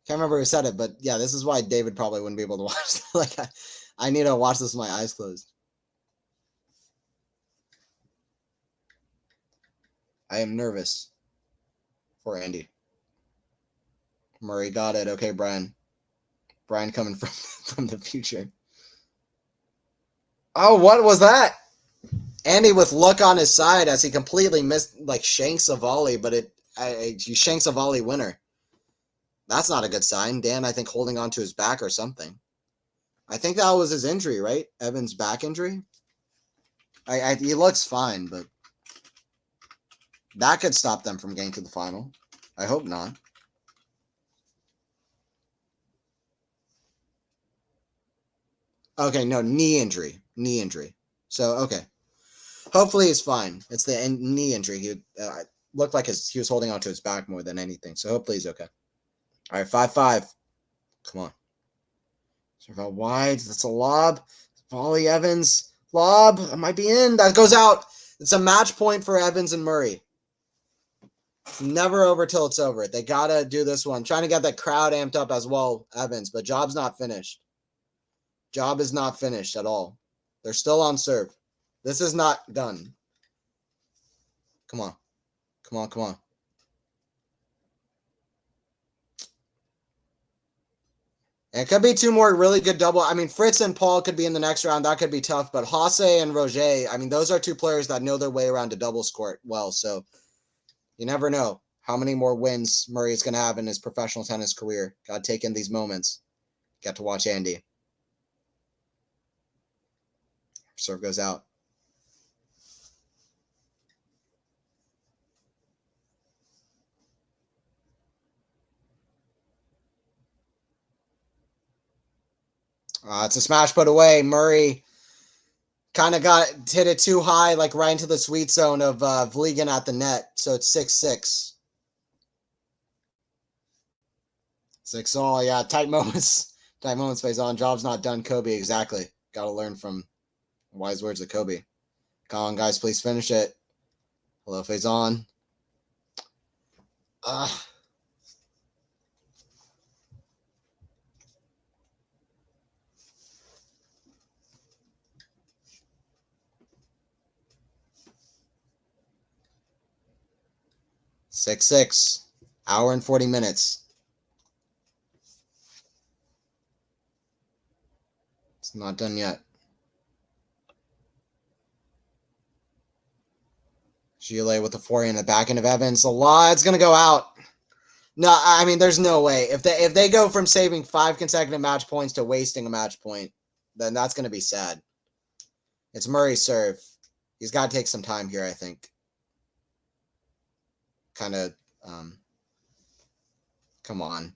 Speaker 1: can't remember who said it, but yeah, this is why David probably wouldn't be able to watch. Like, I need to watch this with my eyes closed. I am nervous for Andy. Murray got it. Okay, Brian. Brian coming from the future. Oh, what was that? Andy with luck on his side as he completely missed, like, shanks a volley, but he shanks a volley winner. That's not a good sign. Dan, I think, holding on to his back or something. I think that was his injury, right? Evans' back injury? He looks fine, but that could stop them from getting to the final. I hope not. Okay, no, knee injury. Knee injury. So, okay. Hopefully he's fine. It's the knee injury. He looked like he was holding on to his back more than anything. So hopefully he's okay. All right, 5-5. Come on. Serve out wide. That's a lob. Volley Evans. Lob. It might be in. That goes out. It's a match point for Evans and Murray. It's never over till it's over. They got to do this one. Trying to get that crowd amped up as well, Evans. But job's not finished. Job is not finished at all. They're still on serve. This is not done. Come on. Come on, come on. And it could be two more really good double. I mean, Fritz and Paul could be in the next round. That could be tough. But Hasse and Roger, I mean, those are two players that know their way around a doubles court well. So you never know how many more wins Murray is going to have in his professional tennis career. Got to take in these moments. Got to watch Andy. Serve goes out. It's a smash put away. Murray kind of hit it too high, like right into the sweet zone of Vliegan at the net. So it's 6-6. 6-all, yeah. Tight moments. Tight moments phase on. Job's not done, Kobe. Exactly. Got to learn from wise words of Kobe. Come on, guys, please finish it. Hello, phase on. 6-6. Hour and 40 minutes. It's not done yet. Gille with the forehand in the back end of Evans. The law, it's going to go out. No, I mean, there's no way. If they go from saving 5 consecutive match points to wasting a match point, then that's going to be sad. It's Murray's serve. He's got to take some time here, I think. Kind of, come on.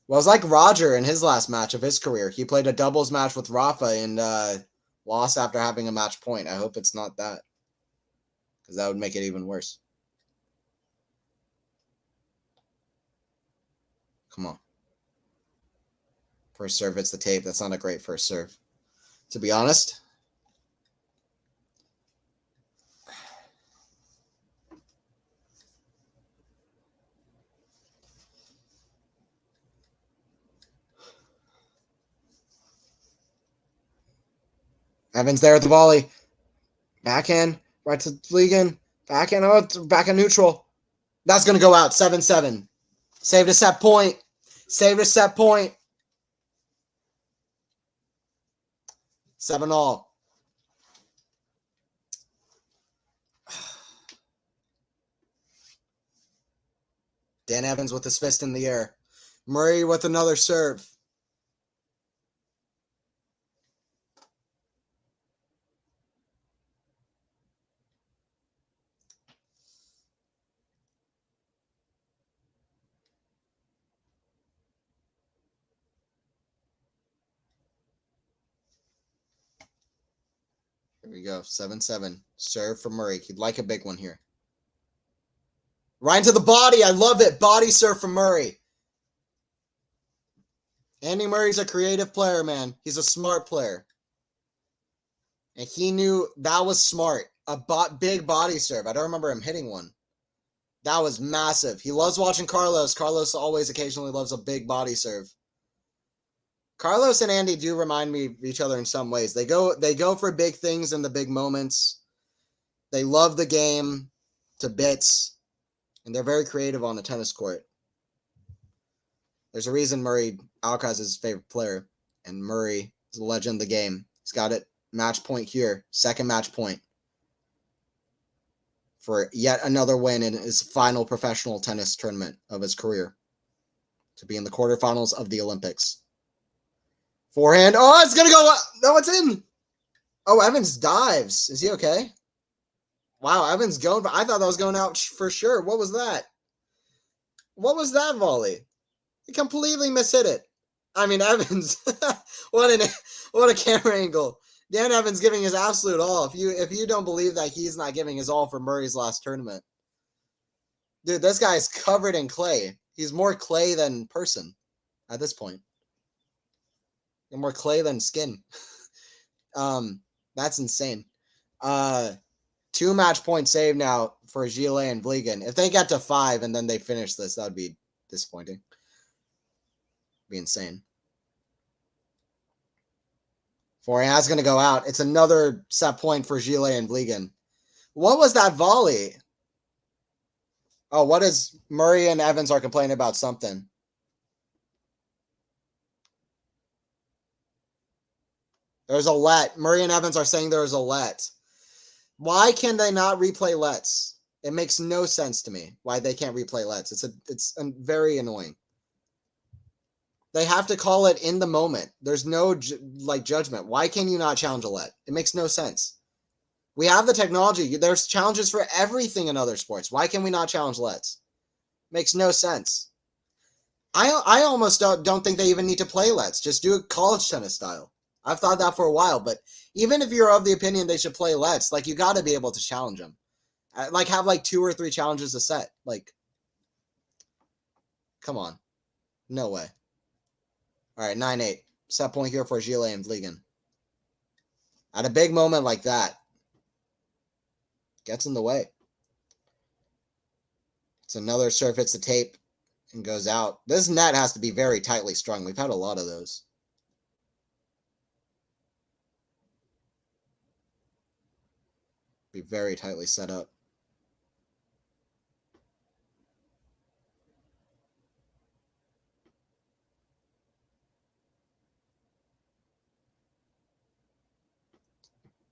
Speaker 1: Well, it's like Roger in his last match of his career. He played a doubles match with Rafa and lost after having a match point. I hope it's not that, because that would make it even worse. Come on. First serve hits the tape. That's not a great first serve, to be honest. Evans there at the volley. Backhand. Right to Vliegan. Backhand. Oh, it's backhand neutral. That's going to go out. 7-7. Saved a set point. Saved a set point. 7-all. Dan Evans with his fist in the air. Murray with another serve. Here we go. 7-7. Serve for Murray. He'd like a big one here. Right into the body. I love it. Body serve from Murray. Andy Murray's a creative player, man. He's a smart player. And he knew that was smart. A big body serve. I don't remember him hitting one. That was massive. He loves watching Carlos. Carlos always occasionally loves a big body serve. Carlos and Andy do remind me of each other in some ways. They go for big things in the big moments. They love the game to bits. And they're very creative on the tennis court. There's a reason Murray Alcaraz is his favorite player. And Murray is a legend of the game. He's got it. Match point here. Second match point. For yet another win in his final professional tennis tournament of his career. To be in the quarterfinals of the Olympics. Forehand. Oh, it's going to go. No, it's in. Oh, Evans dives. Is he okay? Wow, Evans going. I thought that was going out for sure. What was that? What was that volley? He completely mishit it. I mean, Evans. what a camera angle. Dan Evans giving his absolute all. If you don't believe that he's not giving his all for Murray's last tournament. Dude, this guy's covered in clay. He's more clay than person at this point. And more clay than skin. That's insane. 2 match points saved now for Gille and Vliegan. If they get to 5 and then they finish this, that would be disappointing. Be insane. Forehand is going to go out. It's another set point for Gille and Vliegan. What was that volley? Oh, what is Murray and Evans are complaining about something. There's a let. Murray and Evans are saying there's a let. Why can they not replay lets? It makes no sense to me why they can't replay lets. It's very annoying. They have to call it in the moment. There's no judgment. Why can you not challenge a let? It makes no sense. We have the technology. There's challenges for everything in other sports. Why can we not challenge lets? Makes no sense. I almost don't think they even need to play lets. Just do it college tennis style. I've thought that for a while, but even if you're of the opinion they should play lets, you got to be able to challenge them. Have 2 or 3 challenges a set. Come on. No way. All right, 9-8. Set point here for Gille and Vliegan. At a big moment like that, gets in the way. It's another serve, hits the tape, and goes out. This net has to be very tightly strung. We've had a lot of those. Be very tightly set up.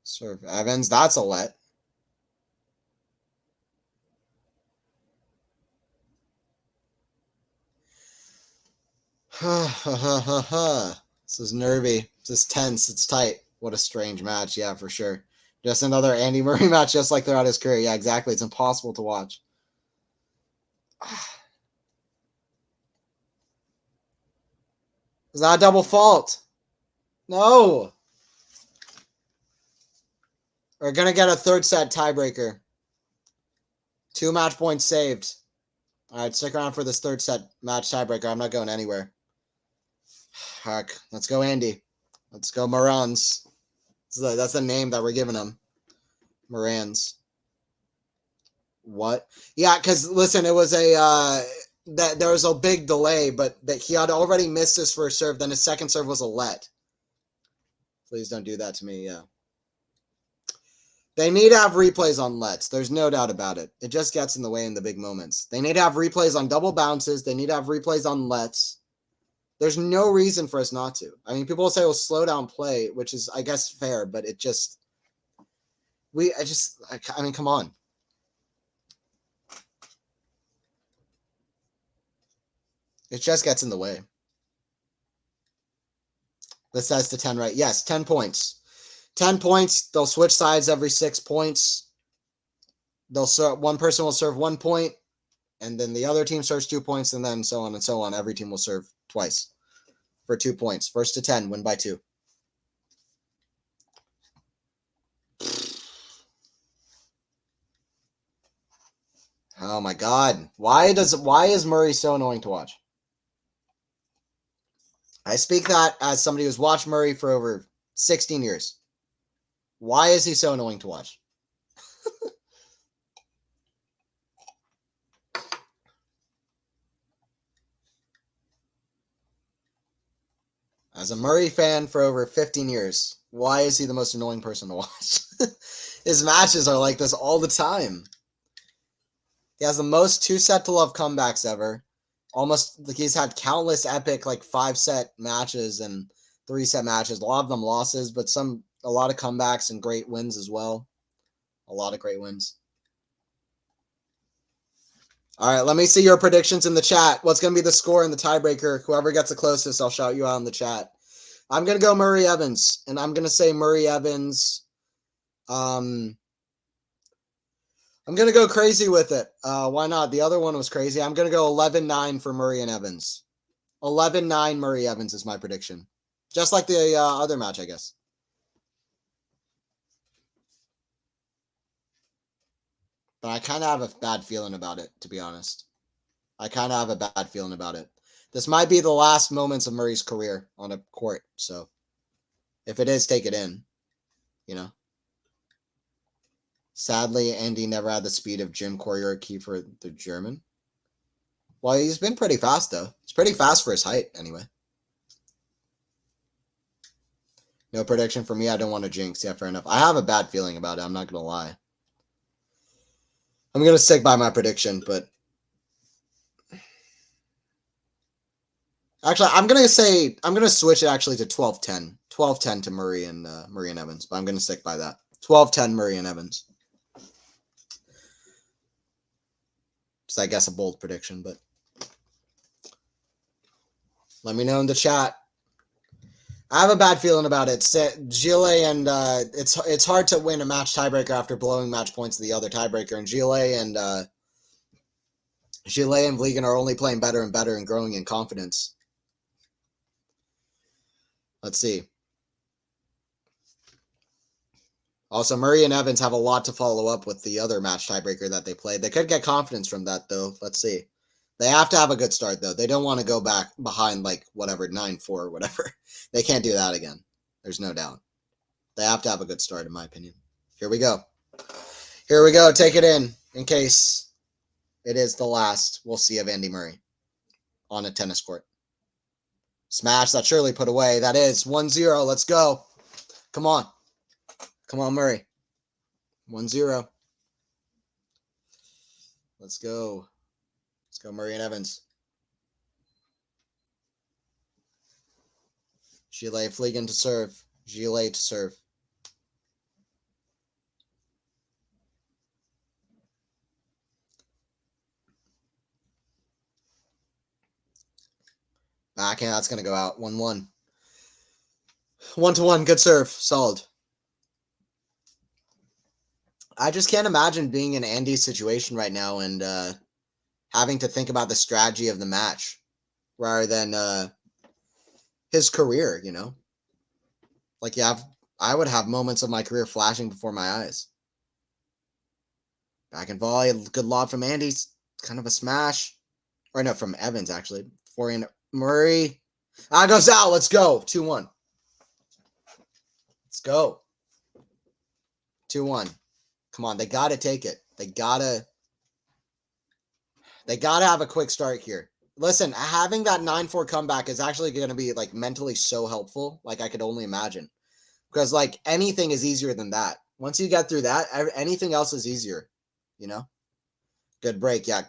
Speaker 1: Serve Evans. That's a let. This is nervy. This is tense. It's tight. What a strange match. Yeah, for sure. Just another Andy Murray match just like throughout his career. Yeah, exactly. It's impossible to watch. It's not a double fault. No. We're going to get a third set tiebreaker. 2 match points saved. All right, stick around for this third set match tiebreaker. I'm not going anywhere. Heck, let's go Andy. Let's go Morans. That's the name that we're giving him. Morans. What? Yeah, because listen, it was that there was a big delay, but that he had already missed his first serve. Then his second serve was a let. Please don't do that to me. Yeah. They need to have replays on lets. There's no doubt about it. It just gets in the way in the big moments. They need to have replays on double bounces. They need to have replays on lets. There's no reason for us not to. I mean, people will say, well, slow down play, which is, I guess, fair, but it just, I mean, come on. It just gets in the way. This says to 10, right? Yes, 10 points. 10 points. They'll switch sides every 6 points. One person will serve 1 point, and then the other team serves 2 points, and then so on and so on. Every team will serve twice for 2 points. First to 10, win by 2. Oh my God. Why is Murray so annoying to watch? I speak that as somebody who's watched Murray for over 16 years. Why is he so annoying to watch? As a Murray fan for over 15 years, why is he the most annoying person to watch? His matches are like this all the time. He has the most 2-set-to-love comebacks ever. Almost, like, he's had countless epic, like, 5-set matches and 3-set matches. A lot of them losses, but a lot of comebacks and great wins as well. A lot of great wins. All right, let me see your predictions in the chat. What's going to be the score in the tiebreaker? Whoever gets the closest, I'll shout you out in the chat. I'm going to go Murray Evans, and I'm going to say Murray Evans. I'm going to go crazy with it. Why not? The other one was crazy. I'm going to go 11-9 for Murray and Evans. 11-9 Murray Evans is my prediction. Just like the other match, I guess. But I kind of have a bad feeling about it, to be honest. I kind of have a bad feeling about it. This might be the last moments of Murray's career on a court. So if it is, take it in. You know? Sadly, Andy never had the speed of Jim Courier-Kiefer, the German. Well, he's been pretty fast, though. He's pretty fast for his height, anyway. No prediction for me. I don't want to jinx. Yeah, fair enough. I have a bad feeling about it. I'm not going to lie. I'm going to stick by my prediction, but... Actually, I'm going to switch it actually to 12-10. 12-10 to Murray and Evans, but I'm going to stick by that. 12-10 Murray and Evans. Just, I guess, a bold prediction, but... Let me know in the chat. I have a bad feeling about it. Gille and it's hard to win a match tiebreaker after blowing match points to the other tiebreaker. And Gille and Vliegan are only playing better and better and growing in confidence. Let's see. Also, Murray and Evans have a lot to follow up with the other match tiebreaker that they played. They could get confidence from that, though. Let's see. They have to have a good start, though. They don't want to go back behind, like, whatever, 9-4 or whatever. They can't do that again. There's no doubt. They have to have a good start, in my opinion. Here we go. Here we go. Take it in case it is the last we'll see of Andy Murray on a tennis court. Smash that Shirley put away. That is 1-0. Let's go. Come on. Come on, Murray. 1-0. Let's go. Let's go, Murray and Evans. Gille, Vliegan to serve. Gille to serve. Backhand, that's going to go out. 1-1. 1-1. Good serve. Solid. I just can't imagine being in Andy's situation right now and having to think about the strategy of the match rather than his career, you know? Like, yeah, I would have moments of my career flashing before my eyes. Back and volley, good lob from Andy. Kind of a smash. Or no, from Evans, actually. Forehand, Murray. Goes out. Let's go. 2-1. Let's go. 2-1. Come on, they got to take it. They got to have a quick start here. Listen, having that 9-4 comeback is actually going to be, like, mentally so helpful. Like, I could only imagine. Because, like, anything is easier than that. Once you get through that, anything else is easier. You know? Good break. Yeah,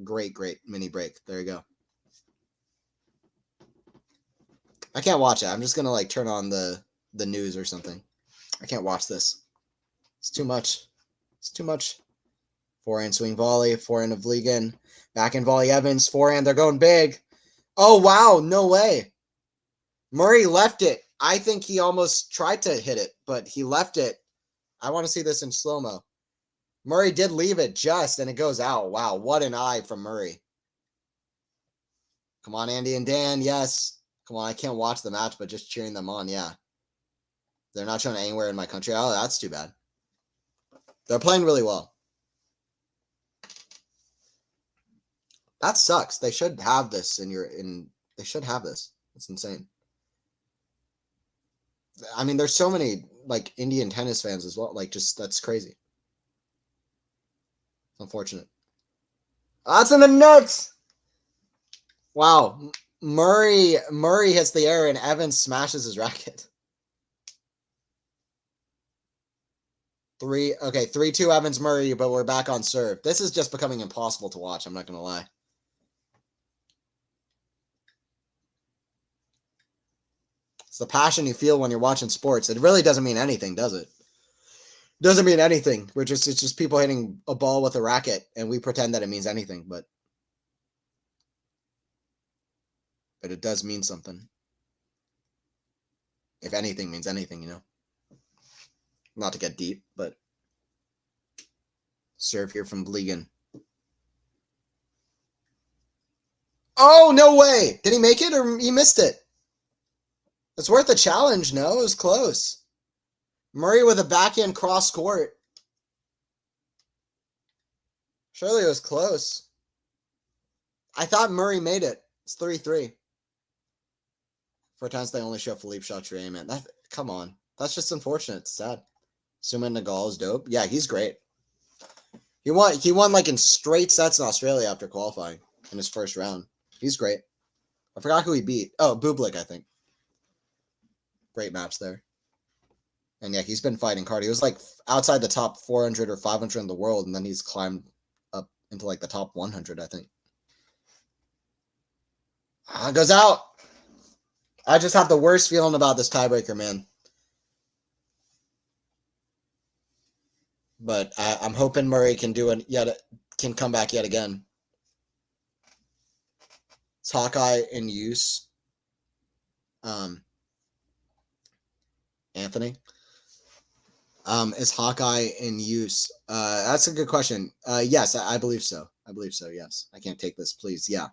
Speaker 1: great mini break. There you go. I can't watch it. I'm just going to, like, turn on the news or something. I can't watch this. It's too much. It's too much. Forehand swing volley. Forehand of Vliegan. Backhand volley Evans. Forehand. They're going big. Oh, wow. No way. Murray left it. I think he almost tried to hit it, but he left it. I want to see this in slow-mo. Murray did leave it just, and it goes out. Wow, what an eye from Murray. Come on, Andy and Dan. Yes. Come on, I can't watch the match, but just cheering them on. Yeah. They're not shown anywhere in my country. Oh, that's too bad. They're playing really well. That sucks. They should have this they should have this. It's insane. I mean, there's so many like Indian tennis fans as well. Like, just that's crazy. Unfortunate. That's in the nuts. Wow. Murray hits the air and Evans smashes his racket. 3-2 Evans Murray, but we're back on serve. This is just becoming impossible to watch, I'm not gonna lie. It's the passion you feel when you're watching sports. It really doesn't mean anything, does it? Doesn't mean anything. It's just people hitting a ball with a racket, and we pretend that it means anything, but it does mean something. If anything means anything, you know. Not to get deep, but serve here from Vliegan. Oh, no way! Did he make it or he missed it? It's worth a challenge, no? It was close. Murray with a backhand cross court. Surely it was close. I thought Murray made it. It's 3-3. For times they only show Philippe Chatrier, man. Come on. That's just unfortunate. It's sad. Suman Nagal is dope. Yeah, he's great. He won like in straight sets in Australia after qualifying in his first round. He's great. I forgot who he beat. Oh, Bublik, I think. Great match there. And yeah, he's been fighting hard. He was like outside the top 400 or 500 in the world, and then he's climbed up into like the top 100, I think. Goes out. I just have the worst feeling about this tiebreaker, man. But I'm hoping Murray can can come back yet again. It's Hawkeye in use. Anthony. Is Hawkeye in use? That's a good question. Yes, I believe so. I believe so, yes. I can't take this, please. Yeah.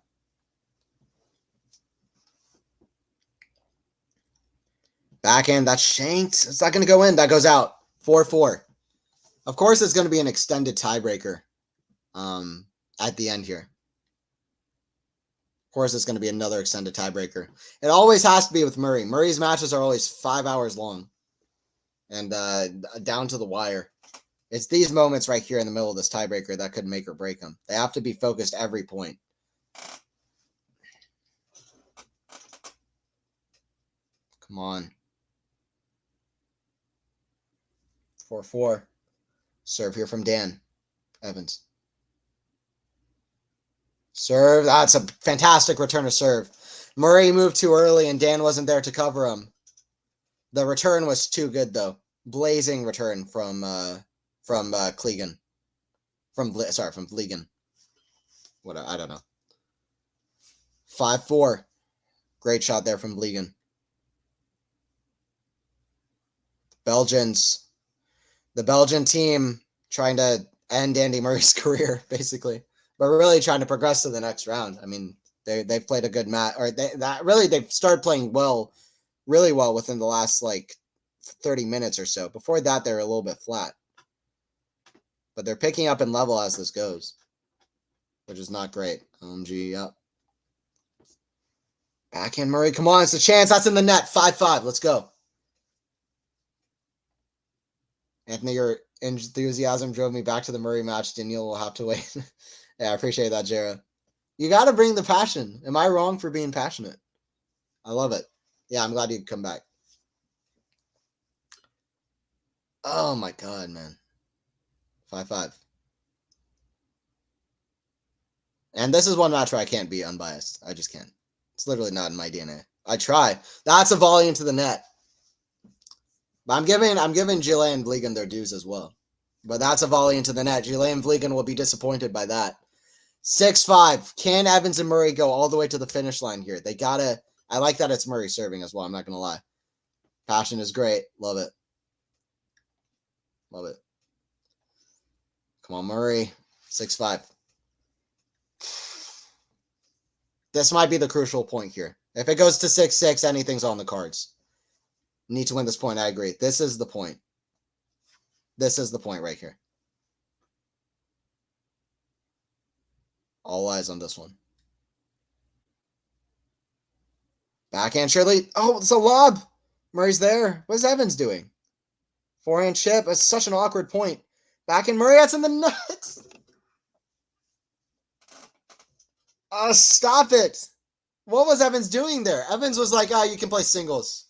Speaker 1: Backhand, that's shanked. It's not going to go in. That goes out. 4-4. Of course, it's going to be an extended tiebreaker at the end here. Of course, it's going to be another extended tiebreaker. It always has to be with Murray. Murray's matches are always 5 hours long and down to the wire. It's these moments right here in the middle of this tiebreaker that could make or break them. They have to be focused every point. Come on. 4-4. Serve here from Dan Evans. Serve. That's a fantastic return of serve. Murray moved too early and Dan wasn't there to cover him. The return was too good, though. Blazing return from Vliegan. From Vliegan. What, I don't know. 5-4. Great shot there from Vliegan. The Belgian team trying to end Andy Murray's career, basically, but really trying to progress to the next round. I mean, they've played a good match, or they've started playing really well within the last like 30 minutes or so. Before that, they were a little bit flat, but they're picking up in level as this goes, which is not great. OMG, yep. Backhand Murray, come on, it's a chance. That's in the net. 5-5. Let's go. Anthony, your enthusiasm drove me back to the Murray match. Daniel will have to wait. Yeah, I appreciate that, Jara. You got to bring the passion. Am I wrong for being passionate? I love it. Yeah, I'm glad you could come back. Oh, my God, man. 5-5. And this is one match where I can't be unbiased. I just can't. It's literally not in my DNA. I try. That's a volley into the net. But I'm giving Gille and Vliegan their dues as well. But that's a volley into the net. Gille and Vliegan will be disappointed by that. 6-5. Can Evans and Murray go all the way to the finish line here? They gotta. I like that it's Murray serving as well. I'm not gonna lie. Passion is great. Love it. Love it. Come on, Murray. 6-5. This might be the crucial point here. If it goes to 6-6, anything's on the cards. Need to win this point. I agree. This is the point. This is the point right here. All eyes on this one. Backhand Shirley. Oh, it's a lob. Murray's there. What is Evans doing? Forehand chip. It's such an awkward point. Backhand Murray. That's in the nuts. Stop it. What was Evans doing there? Evans was like, you can play singles.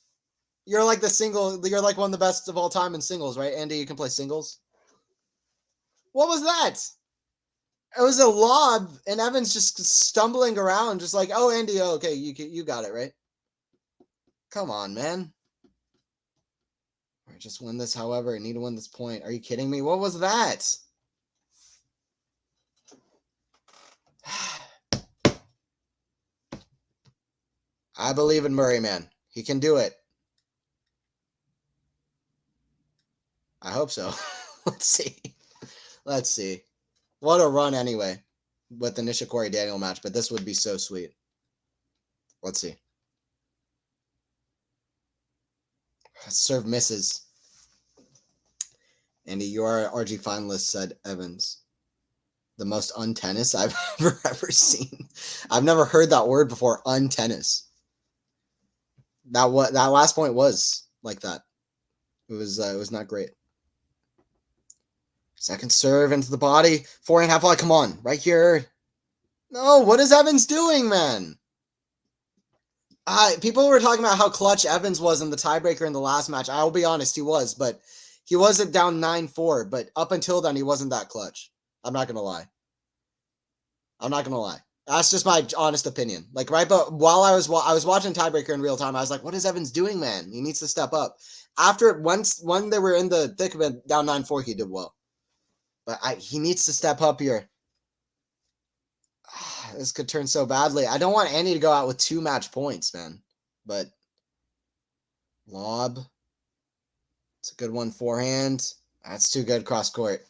Speaker 1: You're like you're like one of the best of all time in singles, right? Andy, you can play singles. What was that? It was a lob, and Evans just stumbling around, just like, oh, Andy, okay, you got it, right? Come on, man. I just win this, however. I need to win this point. Are you kidding me? What was that? I believe in Murray, man. He can do it. I hope so. Let's see. Let's see. What a run anyway with the Nishikori-Daniel match, but this would be so sweet. Let's see. Serve misses. Andy, you are RG finalist, said Evans. The most untennis I've ever seen. I've never heard that word before, untennis. That last point was like that. It was not great. Second serve into the body. Forehand half volley. Come on. Right here. No, what is Evans doing, man? People were talking about how clutch Evans was in the tiebreaker in the last match. I'll be honest, he was, but he wasn't down 9-4. But up until then, he wasn't that clutch. I'm not going to lie. That's just my honest opinion. Like, right, but while I was watching tiebreaker in real time, I was like, what is Evans doing, man? He needs to step up. When they were in the thick of it, down 9-4, he did well. But he needs to step up here. This could turn so badly. I don't want Andy to go out with 2 match points, man. But lob. It's a good one. Forehand. That's too good cross court.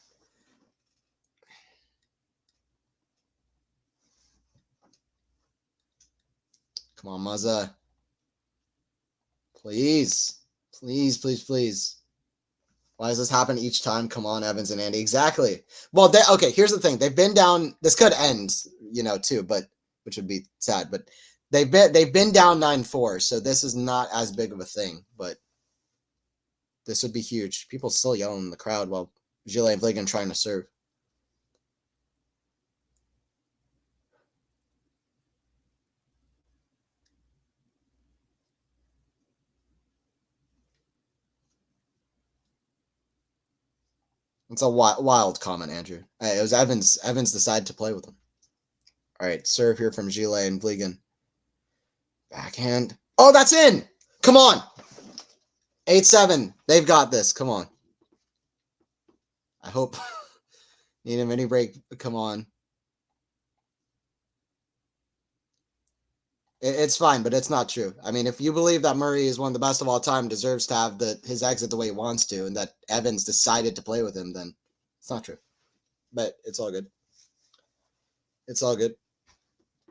Speaker 1: Come on, Muzza. Please. Please, please, please. Why does this happen each time? Come on, Evans and Andy. Exactly. Well, okay, here's the thing. They've been down. This could end, too, but which would be sad. But they've been down 9-4, so this is not as big of a thing. But this would be huge. People still yelling in the crowd while Gille and Vliegan trying to serve. It's a wild comment, Andrew. It was Evans. Evans decided to play with him. All right, serve here from Gille and Vliegan. Backhand. Oh, that's in. Come on. 8-7. They've got this. Come on. I hope. Need a mini break. Come on. It's fine, but it's not true. I mean, if you believe that Murray is one of the best of all time, deserves to have his exit the way he wants to, and that Evans decided to play with him, then it's not true. But it's all good. It's all good.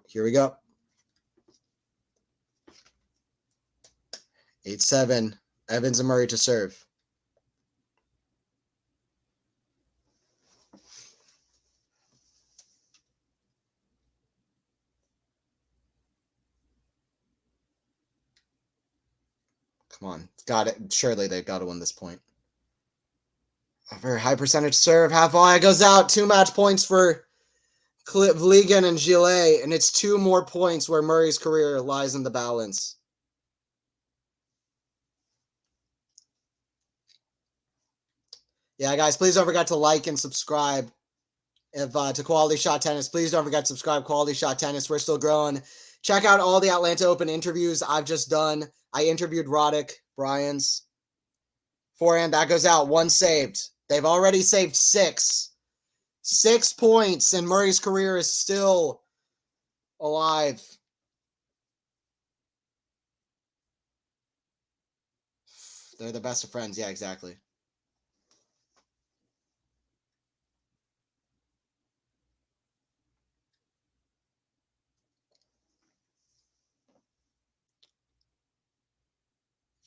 Speaker 1: Here we go. 8-7. Evans and Murray to serve. Come on. Got it. Surely they've got to win this point. A very high percentage serve. Half volley goes out. 2 match points for Vliegan and Gille, and it's 2 more points where Murray's career lies in the balance. Yeah, guys, please don't forget to like and subscribe to Quality Shot Tennis. Please don't forget to subscribe to Quality Shot Tennis. We're still growing. Check out all the Atlanta Open interviews I've just done. I interviewed Roddick, Bryans. Forehand, that goes out. 1 saved. They've already saved 6. 6 points, and Murray's career is still alive. They're the best of friends. Yeah, exactly.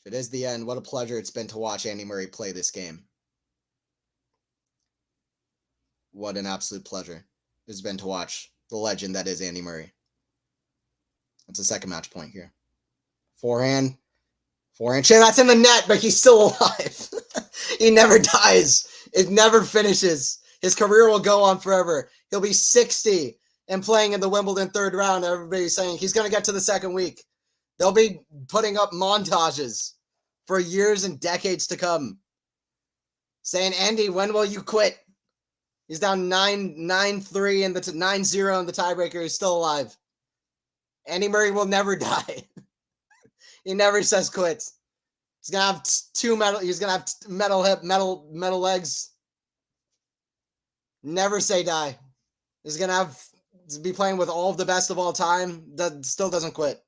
Speaker 1: If it is the end, what a pleasure it's been to watch Andy Murray play this game. What an absolute pleasure it's been to watch the legend that is Andy Murray. That's a second match point here. Forehand. Shit, that's in the net, but he's still alive. He never dies. It never finishes. His career will go on forever. He'll be 60 and playing in the Wimbledon third round. Everybody's saying he's going to get to the second week. They'll be putting up montages for years and decades to come, saying, Andy, when will you quit? He's down 9-3 and the 9-0 in the tiebreaker. He's still alive. Andy Murray will never die. He never says quit. He's gonna have He's gonna have metal hip, metal legs. Never say die. He's gonna be playing with all of the best of all time. That still doesn't quit.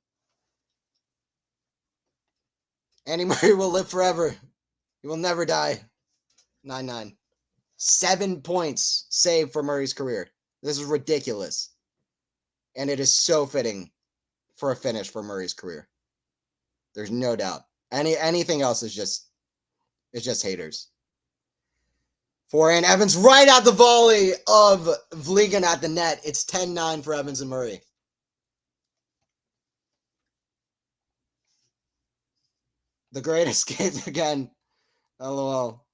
Speaker 1: Andy Murray will live forever. He will never die. 9-9. 7 points saved for Murray's career. This is ridiculous. And it is so fitting for a finish for Murray's career. There's no doubt. Anything else is just haters. Forehand, Evans right at the volley of Vliegan at the net. It's 10-9 for Evans and Murray. The greatest game again. LOL.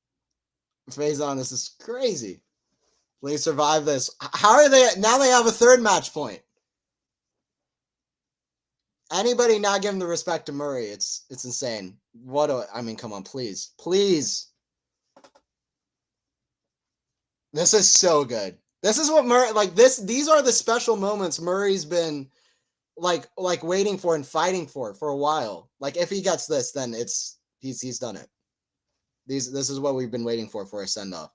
Speaker 1: Phase on, this is crazy. Please survive this. How are they? Now they have a third match point. Anybody not giving the respect to Murray, it's insane. I mean, come on, please. Please. This is so good. This is what Murray, these are the special moments Murray's been like waiting for and fighting for a while. Like, if he gets this, then he's done it. This is what we've been waiting for a send-off.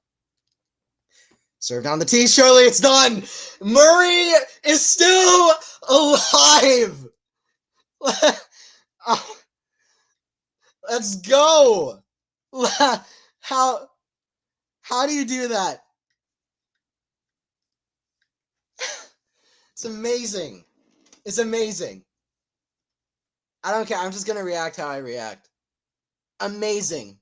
Speaker 1: Serve down the tee, surely it's done. Murray is still alive. Let's go. How do you do that? It's amazing. It's amazing. I don't care. I'm just going to react how I react. Amazing.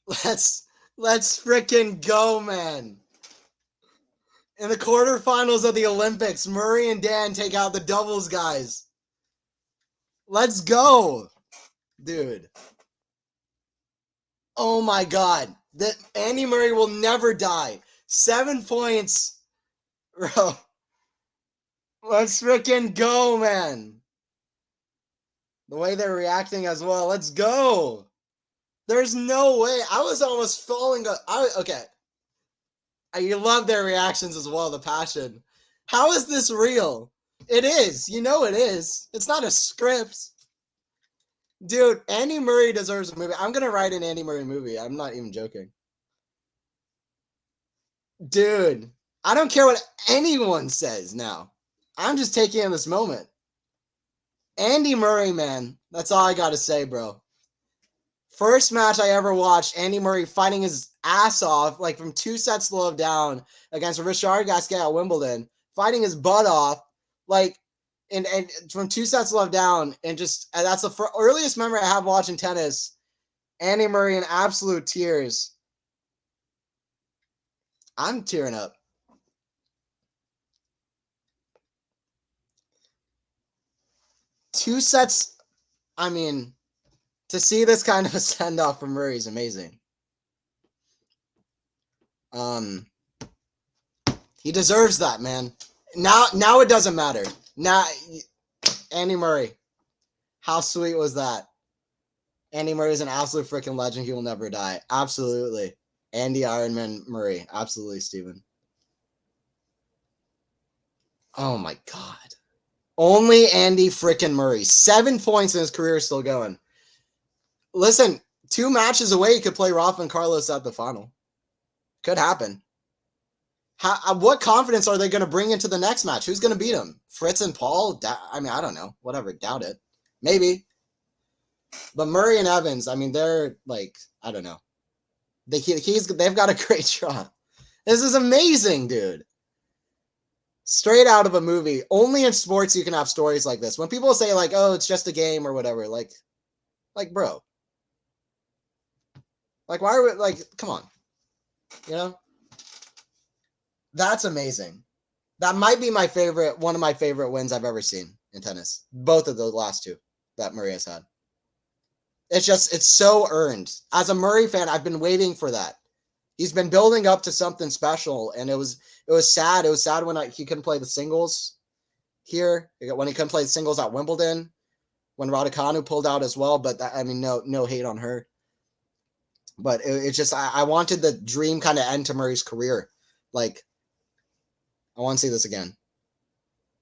Speaker 1: Let's freaking go, man. In the quarterfinals of the Olympics, Murray and Dan take out the doubles guys. Let's go, dude. Oh my God. Andy Murray will never die. 7 points. Bro. Let's freaking go, man. The way they're reacting as well. Let's go. There's no way. I was almost falling. Okay. You love their reactions as well, the passion. How is this real? It is. You know it is. It's not a script. Dude, Andy Murray deserves a movie. I'm going to write an Andy Murray movie. I'm not even joking. Dude, I don't care what anyone says now. I'm just taking in this moment. Andy Murray, man. That's all I got to say, bro. First match I ever watched, Andy Murray fighting his ass off, like from 2 sets to love down against Richard Gasquet at Wimbledon, fighting his butt off, like, and from 2 sets to love down, and that's the earliest memory I have watching tennis. Andy Murray in absolute tears. I'm tearing up. Two sets, I mean, to see this kind of a send-off from Murray is amazing. He deserves that, man. Now it doesn't matter. Now, Andy Murray, how sweet was that? Andy Murray is an absolute freaking legend. He will never die. Absolutely. Andy Ironman Murray. Absolutely, Steven. Oh, my God. Only Andy freaking Murray. 7 points in his career still going. Listen, 2 matches away, he could play Rafa and Carlos at the final. Could happen. What confidence are they going to bring into the next match? Who's going to beat him? Fritz and Paul? I mean, I don't know. Whatever. Doubt it. Maybe. But Murray and Evans, I mean, they're like, I don't know. They've got a great shot. This is amazing, dude. Straight out of a movie. Only in sports you can have stories like this. When people say like, oh, it's just a game or whatever, like bro. Like, why are we, like, come on. You know? That's amazing. That might be my favorite, one of my favorite wins I've ever seen in tennis. Both of the last two that Murray has had. It's just, it's so earned. As a Murray fan, I've been waiting for that. He's been building up to something special, and it was sad. It was sad when he couldn't play the singles here, when he couldn't play the singles at Wimbledon, when Raducanu pulled out as well. But that, I mean, no hate on her. But it's just, I wanted the dream kind of end to Murray's career. Like, I want to see this again.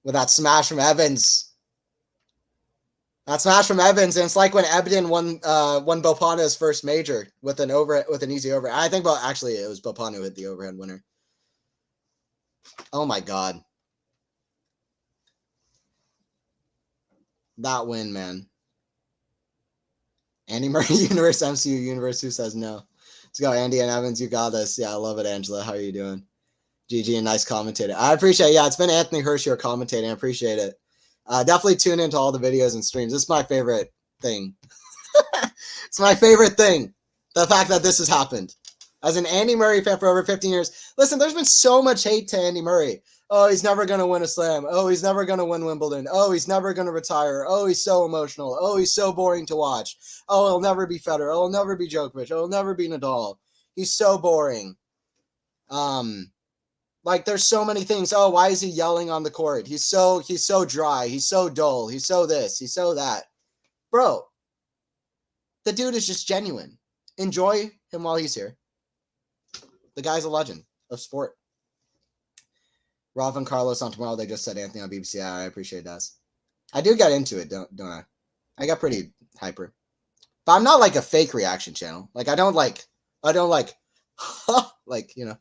Speaker 1: With that smash from Evans. That smash from Evans, and it's like when Ebden won Bopana's first major with an easy overhead. I think, actually, it was Bopana who hit the overhead winner. Oh my God. That win, man. Andy Murray Universe, MCU Universe, who says no? Let's go, Andy and Evans. You got this. Yeah, I love it, Angela. How are you doing? GG, a nice commentator. I appreciate it. Yeah, it's been Anthony Hirsch here commentating. I appreciate it. Definitely tune into all the videos and streams. This is my favorite thing. It's my favorite thing. The fact that this has happened. As an Andy Murray fan for over 15 years. Listen, there's been so much hate to Andy Murray. Oh, he's never going to win a slam. Oh, he's never going to win Wimbledon. Oh, he's never going to retire. Oh, he's so emotional. Oh, he's so boring to watch. Oh, he'll never be Federer. Oh, he'll never be Djokovic. Oh, he'll never be Nadal. He's so boring. Like, there's so many things. Oh, why is he yelling on the court? He's so dry. He's so dull. He's so this. He's so that. Bro, the dude is just genuine. Enjoy him while he's here. The guy's a legend of sport. Rafa and Carlos on tomorrow. They just said Anthony on BBC. I appreciate that. I do get into it, don't I? I got pretty hyper. But I'm not like a fake reaction channel. Like, I don't like, like, you know.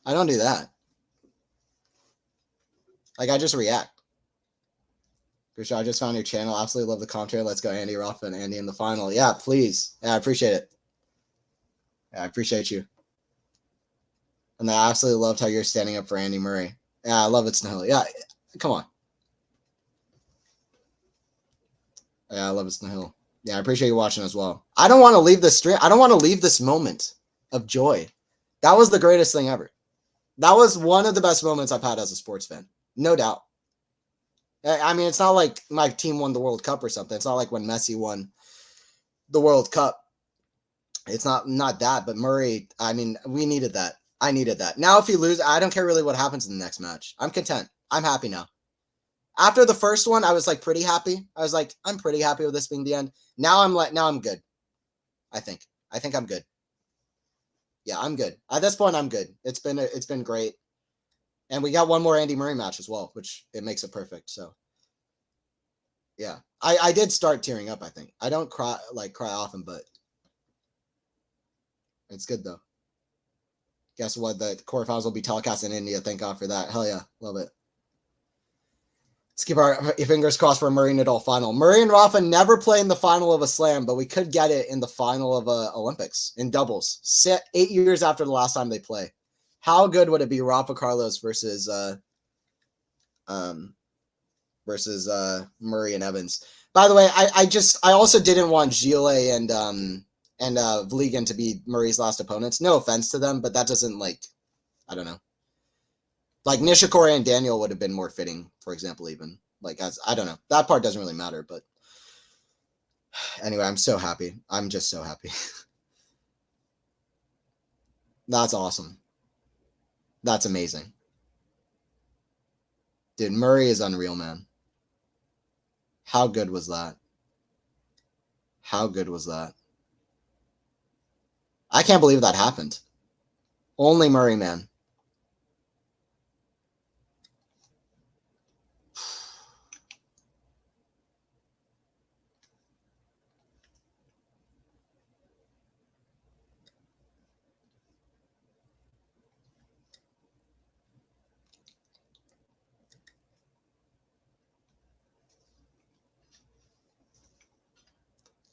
Speaker 1: I don't do that. Like, I just react. Krisha, I just found your channel. Absolutely love the commentary. Let's go, Andy, Rafa, and Andy in the final. Yeah, please. Yeah, I appreciate it. Yeah, I appreciate you. And I absolutely loved how you're standing up for Andy Murray. Yeah, I love it, Snow. Yeah, come on. Yeah, I love it, Snow. Yeah, I appreciate you watching as well. I don't want to leave this stream. I don't want to leave this moment of joy. That was the greatest thing ever. That was one of the best moments I've had as a sports fan. No doubt. I mean, it's not like my team won the World Cup or something. It's not like when Messi won the World Cup. It's not that, but Murray, I mean, we needed that. I needed that. Now, if you lose, I don't care really what happens in the next match. I'm content. I'm happy now. After the first one, I was like pretty happy. I was like, I'm pretty happy with this being the end. Now I'm good. I think I'm good. Yeah, I'm good. At this point, I'm good. It's been great. And we got one more Andy Murray match as well, which it makes it perfect. So, yeah. I did start tearing up, I think. I don't cry often, but it's good, though. Guess what? The quarterfinals will be telecast in India. Thank God for that. Hell yeah. Love it. Let's keep our fingers crossed for a Murray Nadal final. Murray and Rafa never play in the final of a slam, but we could get it in the final of Olympics in doubles. 8 years after the last time they play. How good would it be, Rafa Carlos versus Murray and Evans? By the way, I also didn't want Gille and Vliegan to be Murray's last opponents. No offense to them, but that doesn't, like, I don't know. Like, Nishikori and Daniel would have been more fitting, for example, even. Like, I don't know. That part doesn't really matter, but anyway, I'm so happy. I'm just so happy. That's awesome. That's amazing. Dude, Murray is unreal, man. How good was that? How good was that? I can't believe that happened. Only Murray, man.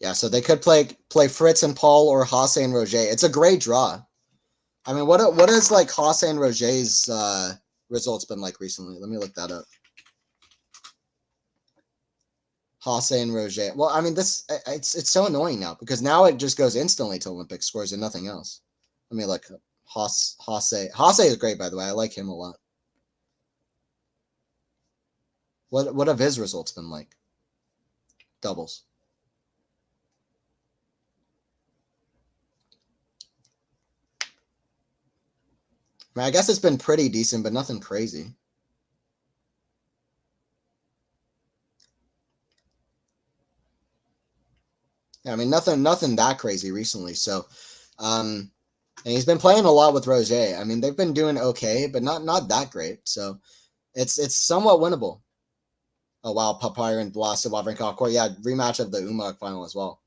Speaker 1: Yeah, so they could play Fritz and Paul or Hasse and Roger. It's a great draw. I mean, what is like Hasse and Roger's results been like recently? Let me look that up. Hasse and Roger. Well, I mean, it's so annoying now because now it just goes instantly to Olympic scores and nothing else. Let me look. Hase is great, by the way. I like him a lot. What have his results been like? Doubles. I mean, I guess it's been pretty decent, but nothing crazy. Yeah, I mean, nothing that crazy recently. So, and he's been playing a lot with Roger. I mean, they've been doing okay, but not that great. So, it's somewhat winnable. Oh wow, Papyr and Blast of Wawrinka Court. Yeah, rematch of the Umag final as well.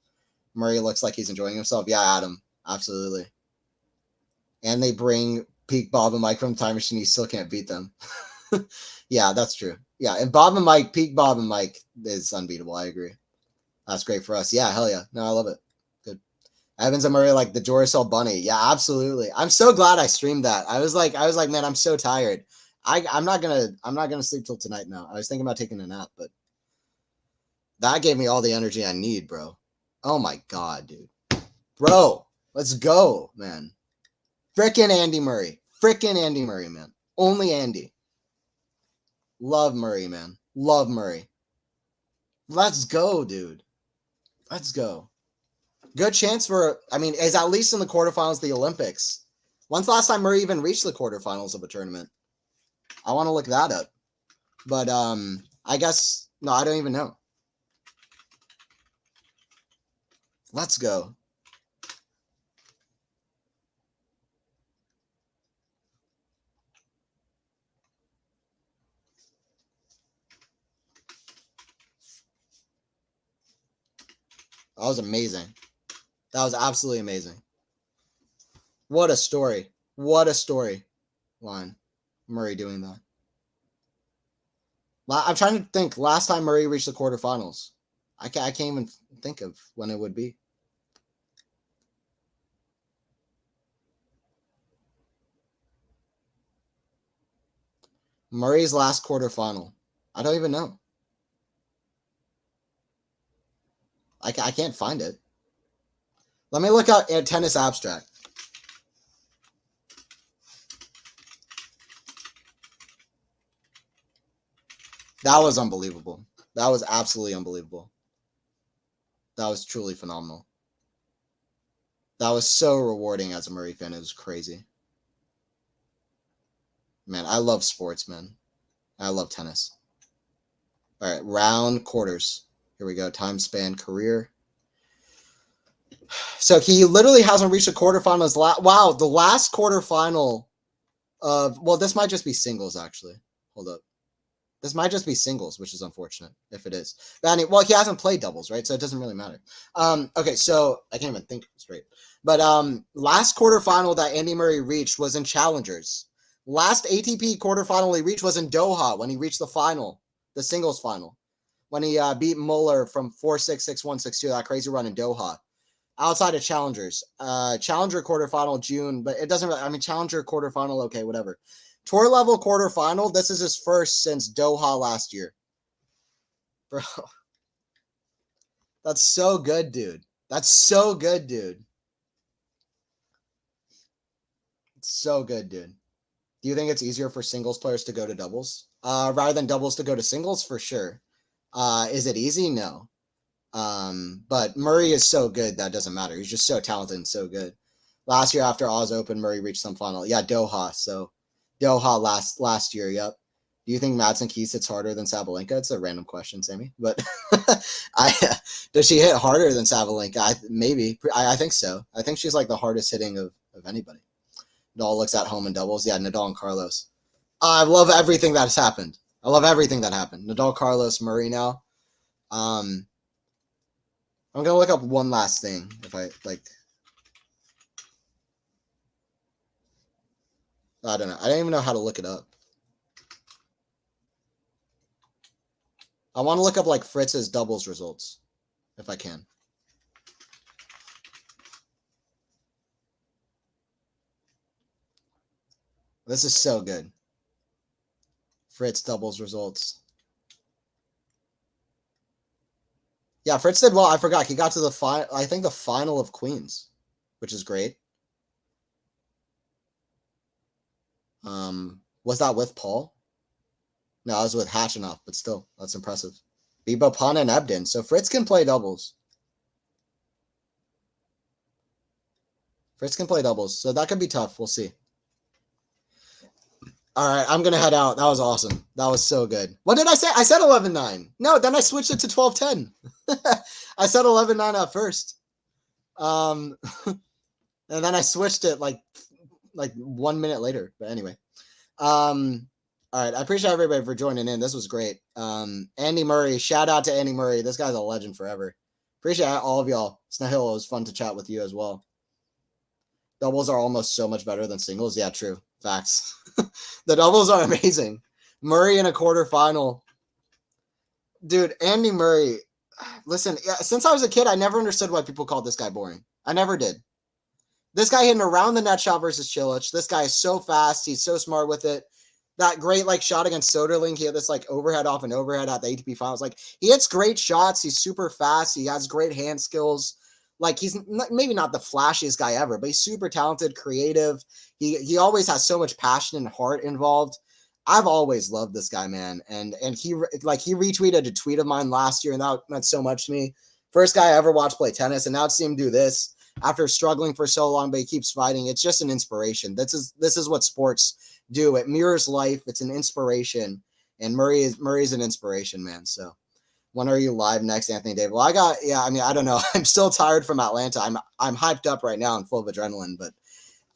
Speaker 1: Murray looks like he's enjoying himself. Yeah, Adam, absolutely. And they bring peak Bob and Mike from the Time Machine. He still can't beat them. Yeah, that's true. Yeah, and Bob and Mike, peak Bob and Mike is unbeatable. I agree. That's great for us. Yeah, hell yeah. No, I love it. Good. Evans and Murray like the Duracell bunny. Yeah, absolutely. I'm so glad I streamed that. I was like, man, I'm so tired. I'm not gonna sleep till tonight now. I was thinking about taking a nap, but that gave me all the energy I need, bro. Oh my god, dude. Bro, let's go, man. Frickin' Andy Murray. Frickin' Andy Murray, man. Only Andy. Love Murray, man. Love Murray. Let's go, dude. Let's go. Good chance for, I mean, is at least in the quarterfinals of the Olympics. When's the last time Murray even reached the quarterfinals of a tournament? I want to look that up. But I guess, no, I don't even know. Let's go. That was amazing. That was absolutely amazing. What a story. What a story line. Murray doing that. I'm trying to think. Last time Murray reached the quarterfinals. I can't even think of when it would be. Murray's last quarterfinal. I don't even know. I can't find it. Let me look at Tennis Abstract. That was unbelievable. That was absolutely unbelievable. That was truly phenomenal. That was so rewarding as a Murray fan. It was crazy. Man, I love sports, man. I love tennis. All right, round quarters. Here we go. Time span, career. So he literally hasn't reached a quarterfinals. Wow, the last quarterfinal of, well, this might just be singles, actually. Hold up. This might just be singles, which is unfortunate if it is. But anyway, well, he hasn't played doubles, right? So it doesn't really matter. Okay, so I can't even think straight. But last quarterfinal that Andy Murray reached was in Challengers. Last ATP quarterfinal he reached was in Doha when he reached the final, the singles final, when he beat Muller from 4-6, 6-1, 6-2, that crazy run in Doha. Outside of Challengers. Challenger quarterfinal June, but it doesn't really, I mean, Challenger quarterfinal, okay, whatever. Tour level quarterfinal, this is his first since Doha last year. Bro. That's so good, dude. That's so good, dude. It's so good, dude. Do you think it's easier for singles players to go to doubles? Rather than doubles to go to singles? For sure. Is it easy? No. But Murray is so good that doesn't matter. He's just so talented and so good. Last year after Oz Open, Murray reached some final. Yeah, Doha. So Doha last year, yep. Do you think Madsen Keys hits harder than Sabalenka? It's a random question, Sammy. But does she hit harder than Sabalenka? Maybe. I think so. I think she's like the hardest hitting of anybody. Nadal looks at home in doubles. Yeah, Nadal and Carlos. I love everything that's happened. I love everything that happened. Nadal, Carlos, Murray now. I'm going to look up one last thing if I like. I don't know. I don't even know how to look it up. I want to look up like Fritz's doubles results if I can. This is so good. Fritz doubles results. Yeah, Fritz did well. I forgot. He got to the final, I think the final of Queens, which is great. Was that with Paul? No, I was with Hatchinoff, but still, that's impressive. Bebo, Pana, and Ebden. So Fritz can play doubles. Fritz can play doubles, so that could be tough. We'll see. All right, I'm going to head out. That was awesome. That was so good. What did I say? I said 11-9. No, then I switched it to 12-10. I said 11-9 at first. And then I switched it like 1 minute later. But anyway. All right, I appreciate everybody for joining in. This was great. Andy Murray, shout out to Andy Murray. This guy's a legend forever. Appreciate all of y'all. Snahil, it was fun to chat with you as well. Doubles are almost so much better than singles. Yeah, true. Facts. The doubles are amazing. Murray in a quarterfinal. Dude, Andy Murray. Listen, since I was a kid, I never understood why people called this guy boring. I never did. This guy hitting around the net shot versus Cilic. This guy is so fast. He's so smart with it. That great shot against Soderling. He had this overhead off and overhead at the ATP finals. He hits great shots. He's super fast. He has great hand skills. He's maybe not the flashiest guy ever, but he's super talented, creative. He always has so much passion and heart involved. I've always loved this guy, man. And he retweeted a tweet of mine last year, and that meant so much to me. First guy I ever watched play tennis, and now to see him do this after struggling for so long, but he keeps fighting. It's just an inspiration. This is what sports do. It mirrors life. It's an inspiration, and Murray's an inspiration, man. So. When are you live next, Anthony David? Well, I don't know. I'm still tired from Atlanta. I'm hyped up right now and full of adrenaline, but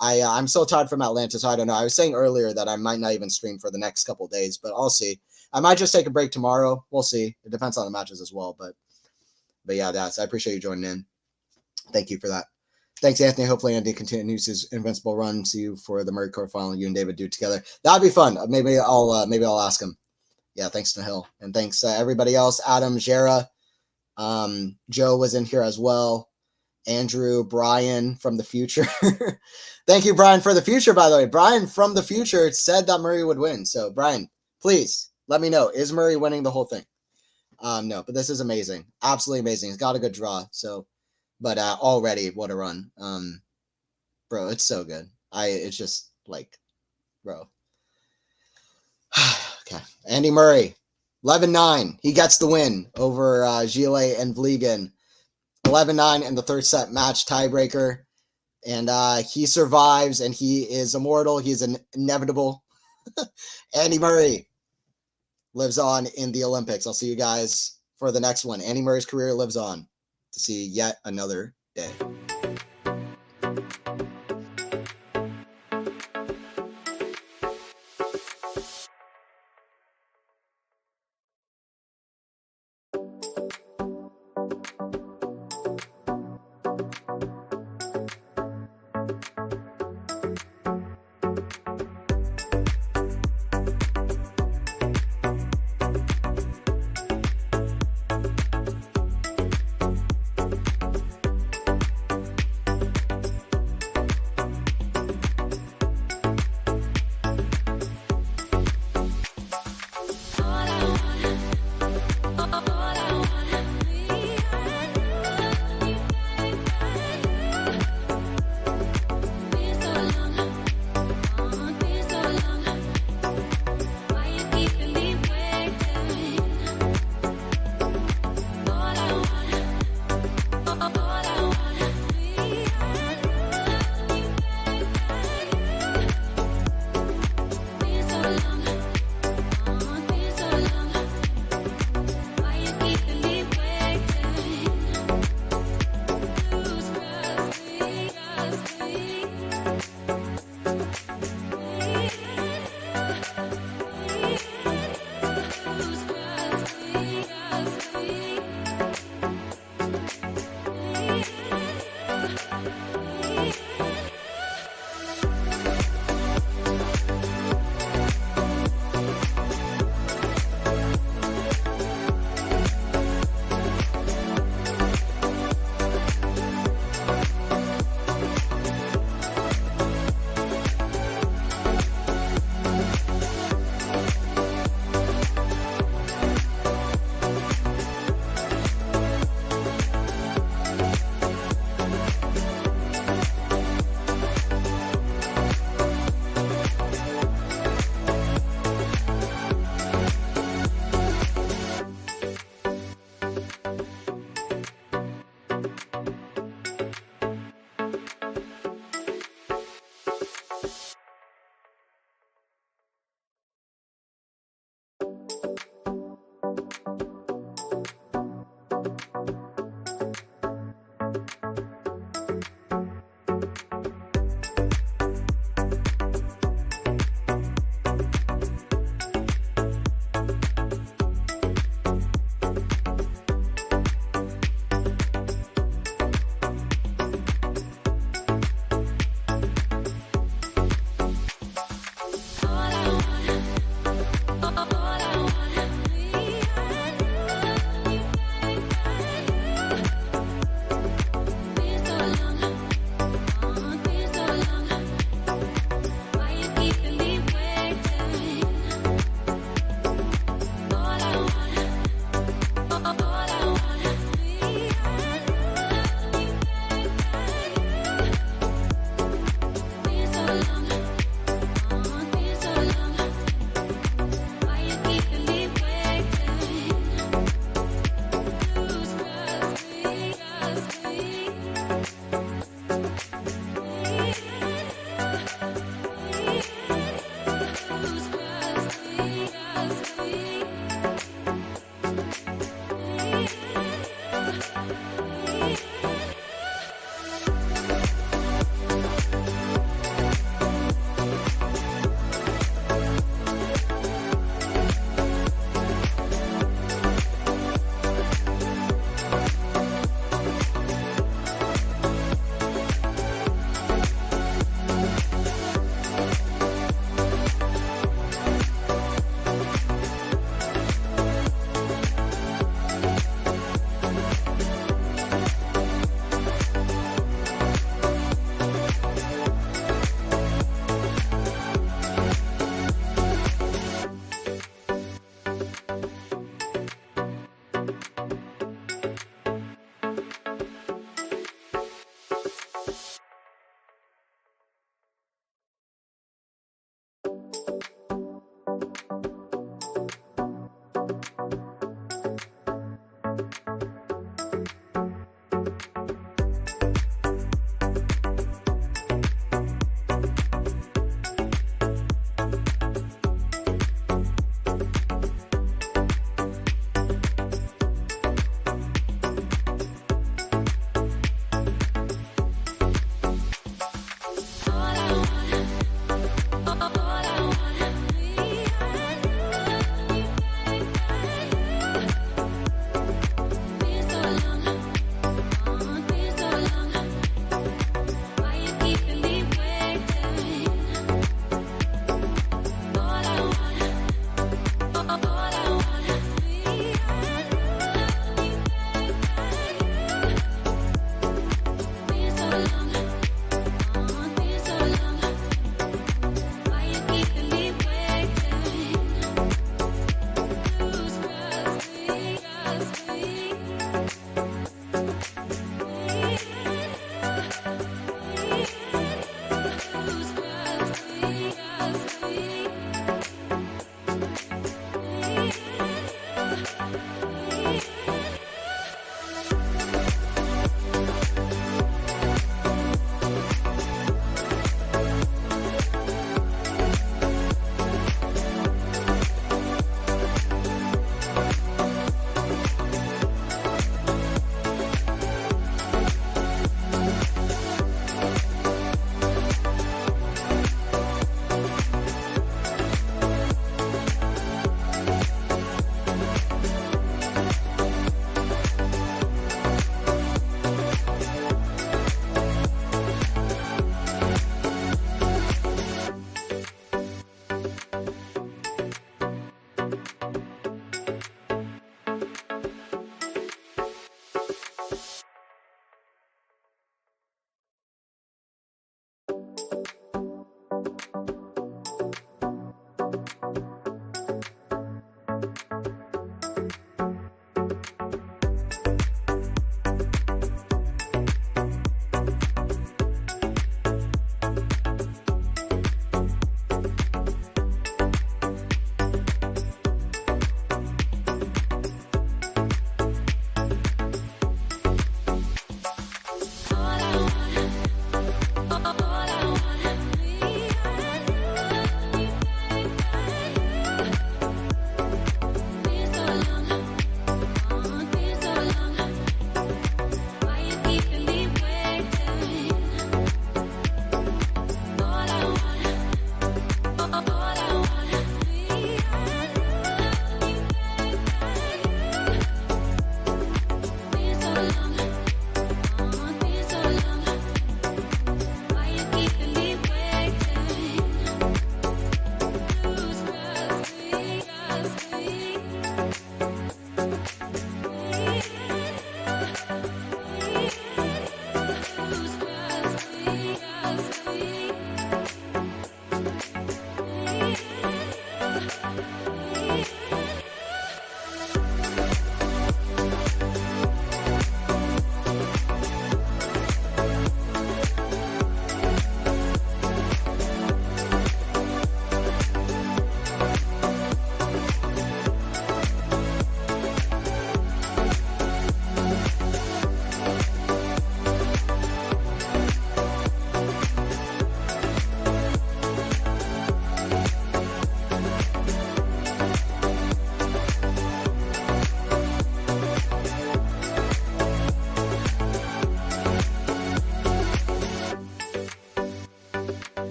Speaker 1: I'm still tired from Atlanta, so I don't know. I was saying earlier that I might not even stream for the next couple of days, but I'll see. I might just take a break tomorrow. We'll see. It depends on the matches as well, but yeah, I appreciate you joining in. Thank you for that. Thanks, Anthony. Hopefully Andy continues his invincible run. See you for the Murray quarterfinal. You and David do it together. That'd be fun. Maybe I'll ask him. Yeah, thanks to Hill. And thanks everybody else. Adam, Jera, Joe was in here as well. Andrew, Brian from the future. Thank you, Brian, for the future, by the way. Brian from the future said that Murray would win. So, Brian, please let me know. Is Murray winning the whole thing? No, but this is amazing. Absolutely amazing. He's got a good draw. So, but already, what a run. Bro, it's so good. It's just bro. Okay. Andy Murray, 11-9. He gets the win over Gille and Vliegan. 11-9 in the third set match tiebreaker. And he survives, and he is immortal. He's inevitable. Andy Murray lives on in the Olympics. I'll see you guys for the next one. Andy Murray's career lives on to see yet another day.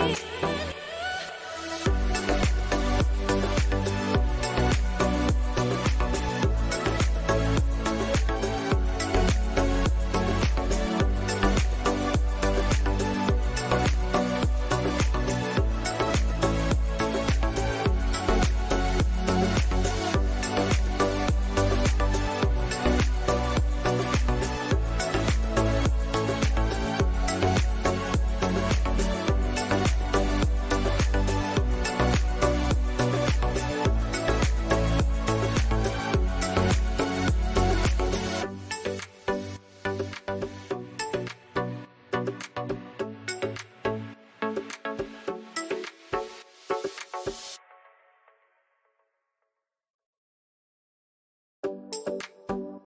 Speaker 2: Vliegan.